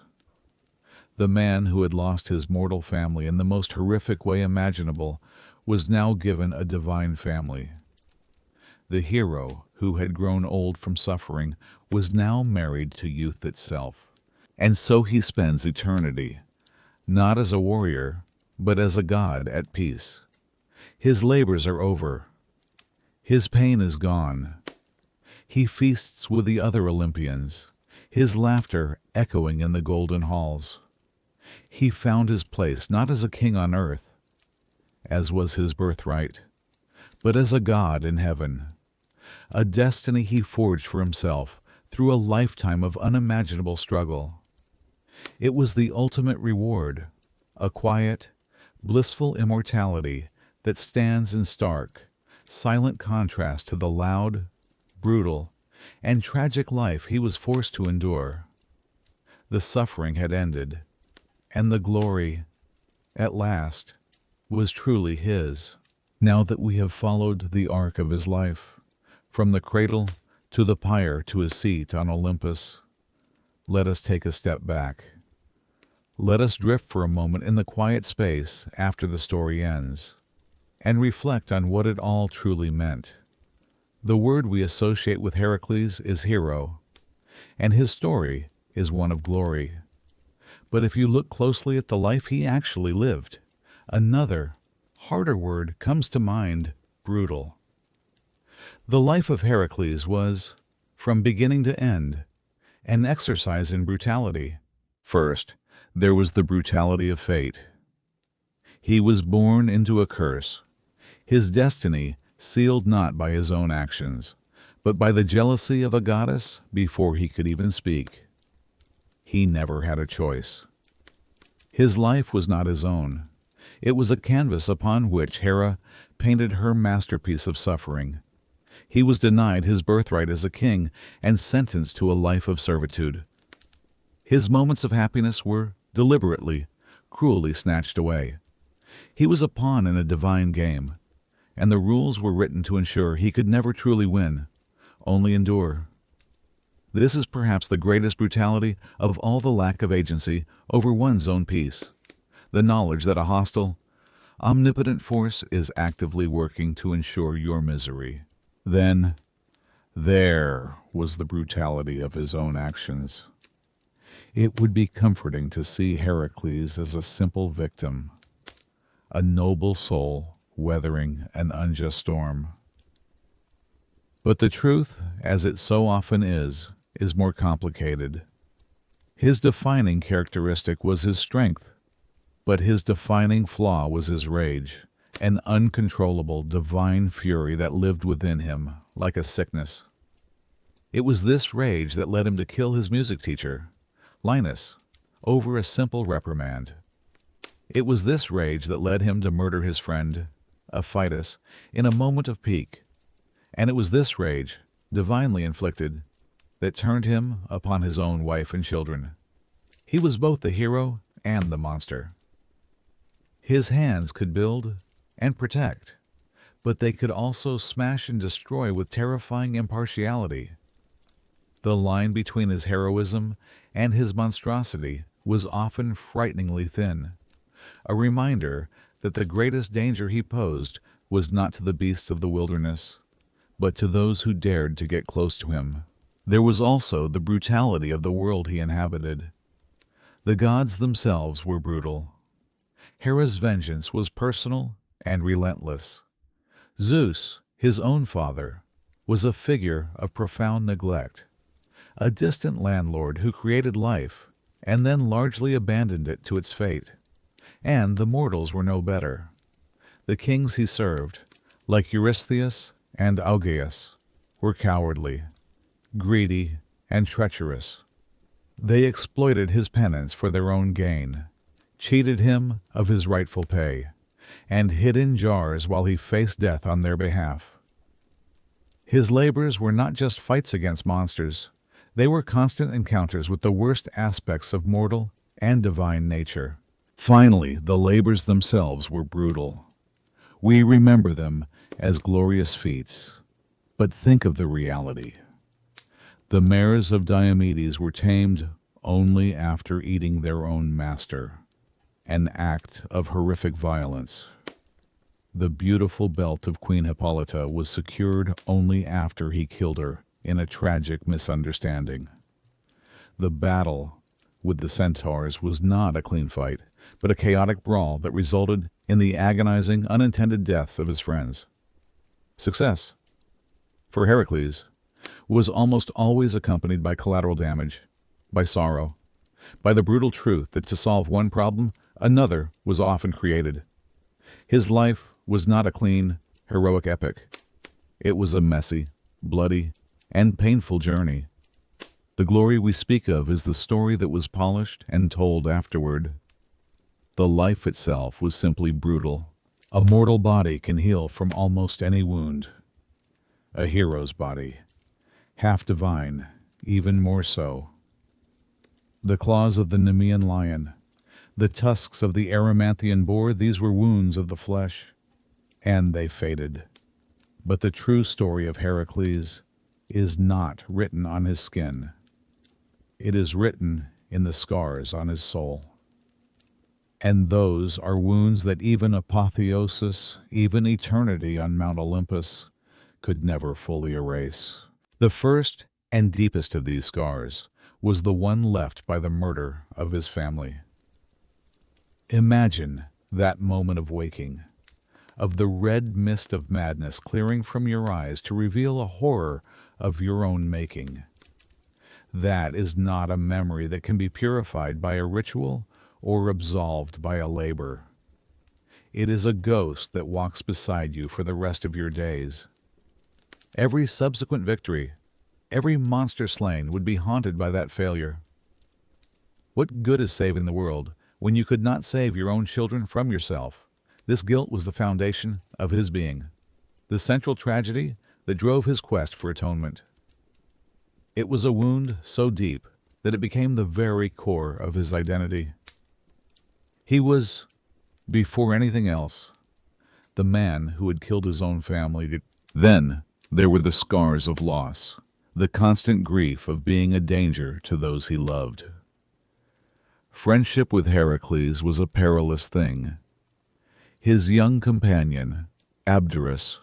The man who had lost his mortal family in the most horrific way imaginable was now given a divine family. The hero, who had grown old from suffering, was now married to youth itself, and so he spends eternity, not as a warrior, but as a god at peace. His labors are over. His pain is gone. He feasts with the other Olympians, his laughter echoing in the golden halls. He found his place not as a king on earth, as was his birthright, but as a god in heaven, a destiny he forged for himself through a lifetime of unimaginable struggle. It was the ultimate reward, a quiet, blissful immortality that stands in stark, silent contrast to the loud, brutal, and tragic life he was forced to endure. The suffering had ended, and the glory, at last, was truly his. Now that we have followed the arc of his life, from the cradle to the pyre to his seat on Olympus, let us take a step back. Let us drift for a moment in the quiet space after the story ends, and reflect on what it all truly meant. The word we associate with Heracles is hero, and his story is one of glory. But if you look closely at the life he actually lived, another, harder word comes to mind: brutal. The life of Heracles was, from beginning to end, an exercise in brutality. First, there was the brutality of fate. He was born into a curse, his destiny sealed not by his own actions, but by the jealousy of a goddess before he could even speak. He never had a choice. His life was not his own. It was a canvas upon which Hera painted her masterpiece of suffering. He was denied his birthright as a king and sentenced to a life of servitude. His moments of happiness were deliberately, cruelly snatched away. He was a pawn in a divine game, and the rules were written to ensure he could never truly win, only endure. This is perhaps the greatest brutality of all: the lack of agency over one's own peace, the knowledge that a hostile, omnipotent force is actively working to ensure your misery. Then, there was the brutality of his own actions. It would be comforting to see Heracles as a simple victim, a noble soul weathering an unjust storm. But the truth, as it so often is more complicated. His defining characteristic was his strength, but his defining flaw was his rage, an uncontrollable divine fury that lived within him like a sickness. It was this rage that led him to kill his music teacher, Linus, over a simple reprimand. It was this rage that led him to murder his friend, Aphytus, in a moment of pique. And it was this rage, divinely inflicted, that turned him upon his own wife and children. He was both the hero and the monster. His hands could build and protect, but they could also smash and destroy with terrifying impartiality. The line between his heroism and his monstrosity was often frighteningly thin, a reminder that the greatest danger he posed was not to the beasts of the wilderness, but to those who dared to get close to him. There was also the brutality of the world he inhabited. The gods themselves were brutal. Hera's vengeance was personal and relentless. Zeus, his own father, was a figure of profound neglect, a distant landlord who created life and then largely abandoned it to its fate. And the mortals were no better. The kings he served, like Eurystheus and Augeas, were cowardly, greedy, and treacherous. They exploited his penance for their own gain, cheated him of his rightful pay, and hid in jars while he faced death on their behalf. His labors were not just fights against monsters. They were constant encounters with the worst aspects of mortal and divine nature. Finally, the labors themselves were brutal. We remember them as glorious feats, but think of the reality. The mares of Diomedes were tamed only after eating their own master, an act of horrific violence. The beautiful belt of Queen Hippolyta was secured only after he killed her in a tragic misunderstanding. The battle with the centaurs was not a clean fight, but a chaotic brawl that resulted in the agonizing, unintended deaths of his friends. Success, for Heracles, was almost always accompanied by collateral damage, by sorrow, by the brutal truth that to solve one problem, another was often created. His life was not a clean, heroic epic. It was a messy, bloody, and painful journey. The glory we speak of is the story that was polished and told afterward. The life itself was simply brutal. A mortal body can heal from almost any wound. A hero's body, half divine, even more so. The claws of the Nemean lion, the tusks of the Erymanthian boar, these were wounds of the flesh, and they faded. But the true story of Heracles is not written on his skin. It is written in the scars on his soul. And those are wounds that even apotheosis, even eternity on Mount Olympus, could never fully erase. The first and deepest of these scars was the one left by the murder of his family. Imagine that moment of waking, of the red mist of madness clearing from your eyes to reveal a horror of your own making. That is not a memory that can be purified by a ritual or absolved by a labor. It is a ghost that walks beside you for the rest of your days. Every subsequent victory, every monster slain would be haunted by that failure. What good is saving the world when you could not save your own children from yourself? This guilt was the foundation of his being, the central tragedy that drove his quest for atonement. It was a wound so deep that it became the very core of his identity. He was, before anything else, the man who had killed his own family. Then there were the scars of loss, the constant grief of being a danger to those he loved. Friendship with Heracles was a perilous thing. His young companion, Abderus,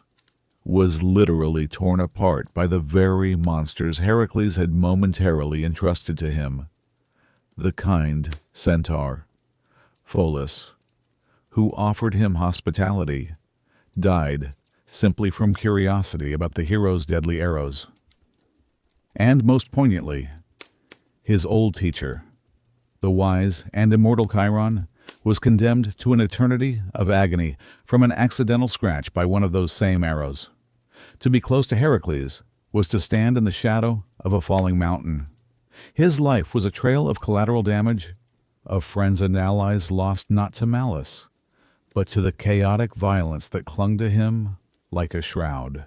was literally torn apart by the very monsters Heracles had momentarily entrusted to him. The kind centaur, Pholus, who offered him hospitality, died simply from curiosity about the hero's deadly arrows. And most poignantly, his old teacher, the wise and immortal Chiron, was condemned to an eternity of agony from an accidental scratch by one of those same arrows. To be close to Heracles was to stand in the shadow of a falling mountain. His life was a trail of collateral damage, of friends and allies lost not to malice, but to the chaotic violence that clung to him like a shroud.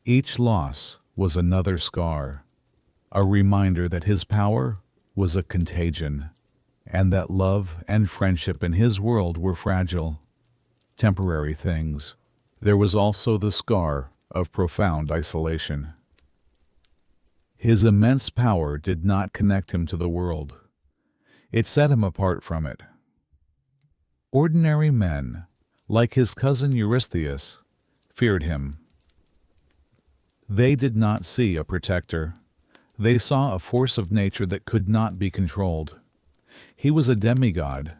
Each loss was another scar, a reminder that his power was a contagion, and that love and friendship in his world were fragile, temporary things. There was also the scar of profound isolation. His immense power did not connect him to the world. It set him apart from it. Ordinary men, like his cousin Eurystheus, feared him. They did not see a protector. They saw a force of nature that could not be controlled. He was a demigod,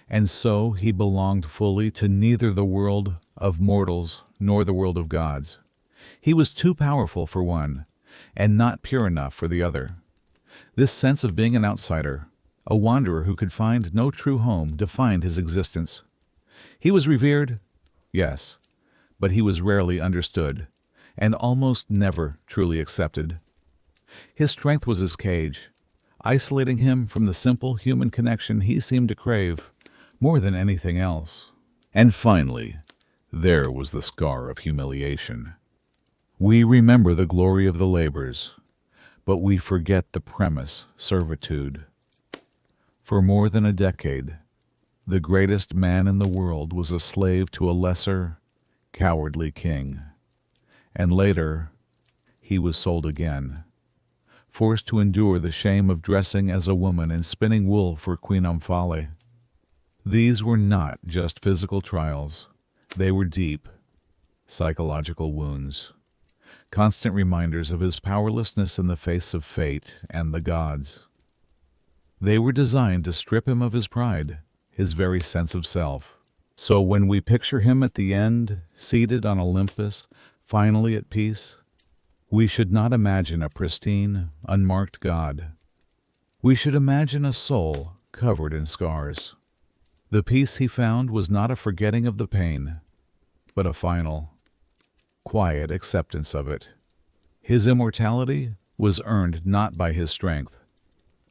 and so he belonged fully to neither the world of mortals nor the world of gods. He was too powerful for one, and not pure enough for the other. This sense of being an outsider, a wanderer who could find no true home, defined his existence. He was revered, yes, but he was rarely understood, and almost never truly accepted. His strength was his cage, isolating him from the simple human connection he seemed to crave more than anything else. And finally, there was the scar of humiliation. We remember the glory of the labors, but we forget the premise, servitude. For more than a decade, the greatest man in the world was a slave to a lesser, cowardly king. And later, he was sold again, forced to endure the shame of dressing as a woman and spinning wool for Queen Omphale. These were not just physical trials. They were deep, psychological wounds, constant reminders of his powerlessness in the face of fate and the gods. They were designed to strip him of his pride, his very sense of self. So when we picture him at the end, seated on Olympus, finally at peace, we should not imagine a pristine, unmarked God. We should imagine a soul covered in scars. The peace he found was not a forgetting of the pain, but a final, quiet acceptance of it. His immortality was earned not by his strength,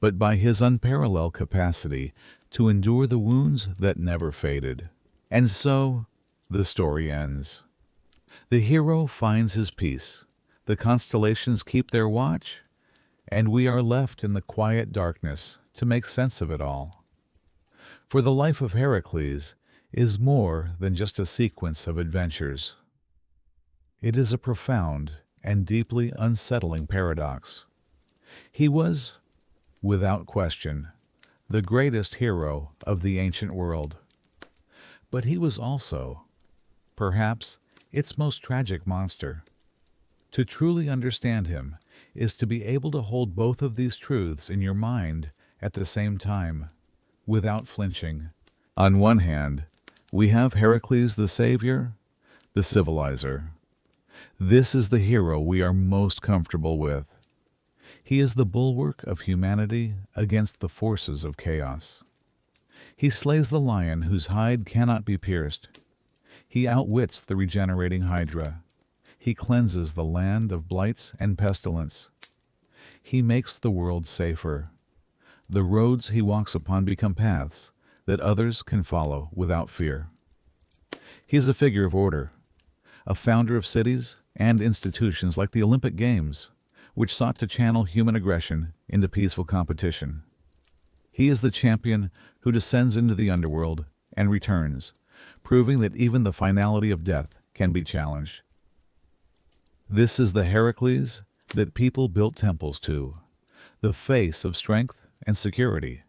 but by his unparalleled capacity to endure the wounds that never faded. And so, the story ends. The hero finds his peace, the constellations keep their watch, and we are left in the quiet darkness to make sense of it all. For the life of Heracles is more than just a sequence of adventures. It is a profound and deeply unsettling paradox. He was, without question, the greatest hero of the ancient world. But he was also, perhaps, its most tragic monster. To truly understand him is to be able to hold both of these truths in your mind at the same time, without flinching. On one hand, we have Heracles the savior, the civilizer. This is the hero we are most comfortable with. He is the bulwark of humanity against the forces of chaos. He slays the lion whose hide cannot be pierced. He outwits the regenerating hydra. He cleanses the land of blights and pestilence. He makes the world safer. The roads he walks upon become paths that others can follow without fear. He is a figure of order, a founder of cities and institutions like the Olympic Games, which sought to channel human aggression into peaceful competition. He is the champion who descends into the underworld and returns, proving that even the finality of death can be challenged. This is the Heracles that people built temples to, the face of strength and security,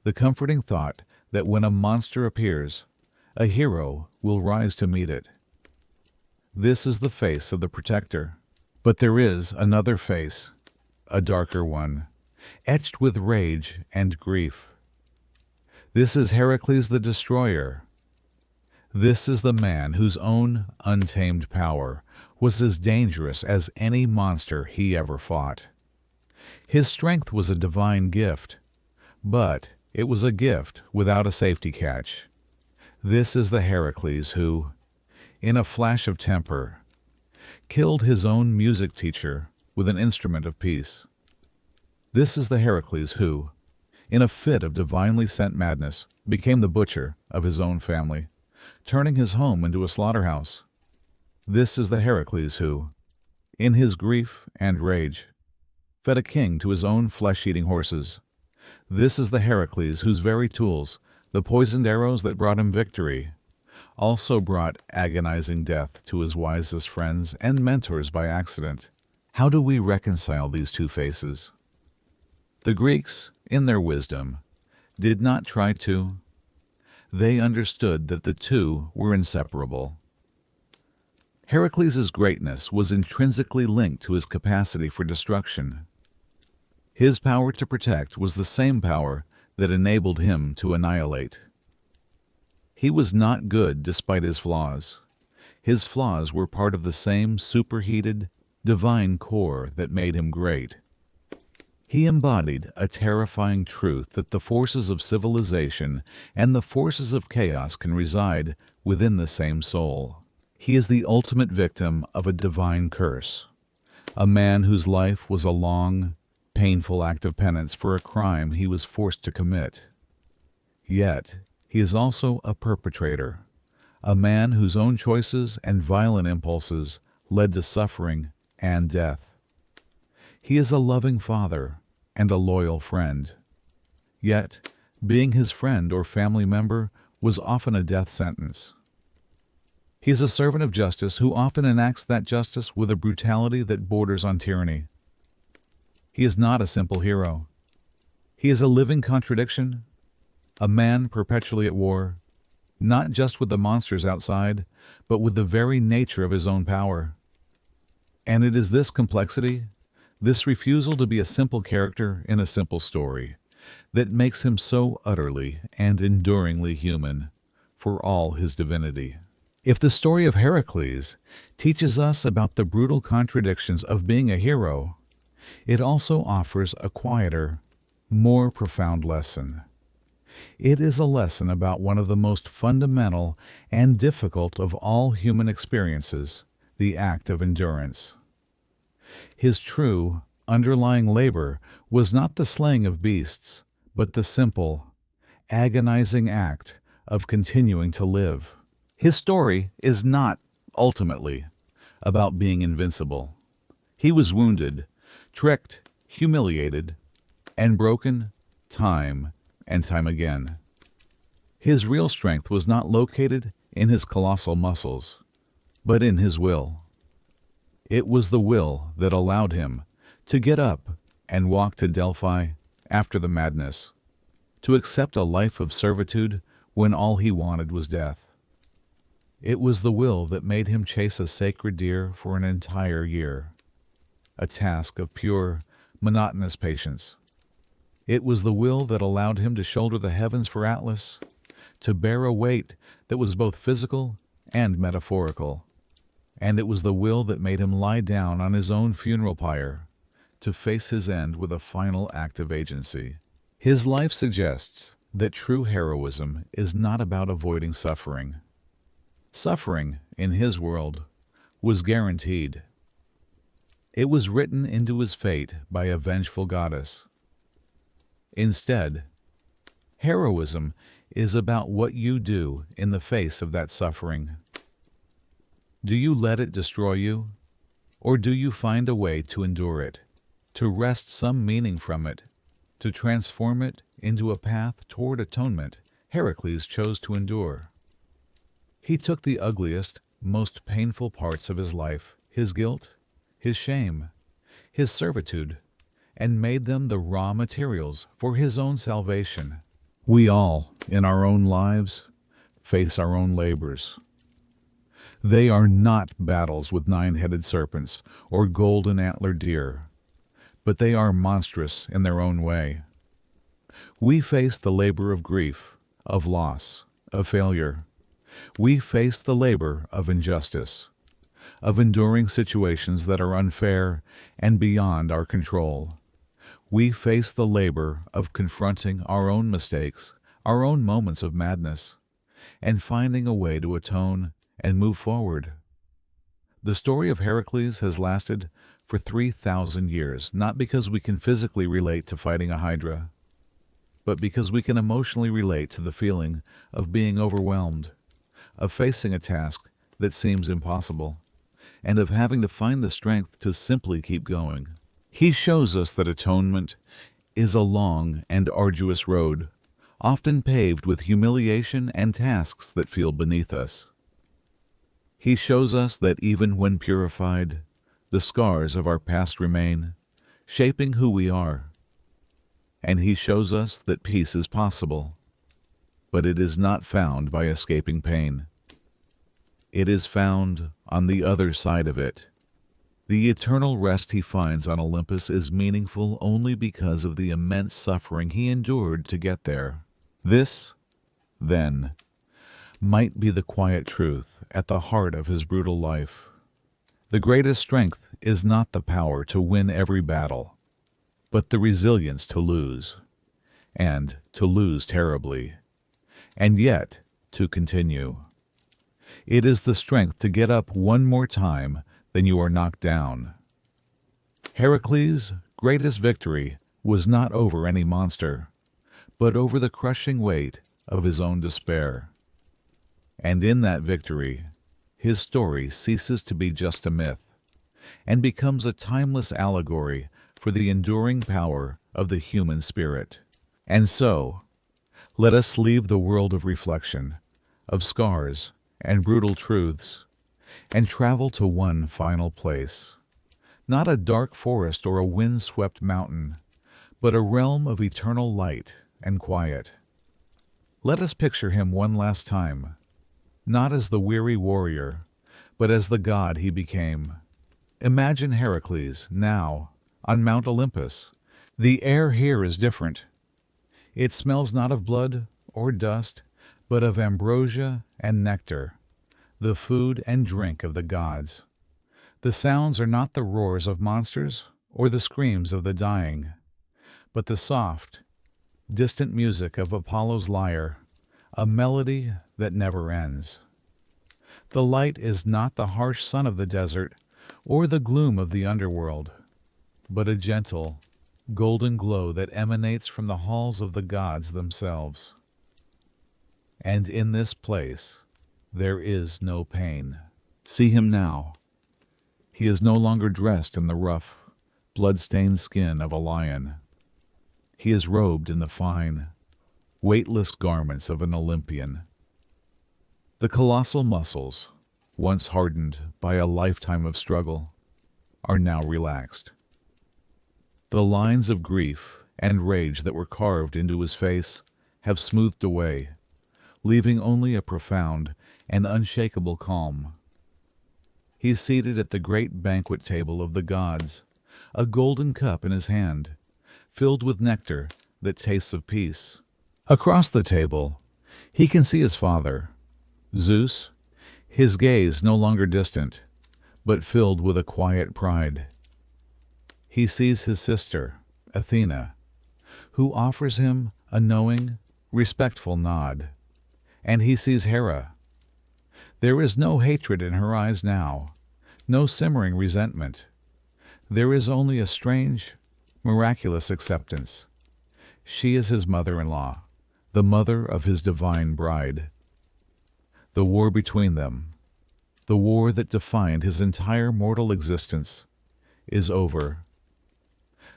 the comforting thought that when a monster appears, a hero will rise to meet it. This is the face of the protector. But there is another face, a darker one, etched with rage and grief. This is Heracles the destroyer. This is the man whose own untamed power was as dangerous as any monster he ever fought. His strength was a divine gift, but it was a gift without a safety catch. This is the Heracles who, in a flash of temper, killed his own music teacher with an instrument of peace. This is the Heracles who, in a fit of divinely sent madness, became the butcher of his own family, turning his home into a slaughterhouse. This is the Heracles who, in his grief and rage, fed a king to his own flesh-eating horses. This is the Heracles whose very tools, the poisoned arrows that brought him victory, also brought agonizing death to his wisest friends and mentors by accident. How do we reconcile these two faces? The Greeks, in their wisdom, did not try to. They understood that the two were inseparable. Heracles' greatness was intrinsically linked to his capacity for destruction. His power to protect was the same power that enabled him to annihilate. He was not good despite his flaws. His flaws were part of the same superheated, divine core that made him great. He embodied a terrifying truth that the forces of civilization and the forces of chaos can reside within the same soul. He is the ultimate victim of a divine curse, a man whose life was a long, painful act of penance for a crime he was forced to commit. Yet, he is also a perpetrator, a man whose own choices and violent impulses led to suffering and death. He is a loving father and a loyal friend. Yet, being his friend or family member was often a death sentence. He is a servant of justice who often enacts that justice with a brutality that borders on tyranny. He is not a simple hero. He is a living contradiction, a man perpetually at war, not just with the monsters outside, but with the very nature of his own power. And it is this complexity, this refusal to be a simple character in a simple story, that makes him so utterly and enduringly human for all his divinity. If the story of Heracles teaches us about the brutal contradictions of being a hero, it also offers a quieter, more profound lesson. It is a lesson about one of the most fundamental and difficult of all human experiences, the act of endurance. His true, underlying labor was not the slaying of beasts, but the simple, agonizing act of continuing to live. His story is not, ultimately, about being invincible. He was wounded, tricked, humiliated, and broken time and time again. His real strength was not located in his colossal muscles, but in his will. It was the will that allowed him to get up and walk to Delphi after the madness, to accept a life of servitude when all he wanted was death. It was the will that made him chase a sacred deer for an entire year, a task of pure, monotonous patience. It was the will that allowed him to shoulder the heavens for Atlas, to bear a weight that was both physical and metaphorical. And it was the will that made him lie down on his own funeral pyre, to face his end with a final act of agency. His life suggests that true heroism is not about avoiding suffering. Suffering, in his world, was guaranteed. It was written into his fate by a vengeful goddess. Instead, heroism is about what you do in the face of that suffering. Do you let it destroy you, or do you find a way to endure it, to wrest some meaning from it, to transform it into a path toward atonement? Heracles chose to endure. He took the ugliest, most painful parts of his life, his guilt, his shame, his servitude, and made them the raw materials for his own salvation. We all, in our own lives, face our own labors. They are not battles with 9-headed serpents or golden-antlered deer, but they are monstrous in their own way. We face the labor of grief, of loss, of failure. We face the labor of injustice, of enduring situations that are unfair and beyond our control. We face the labor of confronting our own mistakes, our own moments of madness, and finding a way to atone and move forward. The story of Heracles has lasted for 3,000 years, not because we can physically relate to fighting a hydra, but because we can emotionally relate to the feeling of being overwhelmed, of facing a task that seems impossible, and of having to find the strength to simply keep going. He shows us that atonement is a long and arduous road, often paved with humiliation and tasks that feel beneath us. He shows us that even when purified, the scars of our past remain, shaping who we are. And he shows us that peace is possible, but it is not found by escaping pain. It is found on the other side of it. The eternal rest he finds on Olympus is meaningful only because of the immense suffering he endured to get there. This, then, might be the quiet truth at the heart of his brutal life. The greatest strength is not the power to win every battle, but the resilience to lose, and to lose terribly, and yet to continue. It is the strength to get up one more time than you are knocked down. Heracles' greatest victory was not over any monster, but over the crushing weight of his own despair. And in that victory, his story ceases to be just a myth, and becomes a timeless allegory for the enduring power of the human spirit. And so, let us leave the world of reflection, of scars and brutal truths, and travel to one final place. Not a dark forest or a wind-swept mountain, but a realm of eternal light and quiet. Let us picture him one last time, not as the weary warrior, but as the god he became. Imagine Heracles now on Mount Olympus. The air here is different. It smells not of blood or dust, but of ambrosia and nectar, the food and drink of the gods. The sounds are not the roars of monsters or the screams of the dying, but the soft, distant music of Apollo's lyre, a melody that never ends. The light is not the harsh sun of the desert or the gloom of the underworld, but a gentle, golden glow that emanates from the halls of the gods themselves. And in this place there is no pain. See him now. He is no longer dressed in the rough, blood-stained skin of a lion. He is robed in the fine, weightless garments of an Olympian. The colossal muscles, once hardened by a lifetime of struggle, are now relaxed. The lines of grief and rage that were carved into his face have smoothed away, leaving only a profound and unshakable calm. He is seated at the great banquet table of the gods, a golden cup in his hand, filled with nectar that tastes of peace. Across the table, he can see his father, Zeus, his gaze no longer distant, but filled with a quiet pride. He sees his sister, Athena, who offers him a knowing, respectful nod, and he sees Hera. There is no hatred in her eyes now, no simmering resentment. There is only a strange, miraculous acceptance. She is his mother-in-law, the mother of his divine bride. The war between them, the war that defined his entire mortal existence, is over.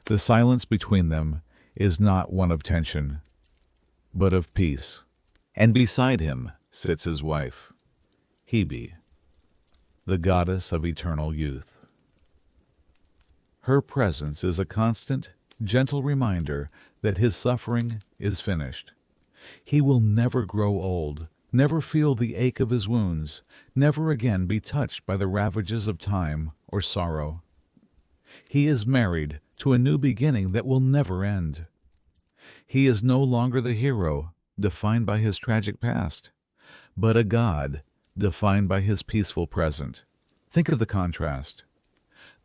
The silence between them is not one of tension, but of peace. And beside him sits his wife, Hebe, the goddess of eternal youth. Her presence is a constant, gentle reminder that his suffering is finished. He will never grow old, never feel the ache of his wounds, never again be touched by the ravages of time or sorrow. He is married to a new beginning that will never end. He is no longer the hero defined by his tragic past, but a god defined by his peaceful present. Think of the contrast.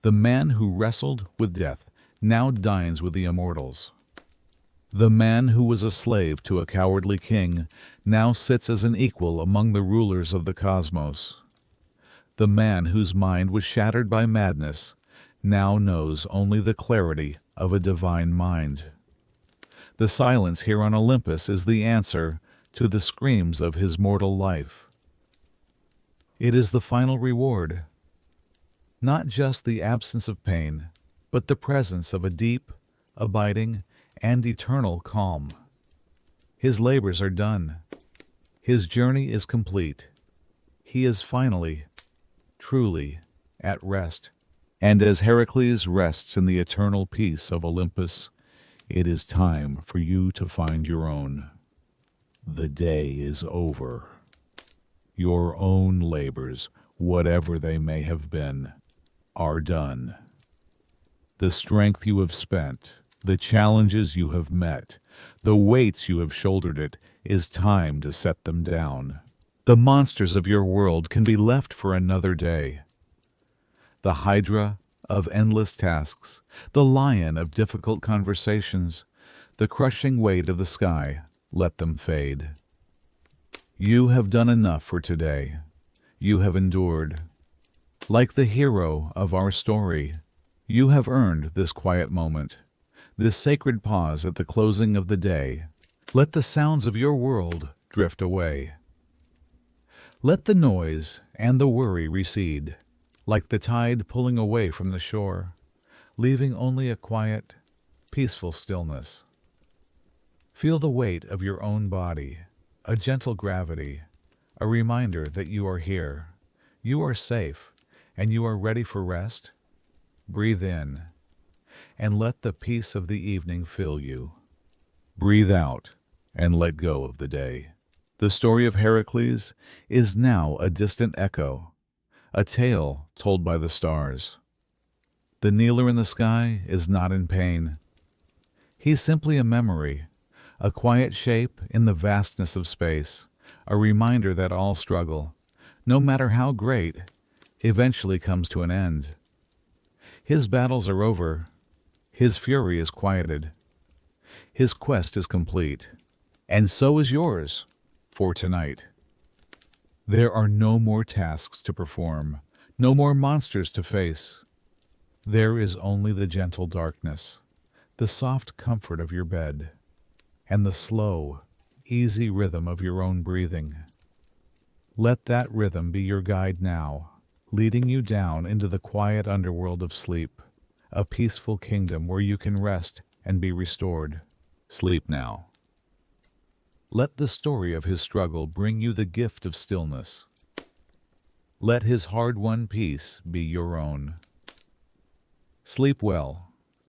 The man who wrestled with death now dines with the immortals. The man who was a slave to a cowardly king now sits as an equal among the rulers of the cosmos. The man whose mind was shattered by madness now knows only the clarity of a divine mind. The silence here on Olympus is the answer to the screams of his mortal life. It is the final reward. Not just the absence of pain, but the presence of a deep, abiding, and eternal calm. His labors are done. His journey is complete. He is finally, truly, at rest. And as Heracles rests in the eternal peace of Olympus, it is time for you to find your own. The day is over. Your own labors, whatever they may have been, are done. The strength you have spent, the challenges you have met, the weights you have shouldered, it is time to set them down. The monsters of your world can be left for another day. The hydra of endless tasks, the lion of difficult conversations, the crushing weight of the sky, let them fade. You have done enough for today. You have endured. Like the hero of our story, you have earned this quiet moment, this sacred pause at the closing of the day. Let the sounds of your world drift away. Let the noise and the worry recede, like the tide pulling away from the shore, leaving only a quiet, peaceful stillness. Feel the weight of your own body, a gentle gravity, a reminder that you are here, you are safe, and you are ready for rest. Breathe in, and let the peace of the evening fill you. Breathe out, and let go of the day. The story of Heracles is now a distant echo, a tale told by the stars. The kneeler in the sky is not in pain. He's simply a memory, a quiet shape in the vastness of space, a reminder that all struggle, no matter how great, eventually comes to an end. His battles are over. His fury is quieted. His quest is complete. And so is yours for tonight. There are no more tasks to perform, no more monsters to face. There is only the gentle darkness, the soft comfort of your bed, and the slow, easy rhythm of your own breathing. Let that rhythm be your guide now, leading you down into the quiet underworld of sleep, a peaceful kingdom where you can rest and be restored. Sleep now. Let the story of his struggle bring you the gift of stillness. Let his hard-won peace be your own. Sleep well,